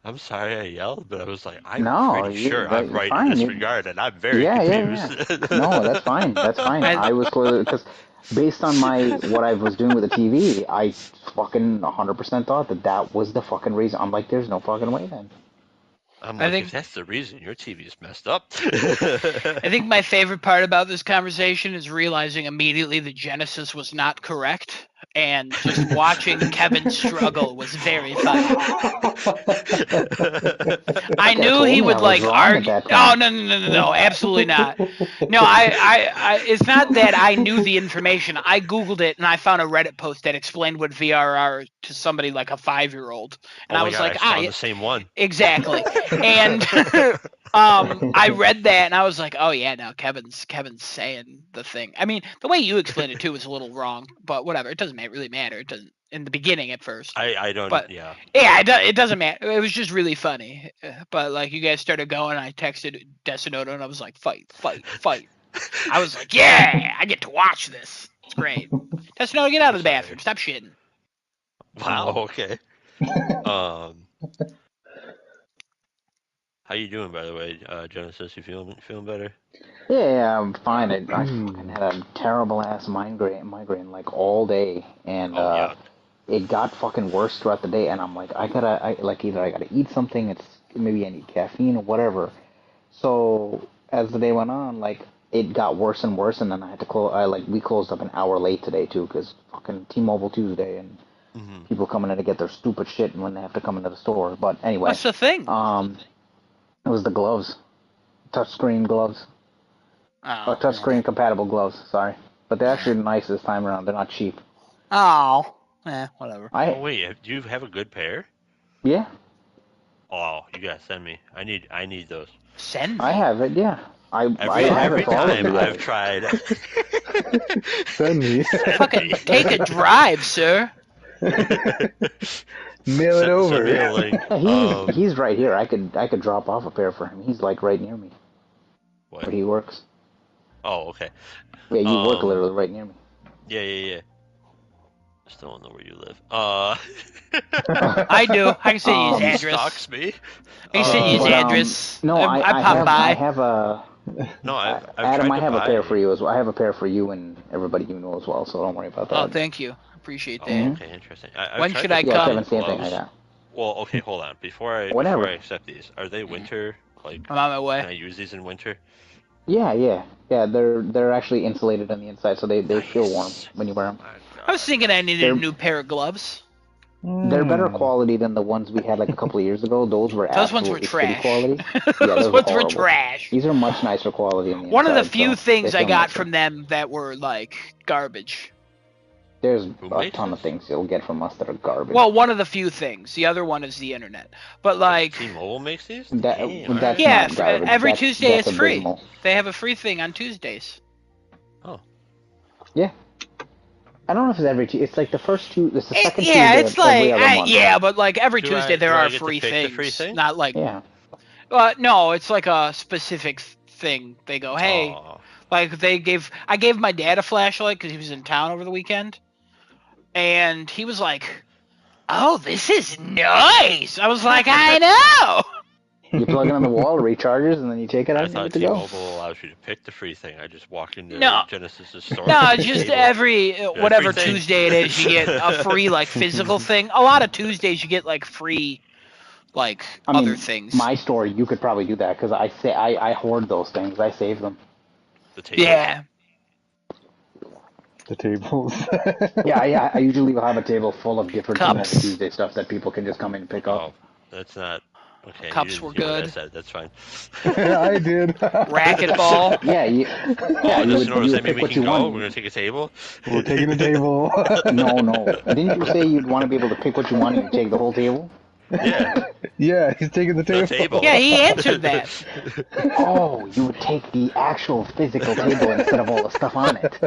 I'm sorry I yelled, but I was like, I'm No, pretty sure I'm you're right fine. in this You- regard, and I'm very Yeah. confused. No, that's fine. That's fine. I was because based on what I was doing with the TV, I fucking 100% thought that was the fucking reason. I'm like, there's no fucking way then. I'm I like, think- if that's the reason, your TV is messed up. I think my favorite part about this conversation is realizing immediately that Genesis was not correct, and just watching Kevin struggle was very funny. I knew told he me would I was like wrong at argue. that Oh point. no, absolutely not. No, I it's not that I knew the information. I Googled it and I found a Reddit post that explained what VRR to somebody like a 5-year-old, and Oh I my was God, like, I found the same one. exactly. And I read that and I was like, oh yeah, now Kevin's saying the thing. I mean, the way you explained it too was a little wrong, but whatever. It doesn't really matter. It doesn't in the beginning at first. I don't, But- yeah. Yeah, it doesn't matter. It was just really funny. But like you guys started going, I texted Desinoto and I was like, fight. I was like, yeah, I get to watch this. It's great. Desinoto, get out of the bathroom. Stop shitting. Wow, okay. How you doing, by the way, Genesis? You feeling better? Yeah, I'm fine. I fucking had a terrible ass migraine like all day, and Oh, yeah. it got fucking worse throughout the day. And I'm like, either I gotta eat something. Maybe I need caffeine or whatever. So as the day went on, like it got worse and worse, and then I had to close. We closed up an hour late today too, because fucking T-Mobile Tuesday and Mm-hmm. people coming in to get their stupid shit when they have to come into the store. But anyway, What's the thing? it was the gloves, touchscreen gloves. Oh, Touchscreen compatible gloves, sorry. But they're actually nice this time around. They're not cheap. Oh, whatever. Oh, wait, do you have a good pair? Yeah, Oh, you gotta send me. I need those. Send me. I have it, yeah. I have Every it for all of time you I've guys. tried. Send me. Fucking take a drive, sir. Mail it over. Send me a link. He's right here. I could drop off a pair for him. He's like right near me What? where he works. Oh, okay. Yeah, you work Um, literally right near me. Yeah. I still don't know where you live. I do. I can send you his He address. Stalks me. I can send you his But, address. No, I I pop have by. I have a No, I've Adam. tried I to have a buy pair it. for you as well. I have a pair for you and everybody you know as well. So don't worry about that. Oh, thank you. Appreciate Oh, that. okay, interesting. I've When tried should to I buy Yeah, come? Kevin, same thing. I gloves. got. Well, okay, hold on. Before I Whatever. accept these, are they winter? Like, I'm on my can I way. use these in winter? Yeah. They're actually insulated on the inside, so they feel warm Nice. when you wear them. My I was God. thinking I needed a They're- new pair of gloves. They're better quality than the ones we had like a couple of years ago. Those were Those ones were absolutely shitty trash. quality. Those were ones were horrible. trash. These are much nicer quality on the One of the inside, few so things they I feel got nicer. from them that were like garbage. There's Who a makes ton of this? things you'll get from us that are garbage. Well, one of the few things. The other one is the internet. But like, T-Mobile makes these? That- Damn, that's yeah, not garbage. every That's- Tuesday that's it's free. abysmal. They have a free thing on Tuesdays. Yeah. I don't know if it's every It's like the first two. It's the second Yeah, Tuesday it's of like every other month. yeah, but like every Do Tuesday I- there do I are get to free pick the things. free thing? Not like Yeah. no, it's like a specific thing. They go, hey, Aw. like I gave my dad a flashlight because he was in town over the weekend, and he was like, "Oh, this is nice." I was like, "I know." You plug it on the wall, it recharges, and then you take it out I and you're thought good to go. T-Mobile allows you to pick the free thing. I just walk into No. Genesis's store. No, pick the just cable. every whatever free thing. Tuesday it is, you get a free like physical thing. A lot of Tuesdays you get like free like I mean, other things. My store, you could probably do that because I hoard those things. I save them. The table. Yeah. The tables. Yeah, I usually will have a table full of different Cups. Tuesday stuff that people can just come in and pick up. Oh, that's not. Okay, Cups you were didn't hear what I good. said. That's fine. I did. Racquetball. Yeah, you Just would saying pick we what can you go. want. We're gonna take a table. We're taking a table. No. Didn't you say you'd want to be able to pick what you want and you take the whole table? Yeah, Yeah, he's taking the the table. table. Yeah, he answered that. Oh, you would take the actual physical table instead of all the stuff on it.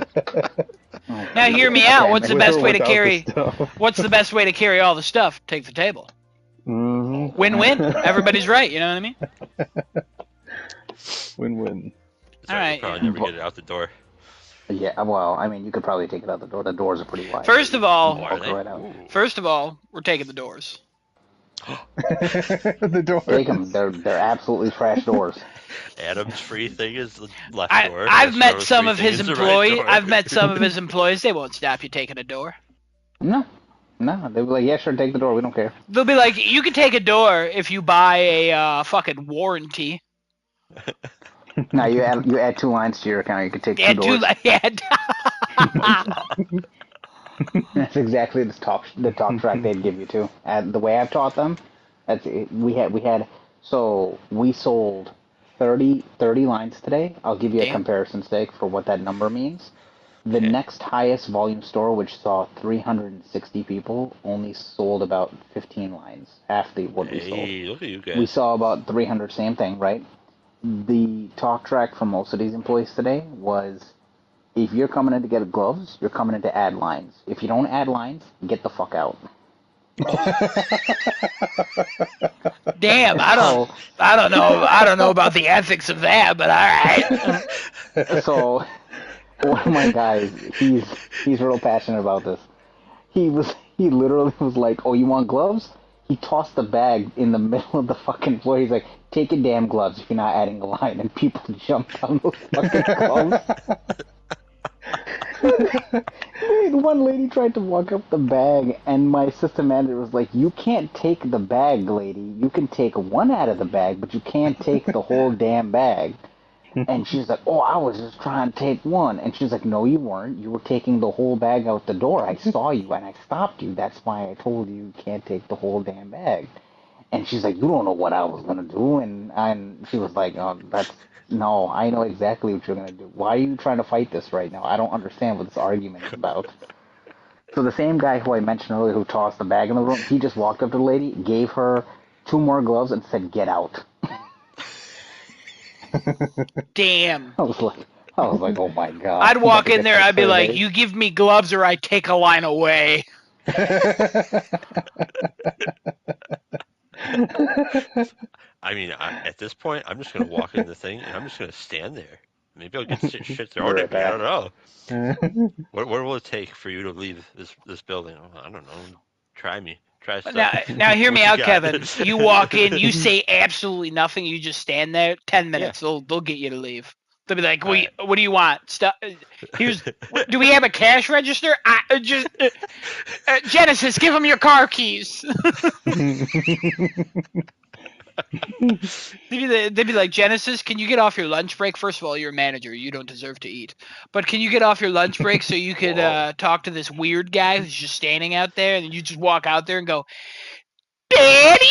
Oh, Now hear me okay, out. I What's the With or best way to without the carry? stuff. What's the best way to carry all the stuff? Take the table. Mm-hmm. Win-win. Everybody's right. You know what I mean? Win-win. So All you right. probably never get it out the door. Yeah, well, I mean, you could probably take it out the door. The doors are pretty wide. First of all, Are Poke they? it right out. Ooh. First of all, we're taking the doors. The door. Take them. They're absolutely trash doors. Adam's free thing is the left door. I've met Desnodo's some free of thing his is the right employees. door. I've met some of his employees. They won't stop you taking a door. No, they'd be like, yeah, sure, take the door. We don't care. They'll be like, you can take a door if you buy a fucking warranty. Now you add 2 lines to your account. You could take Yeah, 2 doors. That's exactly the talk track they'd give you too. And the way I've taught them, we sold 30 lines today. I'll give you a Damn. comparison stake for what that number means. The Okay. next highest volume store, which saw 360 people, only sold about 15 lines, half what we sold. Hey, look at you guys. We saw about 300, same thing, right? The talk track for most of these employees today was, if you're coming in to get gloves, you're coming in to add lines. If you don't add lines, get the fuck out. Damn, I don't know about the ethics of that, but all right. So, one of my guys, he's real passionate about this. He literally was like, "Oh, you want gloves?" He tossed the bag in the middle of the fucking floor. He's like, "Take your damn gloves if you're not adding a line." And people jumped on those fucking gloves. One lady tried to walk up the bag, and my assistant manager was like, "You can't take the bag, lady. You can take one out of the bag, but you can't take the whole damn bag." And she's like, "Oh, I was just trying to take one." And she's like, "No, you weren't. You were taking the whole bag out the door. I saw you, and I stopped you. That's why I told you can't take the whole damn bag." And she's like, "You don't know what I was going to do." And she was like, "Oh, no, I know exactly what you're going to do. Why are you trying to fight this right now? I don't understand what this argument is about." So the same guy who I mentioned earlier who tossed the bag in the room, he just walked up to the lady, gave her 2 more gloves, and said, "Get out." Damn. I was like, "Oh my god." I'd walk in there, I'd be like, "You." you give me gloves or I take a line away. I mean, at this point, I'm just gonna walk in the thing and I'm just gonna stand there. Maybe I'll get shit thrown at me. I don't know. What will it take for you to leave this building? Oh, I don't know. Try me. Try stuff. Now hear me What out, you got? Kevin. You walk in, you say absolutely nothing, you just stand there. 10 minutes, they'll get you to leave. They'll be like, what do you want? Do we have a cash register? Genesis, give them your car keys. They'd be like, Genesis, can you get off your lunch break? First of all, you're a manager. You don't deserve to eat. But can you get off your lunch break so you could talk to this weird guy who's just standing out there? And then you just walk out there and go, Daddy!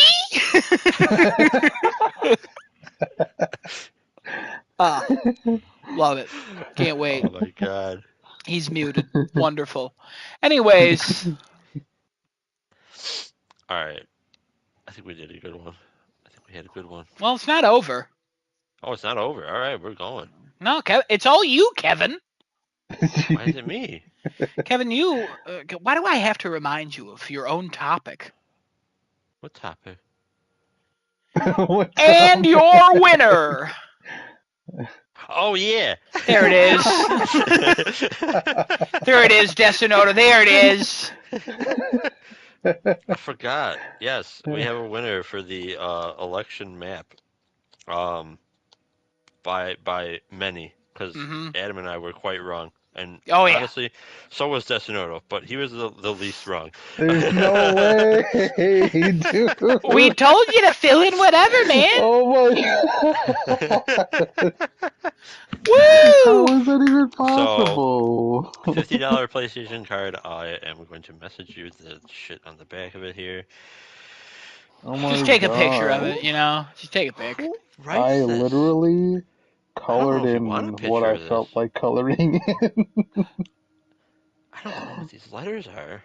Love it. Can't wait. Oh my god. He's muted. Wonderful. Anyways. All right. I think we did a good one. I think we had a good one. Well, it's not over. Oh, it's not over. All right, we're going. No, it's all you, Kevin. Why is it me? Kevin, why do I have to remind you of your own topic? What topic? And your winner. Oh yeah. There it is. There it is, Desinoda. There it is. I forgot. Yes, we have a winner for the election map. By many, because Adam and I were quite wrong, and honestly, so was Desinodo, but he was the least wrong. There's no way, dude. We told you to fill in whatever, man. Oh my god. Woo! How is that even possible? So, $50 PlayStation card. I am going to message you the shit on the back of it here. Oh my Just take a picture of God. it, you know? Just take a pic. Right? I This. literally I colored don't know if you want a in picture what I of this. felt like coloring in. I don't know what these letters are.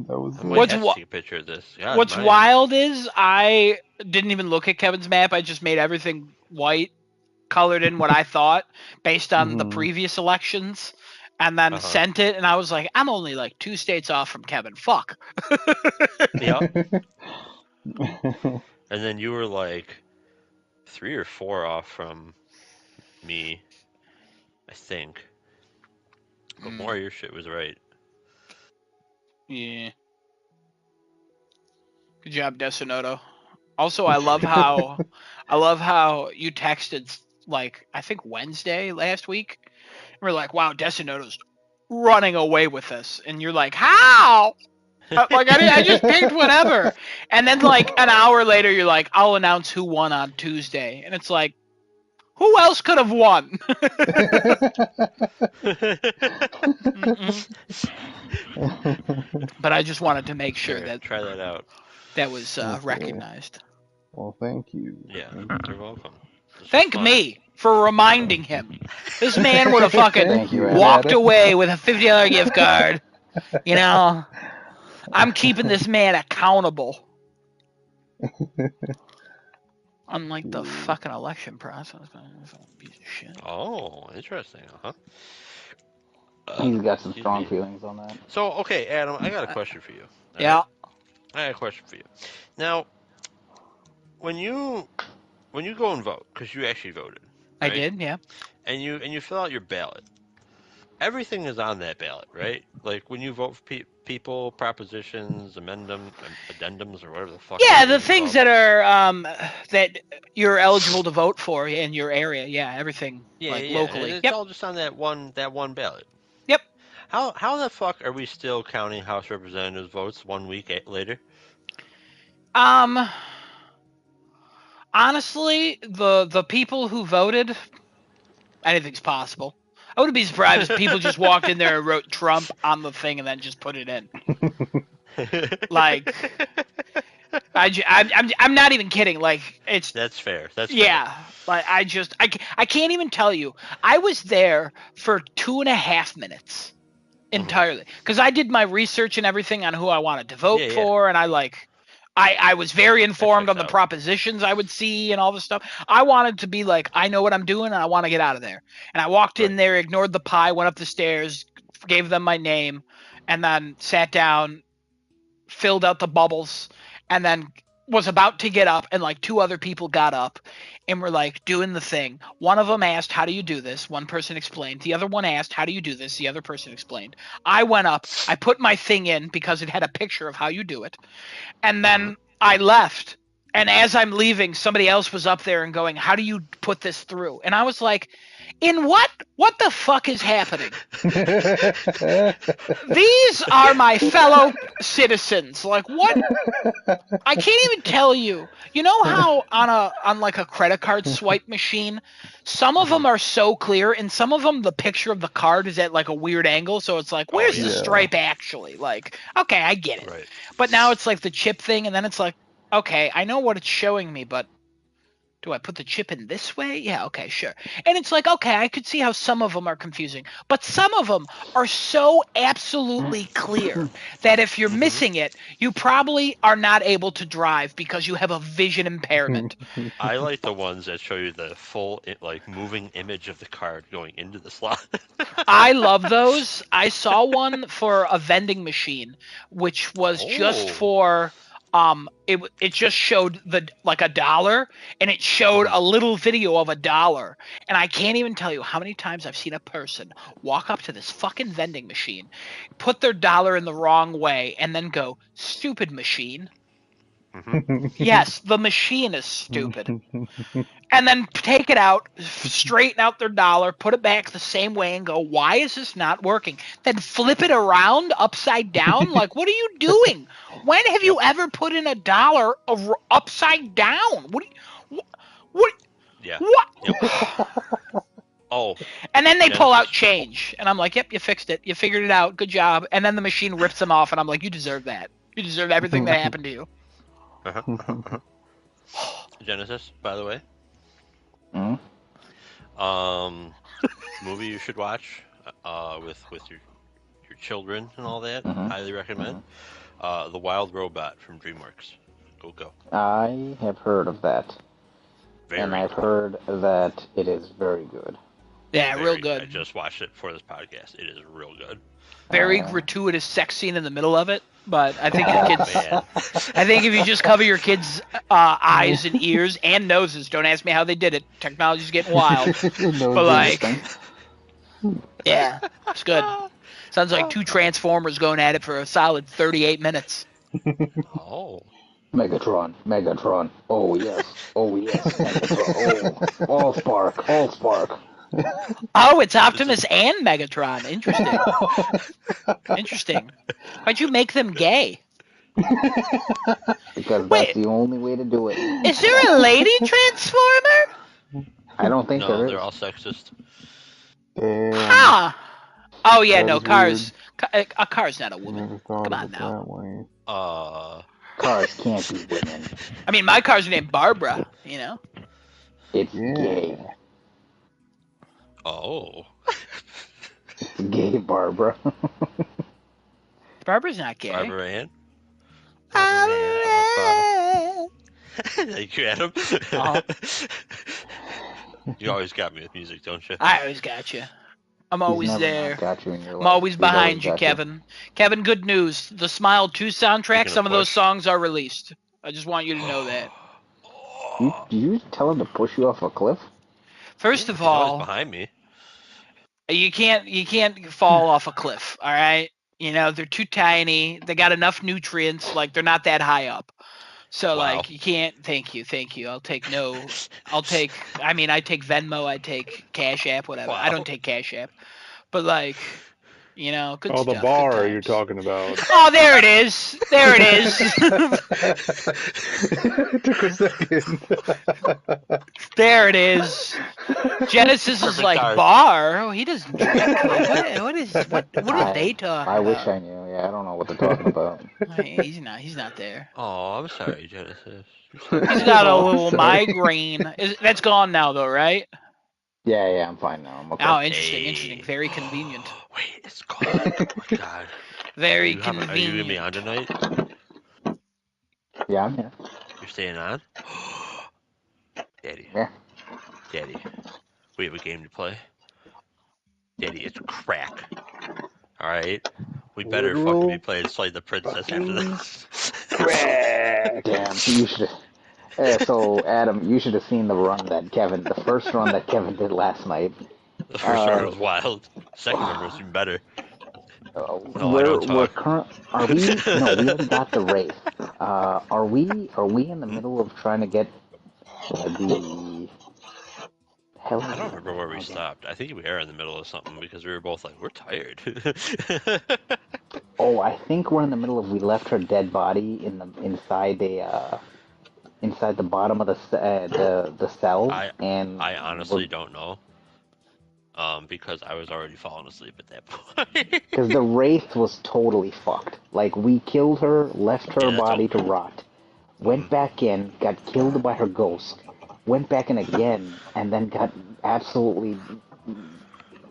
That was I it. might What's have to wa- take a picture of this. God, What's my. wild is I didn't even look at Kevin's map. I just made everything white, colored in what I thought based on the Mhm. previous elections, and then Uh-huh. sent it. And I was like, I'm only like 2 states off from Kevin. Fuck. Yeah. And then you were like 3 or 4 off from me, I think. But more of your shit was right. Yeah. Good job, Desinoto. Also, I love how you texted like I think Wednesday last week. And we're like, wow, Desinoto's running away with this, and you're like, how? Like I just picked whatever, and then like an hour later, you're like, I'll announce who won on Tuesday, and it's like, who else could have won? But I just wanted to make sure Here, that try that out. that was Okay. recognized. Well, thank you. Yeah, Thank you. you're welcome. This was Thank fun. me for reminding him. This man would have fucking Thank you, Ed. walked away with a $50 gift card. You know, I'm keeping this man accountable. Unlike the fucking election process. Piece of shit. Oh, interesting. Uh-huh. He's got some Excuse strong me. feelings on that. So, okay, Adam, I got a question for you. all Yeah. right? I got a question for you. Now, when you go and vote, because you actually voted, I right? did, yeah. And you fill out your ballot. Everything is on that ballot, right? Like when you vote for people, propositions, addendums, or whatever the fuck. Yeah, those the things things called. that are that you're eligible to vote for in your area. Yeah, everything like And locally. it's Yep. all just on that one ballot. Yep. How the fuck are we still counting House Representatives votes 1 week later? Honestly, the people who voted, anything's possible. I wouldn't be surprised if people just walked in there and wrote Trump on the thing and then just put it in. Like, I'm not even kidding. Like, it's That's fair. That's yeah. fair. Like I can't even tell you. I was there for 2.5 minutes entirely because I did my research and everything on who I wanted to vote Yeah. for, and I was very informed on checks the out. propositions I would see and all this stuff. I wanted to be like, I know what I'm doing and I want to get out of there. And I walked in Right. there, ignored the pie, went up the stairs, gave them my name, and then sat down, filled out the bubbles, and then was about to get up, and like 2 other people got up and were like doing the thing. One of them asked, how do you do this? One person explained. The other one asked, how do you do this? The other person explained. I went up, I put my thing in because it had a picture of how you do it. And then I left. And as I'm leaving, somebody else was up there and going, how do you put this through? And I was like, in what the fuck is happening? These are my fellow citizens. Like, what? I can't even tell you. You know how on like a credit card swipe machine, some of them are so clear, and some of them the picture of the card is at like a weird angle, so it's like, where's the yeah. stripe actually? Like, okay, I get it. Right. But now it's like the chip thing, and then it's like, okay, I know what it's showing me, but do I put the chip in this way? Yeah, okay, sure. And it's like, okay, I could see how some of them are confusing, but some of them are so absolutely clear that if you're missing it, you probably are not able to drive because you have a vision impairment. I like the ones that show you the full like moving image of the card going into the slot. I love those. I saw one for a vending machine, which was just Oh. for it just showed like $1, and it showed a little video of $1, and I can't even tell you how many times I've seen a person walk up to this fucking vending machine, put their dollar in the wrong way, and then go, stupid machine. Yes, the machine is stupid. And then take it out, straighten out their dollar, put it back the same way, and go, why is this not working? Then flip it around upside down? Like, what are you doing? When have you ever put in $1 upside down? What? Yeah. What? Yep. Oh. And then they pull out Genesis. change. And I'm like, yep, you fixed it. You figured it out. Good job. And then the machine rips them off, and I'm like, you deserve that. You deserve everything that happened to you. Genesis, by the way. Mm? Movie you should watch with your children and all that. Mhm. Highly recommend. The Wild Robot from DreamWorks. Go. I have heard of that, and Very I've good. heard that it is very good. Yeah, real Very good. I just watched it for this podcast. It is real good. Very Oh, yeah. gratuitous sex scene in the middle of it, but I think the kids. Man, I think if you just cover your kids' eyes and ears and noses, don't ask me how they did it. Technology's getting wild. No, But like, Interesting. yeah, it's good. Sounds like two Transformers going at it for a solid 38 minutes. oh, Megatron. Oh yes. Megatron. Oh, all spark. Oh, it's Optimus and Megatron. Interesting. Why'd you make them gay? Because Wait. that's the only way to do it. Is there a lady Transformer? I don't think no, there is. they're all sexist. Damn. Huh. Oh yeah, That no, is cars. A car's not a Never woman. thought Come of on it now. that way. Cars can't be women. I mean, my car's named Barbara. You know. It's Yeah. gay. Oh, It's gay, Barbara. Barbara's not gay. Barbara Ann. Barbara. Thank you, Adam. Uh-huh. You always got me with music, don't you? I always got you. I'm always He's never there. not got you in your I'm life. always He's behind you, got Kevin. Kevin, good news. The Smile 2 soundtrack, Speaking some of of those push. songs are released. I just want you to know that. You tell him to push you off a cliff? First of He's always all, behind me. you can't fall off a cliff, all right? You know, they're too tiny. They got enough nutrients, like they're not that high up. So Wow. like you can't. Thank you. I take Venmo, I take Cash App, whatever. I Wow. don't take Cash App. But like, you know, good Oh, stuff. the bar good you're times. talking about. Oh, there it is. There it is. It took a second. There it is. Genesis is Perfect like art. bar. Oh, he doesn't drink. What are they talking I about? wish I knew. Yeah, I don't know what they're talking about. He's not there. Oh, I'm sorry, Genesis. He's got a Oh, little sorry. migraine. That's gone now, though, right? Yeah, I'm fine now. I'm okay. Oh, interesting. Hey. Very convenient. Wait, it's gone. Oh my god. Very Are you convenient. gonna be on tonight? Yeah, I'm here. You're staying on? Daddy. Yeah. Daddy. We have a game to play. Daddy, it's crack. Alright? We better Literal fucking be playing Slay the Princess after this. Crack. Damn, you should. So, Adam, you should have seen the first run that Kevin did last night. The first round was wild. Second one was even better. I don't We're talk. Are we? No, we already got the race. Are we in the middle of trying to get the? Hell, I don't remember where we stopped. I think we are in the middle of something because we were both like, we're tired. Oh, I think we're in the middle of. We left her dead body inside the bottom of the cell, and I honestly don't know. Because I was already falling asleep at that point. because the wraith was totally fucked. Like, we killed her, left her Yeah, that's body okay. to rot, went back in, got killed by her ghost, went back in again, and then got absolutely,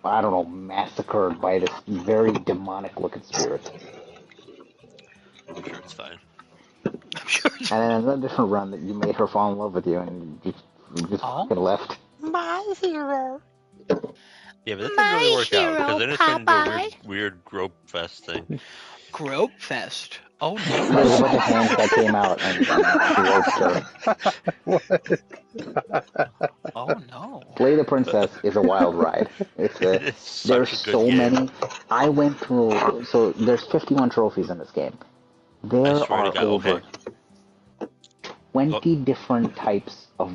I don't know, massacred by this very demonic-looking spirit. I'm sure it's fine. I'm sure. And then another different run that you made her fall in love with you, and you just Oh. fucking left. My hero. Yeah, but that didn't really work out because then it turned into a weird grope fest thing. Grope Fest. Oh Like no. a bunch of hands that came out and she roped her. Oh no. Slay the Princess is a wild ride. It's There's such a good so game. many. I went through. So there's 51 trophies in this game. There I swear to are God, over okay. 20 different types of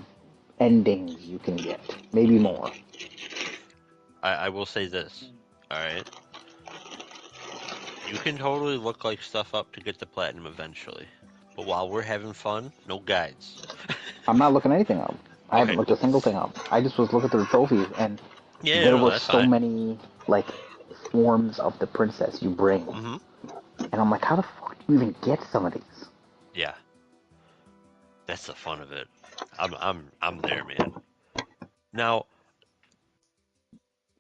endings you can get, maybe more. I will say this, alright? You can totally look like stuff up to get the platinum eventually. But while we're having fun, no guides. I'm not looking anything up. I haven't Okay. looked a single thing up. I just was looking through the trophies, and Yeah, there no, were that's so fine. many like forms of the princess you bring, Mm-hmm. and I'm like, how the fuck do you even get some of these? Yeah. That's the fun of it. I'm there, man. Now,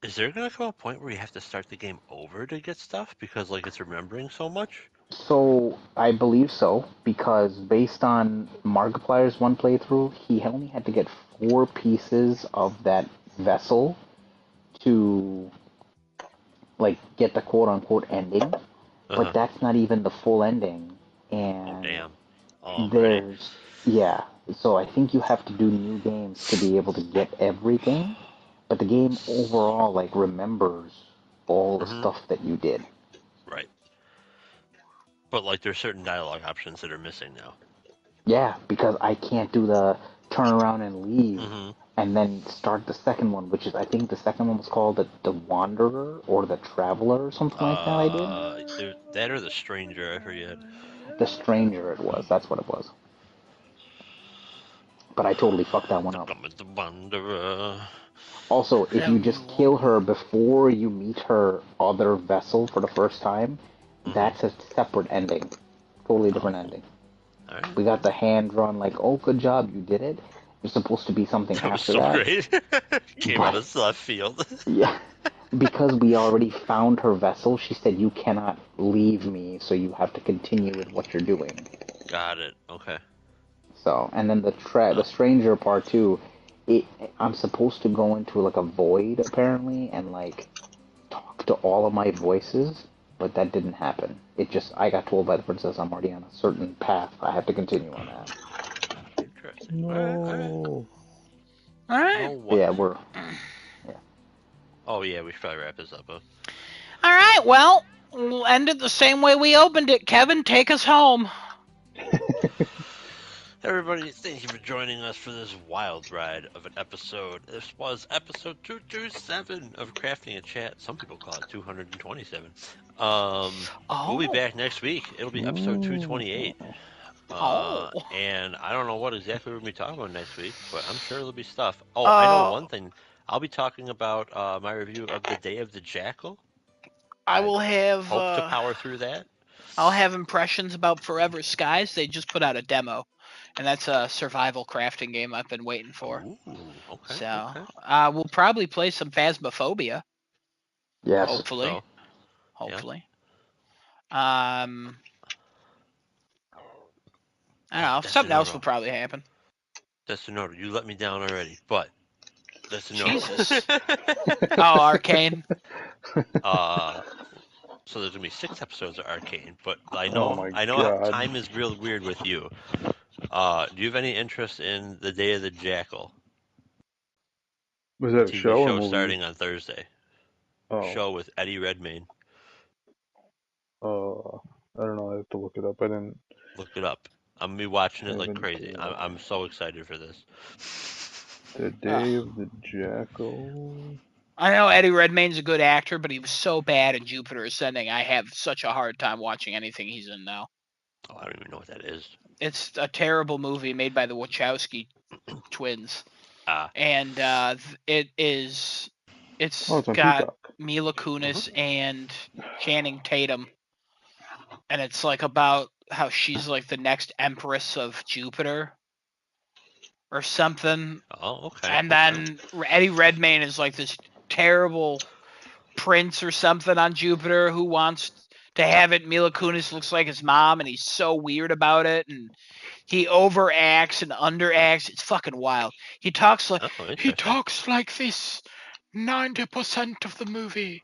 is there gonna come a point where you have to start the game over to get stuff because like it's remembering so much? So I believe so because based on Markiplier's one playthrough, he only had to get 4 pieces of that vessel to like get the quote unquote ending, but Uh-huh. that's not even the full ending. Oh And damn. Already. there's yeah, so I think you have to do new games to be able to get everything, but the game overall like remembers all the Mm-hmm. stuff that you did. Right. But like there's certain dialogue options that are missing now. Yeah, because I can't do the turn around and leave Mm-hmm. and then start the second one, which is I think the second one was called the Wanderer or the Traveler or something like that. I did That or the stranger, I forget. the Stranger. It was that's what it was. But I totally fucked that one The up. Come the Wanderer. Also, if you just kill her before you meet her other vessel for the first time, Mm-hmm. that's a separate ending, totally different Oh. ending. Alright. We got the hand drawn like, oh, good job, you did it. There's supposed to be something That was after so that, great. Came out but of left field. yeah, because we already found her vessel, she said, you cannot leave me, so you have to continue with what you're doing. Got it. Okay. So, and then the Oh. stranger part too, it, I'm supposed to go into like a void apparently and like talk to all of my voices, but that didn't happen. It just, I got told by the princess I'm already on a certain path. I have to continue on that. Interesting. Alright. No. All right. Oh, But what? yeah, we're Oh, yeah, we should probably wrap this up, huh? All right. Well, we'll end it the same way we opened it. Kevin, take us home. Everybody, thank you for joining us for this wild ride of an episode. This was episode 227 of Crafting a Chat. Some people call it 227. We'll be Oh. back next week. It'll be episode 228. Oh. And I don't know what exactly we're going to be talking about next week, but I'm sure there'll be stuff. Oh, I know one thing. I'll be talking about my review of The Day of the Jackal. I will have. Hope to power through that. I'll have impressions about Forever Skies. They just put out a demo, and that's a survival crafting game I've been waiting for. Ooh, okay. So Okay. we'll probably play some Phasmophobia. yes. Hopefully. So, Hopefully. I don't know. Something else will probably happen. Destinoto, you let me down already, but Jesus. Destinoto. Oh, Arcane. So there's gonna be 6 episodes of Arcane, but I Oh know my how God. time is real weird with you. Do you have any interest in The Day of the Jackal? Was that a TV show or show movie? starting on Thursday. Oh. Show with Eddie Redmayne. I don't know. I have to look it up. I didn't. Look it up. I'm gonna be watching it like Haven't, crazy. I'm so excited for this. The Day of the Jackal. I know Eddie Redmayne's a good actor, but he was so bad in Jupiter Ascending. I have such a hard time watching anything he's in now. Oh, I don't even know what that is. It's a terrible movie made by the Wachowski twins, Ah. and it's Oh, it's on got Peacock. Mila Kunis and Channing Tatum, and it's like about how she's like the next empress of Jupiter or something. Oh, okay. And then Eddie Redmayne is like this terrible prince or something on Jupiter who wants to have it. Mila Kunis looks like his mom, and he's so weird about it, and he overacts and underacts. It's fucking wild. He talks like this 90% of the movie.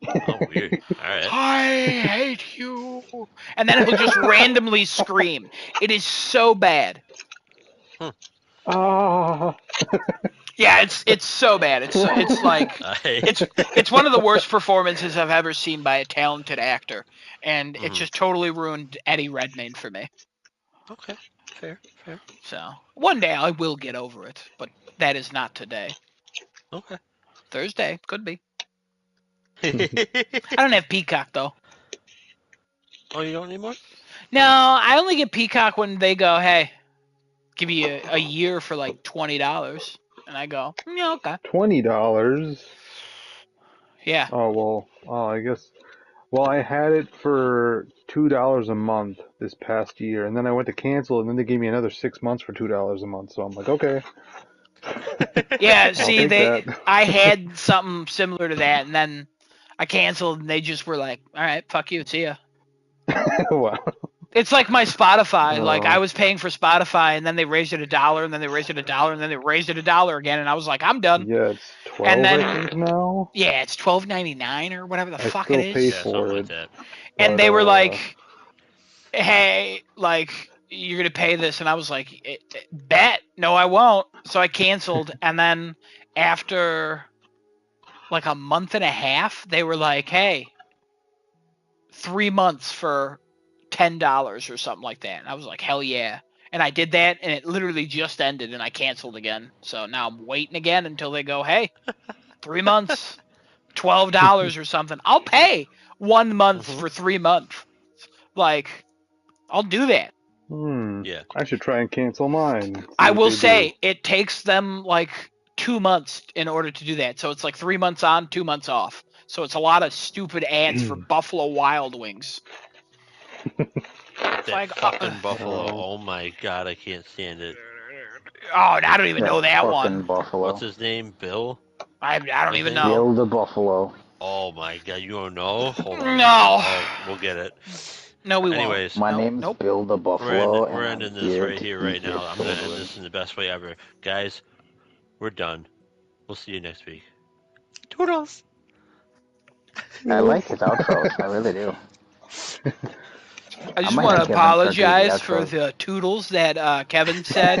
Oh, weird. All right. I hate you. And then he'll just randomly scream. It is so bad. Ah. Yeah, it's so bad. It's like it's one of the worst performances I've ever seen by a talented actor, and it just totally ruined Eddie Redmayne for me. Okay, fair. So one day I will get over it, but that is not today. Okay. Thursday could be. I don't have Peacock though. Oh, you don't anymore? No, I only get Peacock when they go, hey, give you a year for like $20, and I go, yeah, okay. $20. Yeah. Oh well. Oh, I guess. Well, I had it for $2 a month this past year, and then I went to cancel, and then they gave me another 6 months for $2 a month. So I'm like, okay. Yeah, I'll see, take that. I had something similar to that, and then I canceled, and they just were like, "All right, fuck you, see ya." Wow. It's like my Spotify. Like I Oh. was paying for Spotify, and then they raised it $1, and then they raised it $1, and then they raised it $1 again, and I was like, "I'm done." Yeah, it's 12, And I then think now. yeah, it's $12.99 or whatever the I fuck it still pay is. Yeah, for something like it. that. And But they were like, "Hey, like you're gonna pay this," and I was like, "Bet, no, I won't." So I canceled, and then after like a month and a half, they were like, "Hey, 3 months for $10 or something like that." And I was like, "Hell yeah!" And I did that, and it literally just ended, and I canceled again. So now I'm waiting again until they go, "Hey, 3 months, $12 or something." I'll pay 1 month Mhm. for 3 months. Like, I'll do that. Yeah. I should try and cancel mine. See I what will they say do. it takes them like 2 months in order to do that. So it's like 3 months on, 2 months off. So it's a lot of stupid ads for Buffalo Wild Wings. It's That like, fucking Buffalo. Oh. Oh my god, I can't stand it. oh, I don't even That know that fucking one. Buffalo. What's his name? Bill? I don't His even name? know. Bill the Buffalo. Oh my god, you don't know? Hold on. No. Oh, we'll get it. No, we Anyways, My won't. name's Nope. Bill the Buffalo, and we're I'm ending this here right to here, eat right your now. I'm gonna end children. this in the best way ever. Guys, we're done. We'll see you next week. Toodles! I like his outros. I really do. I just might want to have Kevin start doing the apologize for outros. the toodles that Kevin said.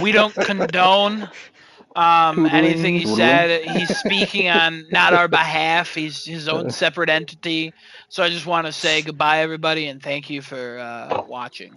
We don't condone anything he Toodling. said. He's speaking on not our behalf. He's his own separate entity. So I just want to say goodbye, everybody, and thank you for watching.